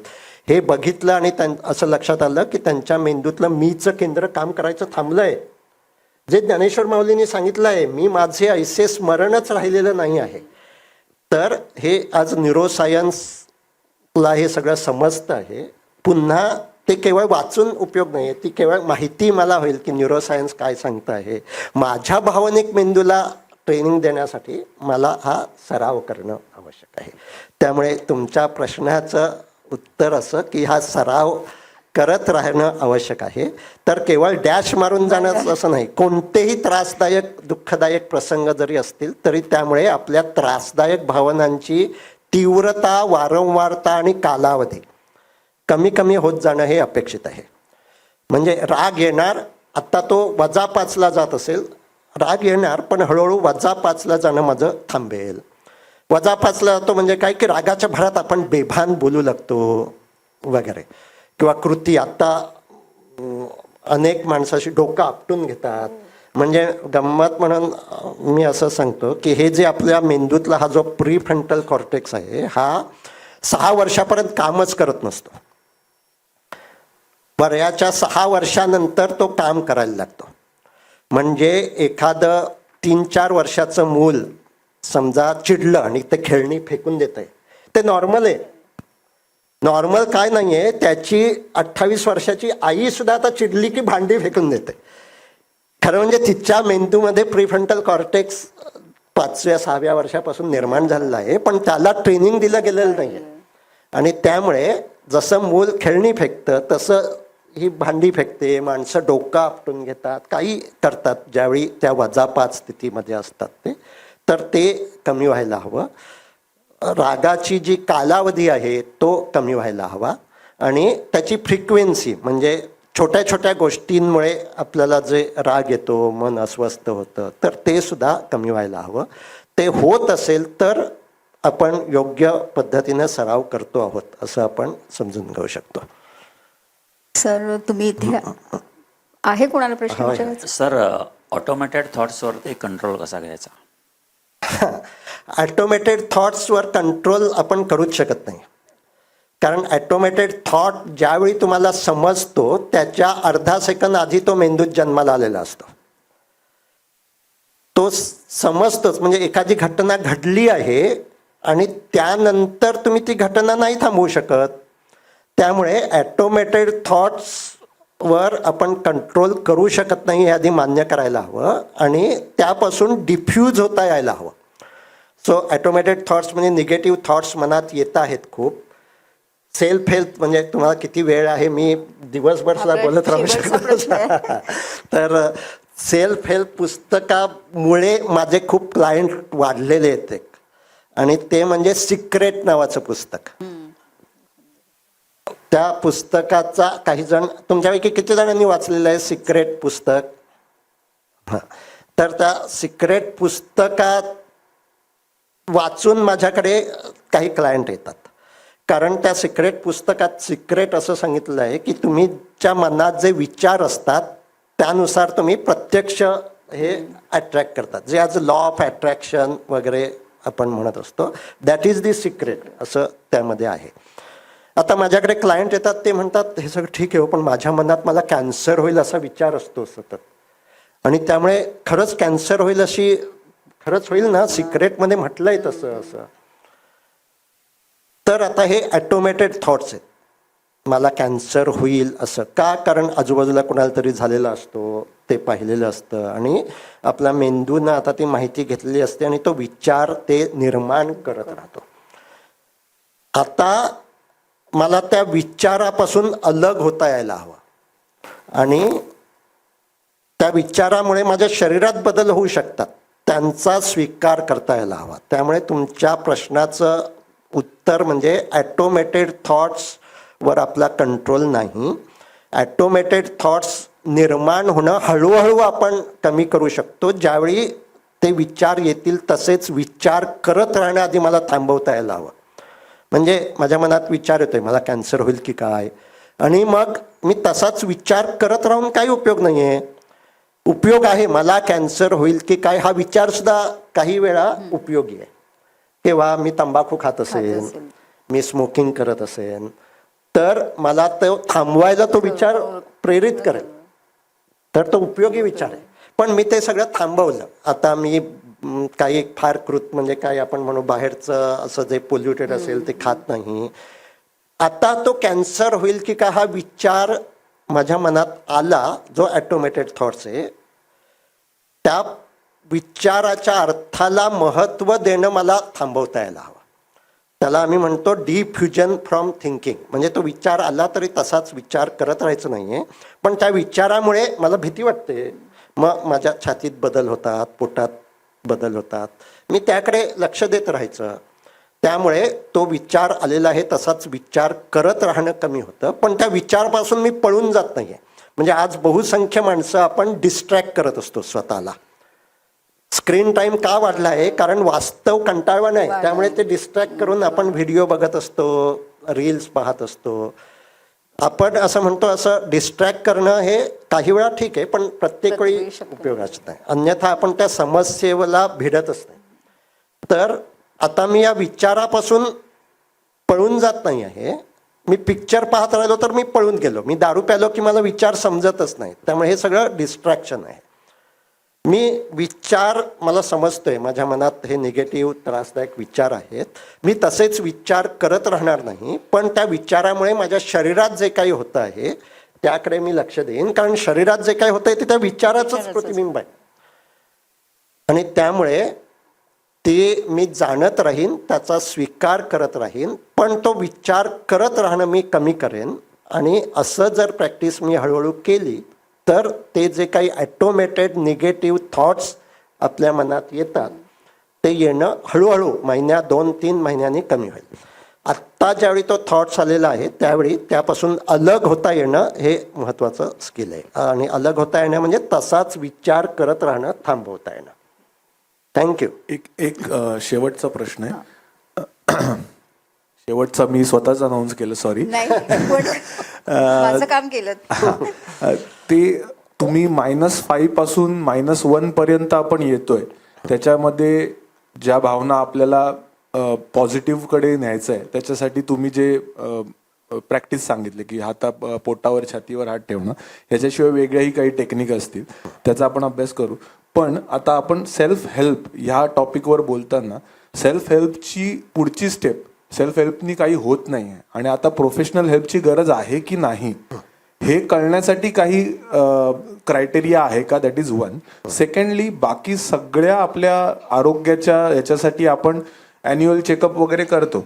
[SPEAKER 1] हे बघितलं. आणि असं लक्षात आलं की त्यांच्या मेंदूतलं मीचं केंद्र काम करायचं थांबलं आहे. जे ज्ञानेश्वर माऊलींनी सांगितलं आहे, मी माझे ऐसे स्मरणच राहिलेलं नाही आहे. तर हे आज न्यूरोसायन्सला हे सगळं समजतं आहे. पुन्हा ते केवळ वाचून उपयोग नाही आहे, ती केवळ माहिती मला होईल की न्यूरोसायन्स काय सांगतं आहे. माझ्या भावनिक मेंदूला ट्रेनिंग देण्यासाठी मला हा सराव करणं आवश्यक आहे. त्यामुळे तुमच्या प्रश्नाचं उत्तर असं की हा सराव करत राहणं आवश्यक आहे. तर केवळ डॅश मारून जाणं असं नाही, कोणतेही त्रासदायक दुःखदायक प्रसंग जरी असतील तरी त्यामुळे आपल्या त्रासदायक भावनांची तीव्रता, वारंवारता आणि कालावधी कमी कमी होत जाणं हे अपेक्षित आहे. म्हणजे राग येणार, आत्ता तो -5ला जात असेल, राग येणार पण हळूहळू -5ला जाणं माझं थांबेल. -5ला जातो म्हणजे काय की रागाच्या भरात आपण बेभान बोलू लागतो वगैरे, किंवा कृती आत्ता अनेक माणसाशी डोकं आपटून घेतात. म्हणजे गंमत म्हणून मी असं सांगतो की हे जे आपल्या मेंदूतला हा जो प्रीफ्रंटल कॉर्टेक्स आहे हा 6 वर्षापर्यंत कामच करत नसतो. बऱ्याच्या 6 वर्षानंतर तो काम करायला लागतो. म्हणजे एखादं 3-4 वर्षाचं मूल समजा चिडलं आणि ते खेळणी फेकून देत आहे, ते नॉर्मल आहे. नॉर्मल काय नाही आहे, त्याची 28 वर्षाची आई सुद्धा आता चिडली की भांडी फेकून देते. खरं म्हणजे तिच्या मेंदूमध्ये प्रीफ्रंटल कॉर्टेक्स 5व्या-6व्या वर्षापासून निर्माण झालेला आहे, पण त्याला ट्रेनिंग दिलं गेलेलं नाही आहे. आणि त्यामुळे जसं मूल खेळणी फेकतं तसं ही भांडी फेकते, माणसं डोकं आपटून घेतात, काही करतात ज्यावेळी त्या -5 स्थितीमध्ये असतात ते. तर ते कमी व्हायला हवं. रागाची जी कालावधी आहे तो कमी व्हायला हवा. आणि त्याची फ्रिक्वेन्सी म्हणजे छोट्या छोट्या गोष्टींमुळे आपल्याला जे राग येतो, मन अस्वस्थ होतं, तर ते सुद्धा कमी व्हायला हवं. ते होत असेल तर आपण योग्य पद्धतीने सराव करतो आहोत असं आपण समजून घेऊ शकतो.
[SPEAKER 2] सर तुम्ही इथे आहे कोणाला प्रश्न विचारायचा?
[SPEAKER 5] सर, ऑटोमॅटेड थॉट्सवरती कंट्रोल कसा घ्यायचा?
[SPEAKER 1] ऑटोमॅटेड थॉट्सवर कंट्रोल आपण करूच शकत नाही. कारण ॲटोमेटेड थॉट ज्यावेळी तुम्हाला समजतो त्याच्या अर्धा सेकंद आधी तो मेंदूत जन्माला आलेला असतो. तो समजतोच, म्हणजे एखादी घटना घडली आहे आणि त्यानंतर तुम्ही ती घटना नाही थांबवू शकत. त्यामुळे ॲटोमेटेड थॉट्सवर आपण कंट्रोल करू शकत नाही हे आधी मान्य करायला हवं आणि त्यापासून डिफ्यूज होता यायला हवं. सो ॲटोमेटेड थॉट्स म्हणजे निगेटिव्ह थॉट्स मनात येत आहेत खूप. सेल्फ हेल्प म्हणजे तुम्हाला किती वेळ आहे, मी दिवसभर सुद्धा
[SPEAKER 2] आपला
[SPEAKER 1] बोलत राहू
[SPEAKER 2] शेवटचा प्रश्न
[SPEAKER 1] शकतो. तर सेल्फ हेल्प पुस्तकामुळे माझे खूप क्लायंट वाढलेले आहेत एक, आणि ते म्हणजे सिक्रेट नावाचं पुस्तक. त्या पुस्तकाचा काही जण तुमच्यापैकी किती जणांनी वाचलेलं आहे सिक्रेट पुस्तक? हां, तर त्या सिक्रेट पुस्तकात वाचून माझ्याकडे काही क्लायंट येतात. कारण त्या सिक्रेट पुस्तकात सिक्रेट असं सांगितलं आहे की तुमच्या मनात जे विचार असतात त्यानुसार तुम्ही प्रत्यक्ष हे अट्रॅक्ट करतात, जे as a law of attraction वगैरे आपण म्हणत असतो. दॅट इज दी सिक्रेट असं त्यामध्ये आहे. आता माझ्याकडे क्लायंट येतात, ते म्हणतात हे सगळं ठीक आहे हो, पण माझ्या मनात मला कॅन्सर होईल असा विचार असतो सतत, आणि त्यामुळे खरंच कॅन्सर होईल अशी खरंच होईल ना, सिक्रेटमध्ये म्हटलंय तसं असं. तर आता हे ॲटोमेटेड थॉट्स आहेत, मला कॅन्सर होईल असं का? कारण आजूबाजूला कोणाला तरी झालेला असतो, ते पाहिलेलं असतं आणि आपला मेंदूनं आता ती माहिती घेतलेली असते आणि तो विचार ते निर्माण करत राहतो. आता मला त्या विचारापासून अलग होता यायला हवं आणि त्या विचारामुळे माझ्या शरीरात बदल होऊ शकतात, त्यांचा स्वीकार करता यायला हवा. त्यामुळे तुमच्या प्रश्नाचं उत्तर म्हणजे ॲटोमेटेड थॉट्सवर आपला कंट्रोल नाही. ॲटोमेटेड थॉट्स निर्माण होणं हळूहळू आपण कमी करू शकतो. ज्यावेळी ते विचार येतील तसेच विचार करत राहण्याआधी मला थांबवता यायला हवं. म्हणजे माझ्या मनात विचार येतोय मला कॅन्सर होईल की काय, आणि मग मी तसाच विचार करत राहून काही उपयोग नाही आहे. उपयोग आहे, मला कॅन्सर होईल की काय हा विचारसुद्धा काही वेळा उपयोगी आहे. किंवा मी तंबाखू खात असेल, मी स्मोकिंग करत असेल, तर मला तो थांबवायला तो विचार प्रेरित करेल, तर तो उपयोगी विचार आहे. पण मी ते सगळं थांबवलं. आता मी काही फार कृत म्हणजे काय आपण म्हणू बाहेरचं असं जे पोल्युटेड असेल ते खात नाही. आता तो कॅन्सर होईल की काय हा विचार माझ्या मनात आला, जो ॲटोमेटेड थॉट्स आहे, त्या विचाराच्या अर्थाला महत्त्व देणं मला थांबवता यायला हवं. त्याला आम्ही म्हणतो डिफ्युजन फ्रॉम थिंकिंग. म्हणजे तो विचार आला तरी तसाच विचार करत राहायचं नाही आहे, पण त्या विचारामुळे मला भीती वाटते, मग माझ्या छातीत बदल होतात, पोटात बदल होतात, मी त्याकडे लक्ष देत राहायचं. त्यामुळे तो विचार आलेला आहे तसाच विचार करत राहणं कमी होतं, पण त्या विचारापासून मी पळून जात नाही आहे. म्हणजे आज बहुसंख्य माणसं आपण डिस्ट्रॅक्ट करत असतो स्वतःला. स्क्रीन टाईम का वाढला आहे? कारण वास्तव कंटाळवा नाही, त्यामुळे ते डिस्ट्रॅक्ट करून आपण व्हिडिओ बघत असतो, रील्स पाहत असतो. आपण असं म्हणतो असं डिस्ट्रॅक्ट करणं हे काही वेळा ठीक आहे, पण प्रत्येक वेळी उपयोगाचं नाही, अन्यथा आपण त्या समस्येला भिडतच नाही. तर आता मी या विचारापासून पळून जात नाही आहे. मी पिक्चर पाहत राहिलो तर मी पळून गेलो, मी दारू प्यालो की मला विचार समजतच नाही, त्यामुळे हे सगळं डिस्ट्रॅक्शन आहे. मी विचार मला समजतोय, माझ्या मनात हे निगेटिव्ह त्रासदायक विचार आहेत, मी तसेच विचार करत राहणार नाही, पण त्या विचारामुळे माझ्या शरीरात जे काही होतं आहे त्याकडे मी लक्ष देईन. कारण शरीरात जे काही होतं आहे ते त्या विचाराचंच प्रतिबिंब आहे, आणि त्यामुळे ते मी जाणत राहीन, त्याचा स्वीकार करत राहीन, पण तो विचार करत राहणं मी कमी करेन. आणि असं जर प्रॅक्टिस मी हळूहळू केली तर ते जे काही ॲटोमेटेड निगेटिव्ह थॉट्स आपल्या मनात येतात ते येणं हळूहळू महिन्या 2-3 महिन्यांनी कमी होईल. आत्ता ज्यावेळी तो थॉट्स आलेला आहे त्यावेळी त्यापासून अलग होता येणं हे महत्त्वाचं स्किल आहे. आणि अलग होता येणं म्हणजे तसाच विचार करत राहणं थांबवता येणं. थँक्यू.
[SPEAKER 6] एक शेवटचा प्रश्न आहे. शेवटचा मी स्वतःच अनाऊन्स केलं, सॉरी.
[SPEAKER 2] नाही, पण माझं काम केलं.
[SPEAKER 6] ते तुम्ही -5 पासून -1 पर्यंत आपण येतोय, त्याच्यामध्ये ज्या भावना आपल्याला पॉझिटिव्हकडे न्यायचं आहे त्याच्यासाठी तुम्ही जे प्रॅक्टिस सांगितले की पोटावर छातीवर हात ठेवणं, ह्याच्याशिवाय वेगळ्याही काही टेक्निक असतील त्याचा आपण अभ्यास करू. पण आता आपण सेल्फ हेल्प ह्या टॉपिकवर बोलताना सेल्फ हेल्पची पुढची स्टेप सेल्फ हेल्पनी काही होत नाही आहे आणि आता प्रोफेशनल हेल्पची गरज आहे की नाही हे कळण्यासाठी काही क्रायटेरिया आहे का? That is one. सेकंडली, बाकी सगळ्या आपल्या आरोग्याच्या याच्यासाठी आपण ॲन्युअल चेकअप वगैरे करतो,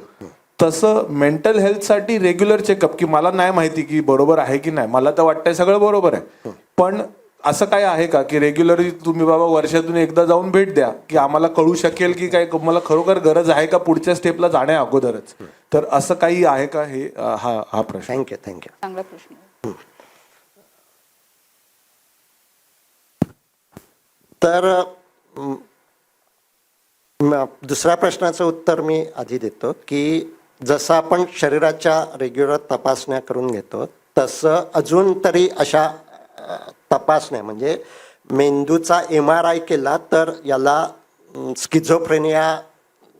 [SPEAKER 6] तसं मेंटल हेल्थसाठी रेग्युलर चेकअप, की मला नाही माहिती की बरोबर आहे की नाही, मला तर वाटतंय सगळं बरोबर आहे, पण असं काय आहे का की रेग्युलरली तुम्ही बाबा वर्षातून एकदा जाऊन भेट द्या की आम्हाला कळू शकेल की काय मला खरोखर गरज आहे का पुढच्या स्टेपला जाण्या अगोदरच? तर असं काही आहे का? हे हा प्रश्न.
[SPEAKER 1] थँक्यू.
[SPEAKER 2] चांगला प्रश्न.
[SPEAKER 1] तर दुसऱ्या प्रश्नाचं उत्तर मी आधी देतो की जसं आपण शरीराच्या रेग्युलर तपासण्या करून घेतो तसं अजून तरी अशा तपासण्या म्हणजे मेंदूचा MRI केला तर याला स्किझोफ्रेनिया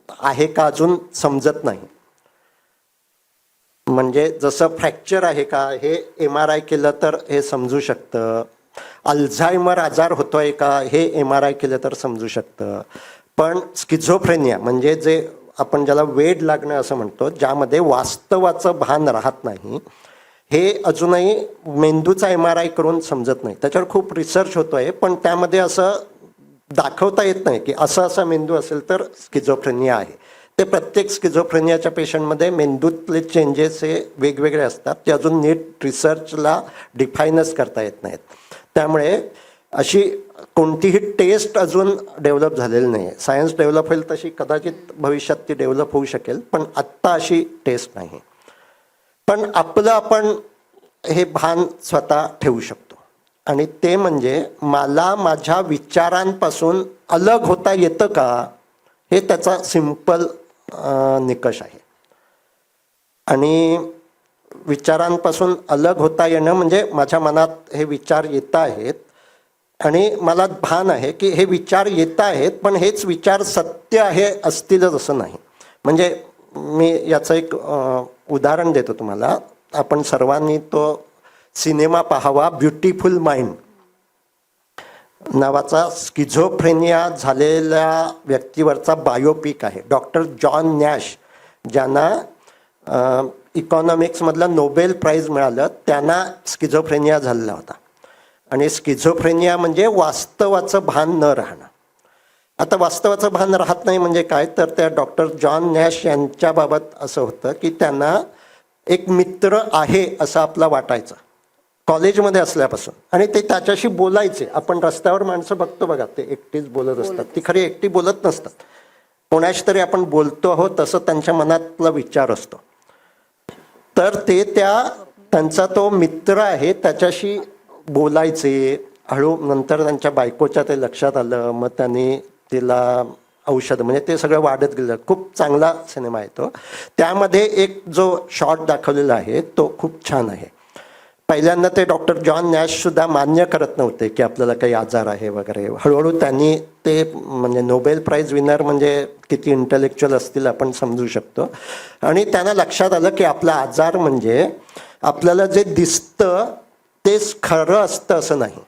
[SPEAKER 1] आहे का अजून समजत नाही. म्हणजे जसं फ्रॅक्चर आहे का हे MRI केलं तर हे समजू शकतं. अल्झायमर आजार होतोय का हे MRI केलं तर समजू शकतं. पण स्किझोफ्रेनिया म्हणजे जे आपण ज्याला वेड लागणं असं म्हणतो, ज्यामध्ये वास्तवाचं भान राहत नाही, हे अजूनही मेंदूचा MRI करून समजत नाही. त्याच्यावर खूप रिसर्च होतोय पण त्यामध्ये असं दाखवता येत नाही की असं असा मेंदू असेल तर स्किझोफ्रेनिया आहे. ते प्रत्येक स्किझोफ्रेनियाच्या पेशंटमध्ये मेंदूतले चेंजेस हे वेगवेगळे असतात, ते अजून नीट रिसर्चला डिफाईनच करता येत नाहीत. त्यामुळे अशी कोणतीही टेस्ट अजून डेव्हलप झालेली नाही आहे. सायन्स डेव्हलप होईल तशी कदाचित भविष्यात ती डेव्हलप होऊ शकेल, पण आत्ता अशी टेस्ट नाही. पण आपलं आपण हे भान स्वतः ठेवू शकतो आणि ते म्हणजे मला माझ्या विचारांपासून अलग होता येतं का, हे त्याचा सिंपल निकष आहे. आणि विचारांपासून अलग होता येणं म्हणजे माझ्या मनात हे विचार येत आहेत आणि मला भान आहे की हे विचार येत आहेत, पण हेच विचार सत्य आहे असतीलच असं नाही. म्हणजे मी याचं एक उदाहरण देतो तुम्हाला. आपण सर्वांनी तो सिनेमा पाहावा, ब्युटिफुल माइंड नावाचा स्किझोफ्रेनिया झालेल्या व्यक्तीवरचा बायोपिक आहे. डॉक्टर जॉन नॅश ज्यांना इकॉनॉमिक्समधलं नोबेल प्राईज मिळालं, त्यांना स्किझोफ्रेनिया झालेला होता. आणि स्किझोफ्रेनिया म्हणजे वास्तवाचं भान न राहणं. आता वास्तवाचं भान राहत नाही म्हणजे काय, तर त्या डॉक्टर जॉन नॅश यांच्याबाबत असं होतं की त्यांना एक मित्र आहे असं आपला वाटायचं कॉलेजमध्ये असल्यापासून, आणि ते त्याच्याशी बोलायचे. आपण रस्त्यावर माणसं बघतो बघा, ते एकटीच बोलत असतात, ती खरी एकटी बोलत नसतात. कोणाशी तरी आपण बोलतो आहोत तसं त्यांच्या मनातला विचार असतो. तर ते त्यांचा तो मित्र आहे त्याच्याशी बोलायचे. हळू नंतर त्यांच्या बायकोच्या ते लक्षात आलं, मग त्यांनी तिला औषध म्हणजे ते सगळं वाढत गेलं. खूप चांगला सिनेमा आहे तो. त्यामध्ये एक जो शॉट दाखवलेला आहे तो खूप छान आहे. पहिल्यांदा ते डॉक्टर जॉन नॅश सुद्धा मान्य करत नव्हते की आपल्याला काही आजार आहे वगैरे. हळूहळू त्यांनी ते म्हणजे नोबेल प्राईज विनर म्हणजे किती इंटेलेक्च्युअल असतील आपण समजू शकतो. आणि त्यांना लक्षात आलं की आपला आजार म्हणजे आपल्याला जे दिसतं तेच खरं असतं असं नाही.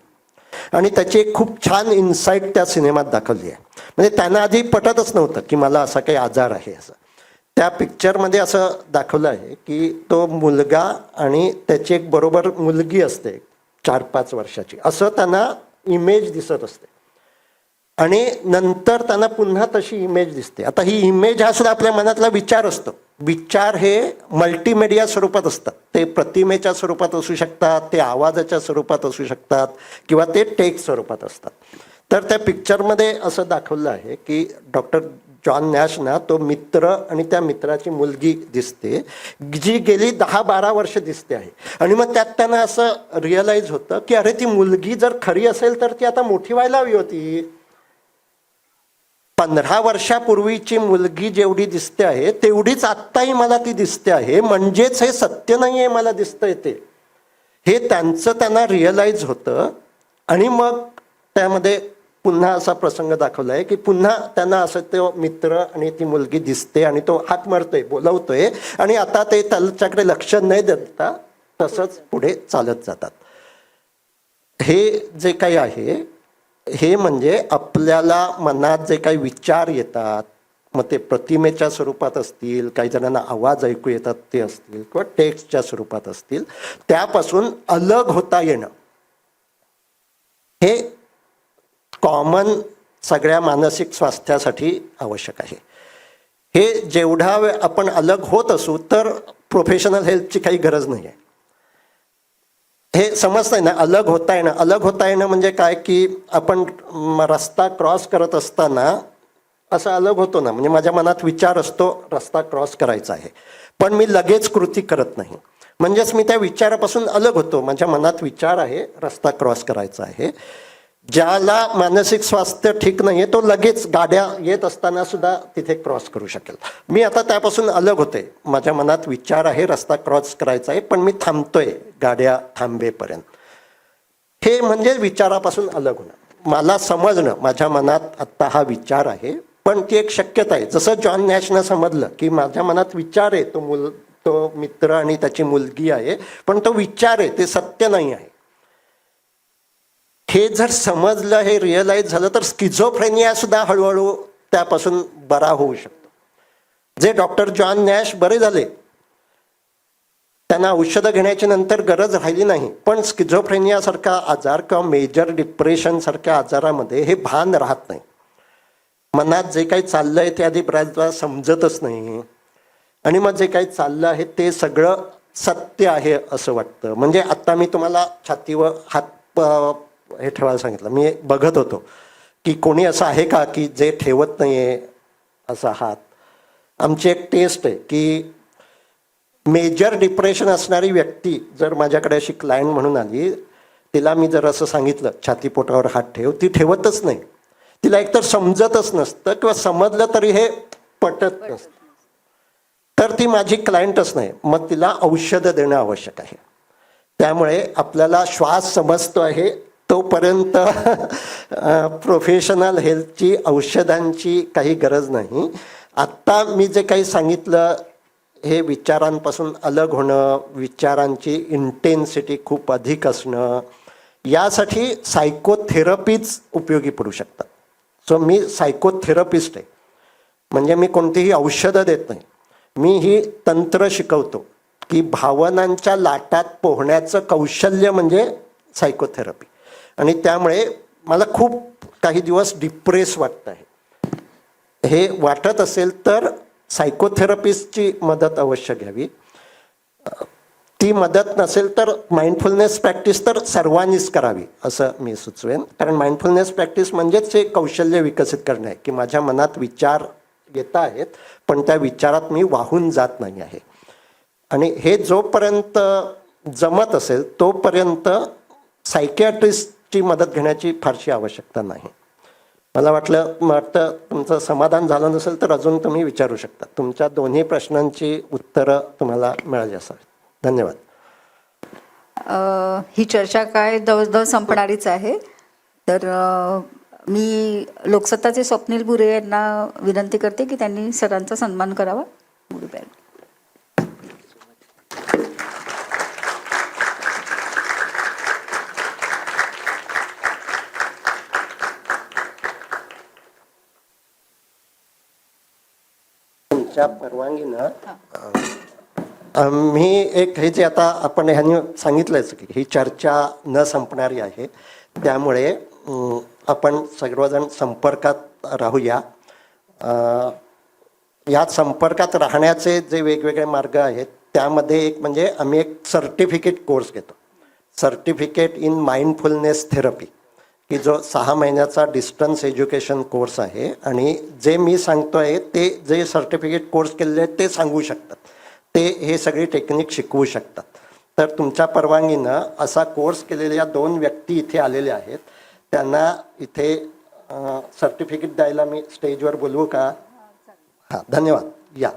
[SPEAKER 1] आणि त्याची एक खूप छान इन्साईट त्या सिनेमात दाखवली आहे. म्हणजे त्यांना आधी पटतच नव्हतं की मला असा काही आजार आहे असं. त्या पिक्चरमध्ये असं दाखवलं आहे की तो मुलगा आणि त्याची एक बरोबर मुलगी असते 4-5 वर्षाची, असं त्यांना इमेज दिसत असते. आणि नंतर त्यांना पुन्हा तशी इमेज दिसते. आता ही इमेज हा सुद्धा आपल्या मनातला विचार असतो. विचार हे मल्टीमीडिया स्वरूपात असतात. ते प्रतिमेच्या स्वरूपात असू शकतात, ते आवाजाच्या स्वरूपात असू शकतात, किंवा ते टेक्स्ट स्वरूपात असतात. तर त्या पिक्चरमध्ये असं दाखवलं आहे की डॉक्टर जॉन नॅशना तो मित्र आणि त्या मित्राची मुलगी दिसते, जी गेली 10-12 वर्ष दिसते आहे. आणि मग त्यात त्यांना असं रिअलाईज होतं की अरे ती मुलगी जर खरी असेल तर ती आता मोठी व्हायला हवी होती. 15 वर्षापूर्वीची मुलगी जेवढी दिसते आहे तेवढीच आत्ताही मला ती दिसते आहे, म्हणजेच हे सत्य नाही आहे मला दिसतंय ते. हे त्यांना रिअलाईज होतं. आणि मग त्यामध्ये पुन्हा असा प्रसंग दाखवला आहे की पुन्हा त्यांना असं तो मित्र आणि ती मुलगी दिसते आणि तो हाक मारतोय, बोलवतोय, आणि आता ते त्याच्याकडे लक्ष न देता तसंच पुढे चालत जातात. हे जे काही आहे हे म्हणजे आपल्याला मनात जे काही विचार येतात, मग ते प्रतिमेच्या स्वरूपात असतील, काही जणांना आवाज ऐकू येतात ते असतील, किंवा टेक्स्टच्या स्वरूपात असतील, त्यापासून अलग होता येणं हे कॉमन सगळ्या मानसिक स्वास्थ्यासाठी आवश्यक आहे. हे जेवढा वेळ आपण अलग होत असू तर प्रोफेशनल हेल्पची काही गरज नाही आहे. हे समजतंय ना, अलग होता येणं. अलग होता येणं म्हणजे काय की आपण रस्ता क्रॉस करत असताना असं अलग होतो ना, म्हणजे माझ्या मनात विचार असतो रस्ता क्रॉस करायचा आहे, पण मी लगेच कृती करत नाही, म्हणजेच मी त्या विचारापासून अलग होतो. माझ्या मनात विचार आहे रस्ता क्रॉस करायचा आहे. ज्याला मानसिक स्वास्थ्य ठीक नाही आहे तो लगेच गाड्या येत असताना सुद्धा तिथे क्रॉस करू शकेल. मी आता त्यापासून अलग होते. माझ्या मनात विचार आहे रस्ता क्रॉस करायचा आहे, पण मी थांबतोय गाड्या थांबेपर्यंत. हे म्हणजे विचारापासून अलग होणं. मला समजणं माझ्या मनात आत्ता हा विचार आहे, पण ती एक शक्यता आहे. जसं जॉन नॅशनं समजलं की माझ्या मनात विचार आहे, तो मित्र आणि त्याची मुलगी आहे, पण तो विचार आहे, ते सत्य नाही आहे. हे जर समजलं, हे रिअलाइज झालं, तर स्किझोफ्रेनिया सुद्धा हळूहळू त्यापासून बरा होऊ शकतो. जे डॉक्टर जॉन नॅश बरे झाले, त्यांना औषधं घेण्याची नंतर गरज राहिली नाही, पण स्किझोफ्रेनियासारखा आजार किंवा मेजर डिप्रेशन सारख्या आजारामध्ये हे भान राहत नाही. मनात जे काही चाललंय ते आधी बऱ्याच वेळा समजतच नाही, आणि मग जे काही चाललं आहे ते सगळं सत्य आहे असं वाटतं. म्हणजे आत्ता मी तुम्हाला छातीवर हात हे ठेवायला सांगितलं. मी बघत होतो की कोणी असं आहे का की जे ठेवत नाही आहे असा हात. आमची एक टेस्ट आहे की मेजर डिप्रेशन असणारी व्यक्ती जर माझ्याकडे अशी क्लायंट म्हणून आली, तिला मी जर असं सांगितलं छातीपोटावर हात ठेव, ती ठेवतच नाही. तिला एकतर समजतच नसतं किंवा समजलं तरी हे पटत नसतं, तर ती माझी क्लायंटच नाही. मग तिला औषधं देणं आवश्यक आहे. त्यामुळे आपल्याला श्वास समजतो आहे तोपर्यंत प्रोफेशनल हेल्थची औषधांची काही गरज नाही. आत्ता मी जे काही सांगितलं हे विचारांपासून अलग होणं, विचारांची इंटेन्सिटी खूप अधिक असणं, यासाठी सायकोथेरपीच उपयोगी पडू शकतात. सो मी सायकोथेरपिस्ट आहे, म्हणजे मी कोणतीही औषधं देत नाही. मी ही तंत्र शिकवतो की भावनांच्या लाटात पोहण्याचं कौशल्य म्हणजे सायकोथेरपी. आणि त्यामुळे मला खूप काही दिवस डिप्रेस वाटत आहे. हे वाटत असेल तर सायकोथेरपिस्टची मदत अवश्य घ्यावी. ती मदत नसेल तर माइंडफुलनेस प्रॅक्टिस तर सर्वांनीच करावी असं मी सुचवेन. कारण माइंडफुलनेस प्रॅक्टिस म्हणजेच हे कौशल्य विकसित करणे आहे की माझ्या मनात विचार येत आहेत, पण त्या विचारात मी वाहून जात नाही आहे. आणि हे जोपर्यंत जमत असेल तोपर्यंत सायकियाट्रिस्टची मदत घेण्याची फारशी आवश्यकता नाही. मला वाटतं तुमचं समाधान झालं नसेल तर अजून तुम्ही विचारू शकता. तुमच्या दोन्ही प्रश्नांची उत्तरं तुम्हाला मिळाली असावीत. धन्यवाद.
[SPEAKER 2] ही चर्चा काय जवळजवळ संपणारीच आहे. तर मी लोकसत्ताचे स्वप्नील बुरे यांना विनंती करते की त्यांनी सरांचा सन्मान करावा.
[SPEAKER 1] तुमच्या परवानगीनं मी एक हे जे आता आपण ह्यांनी सांगितलंच की ही चर्चा न संपणारी आहे, त्यामुळे आपण सर्वजण संपर्कात राहूया. या संपर्कात राहण्याचे जे वेगवेगळे मार्ग आहेत त्यामध्ये एक म्हणजे आम्ही एक सर्टिफिकेट कोर्स घेतो, सर्टिफिकेट इन माइंडफुलनेस थेरपी, की जो 6 महिन्याचा डिस्टन्स एज्युकेशन कोर्स आहे. आणि जे मी सांगतो आहे ते जे सर्टिफिकेट कोर्स केलेले आहेत ते सांगू शकतात, ते हे सगळी टेक्निक शिकवू शकतात. तर तुमच्या परवानगीनं असा कोर्स केलेल्या 2 व्यक्ती इथे आलेल्या आहेत, त्यांना इथे सर्टिफिकेट द्यायला मी स्टेजवर बोलवू का? हां, धन्यवाद. या.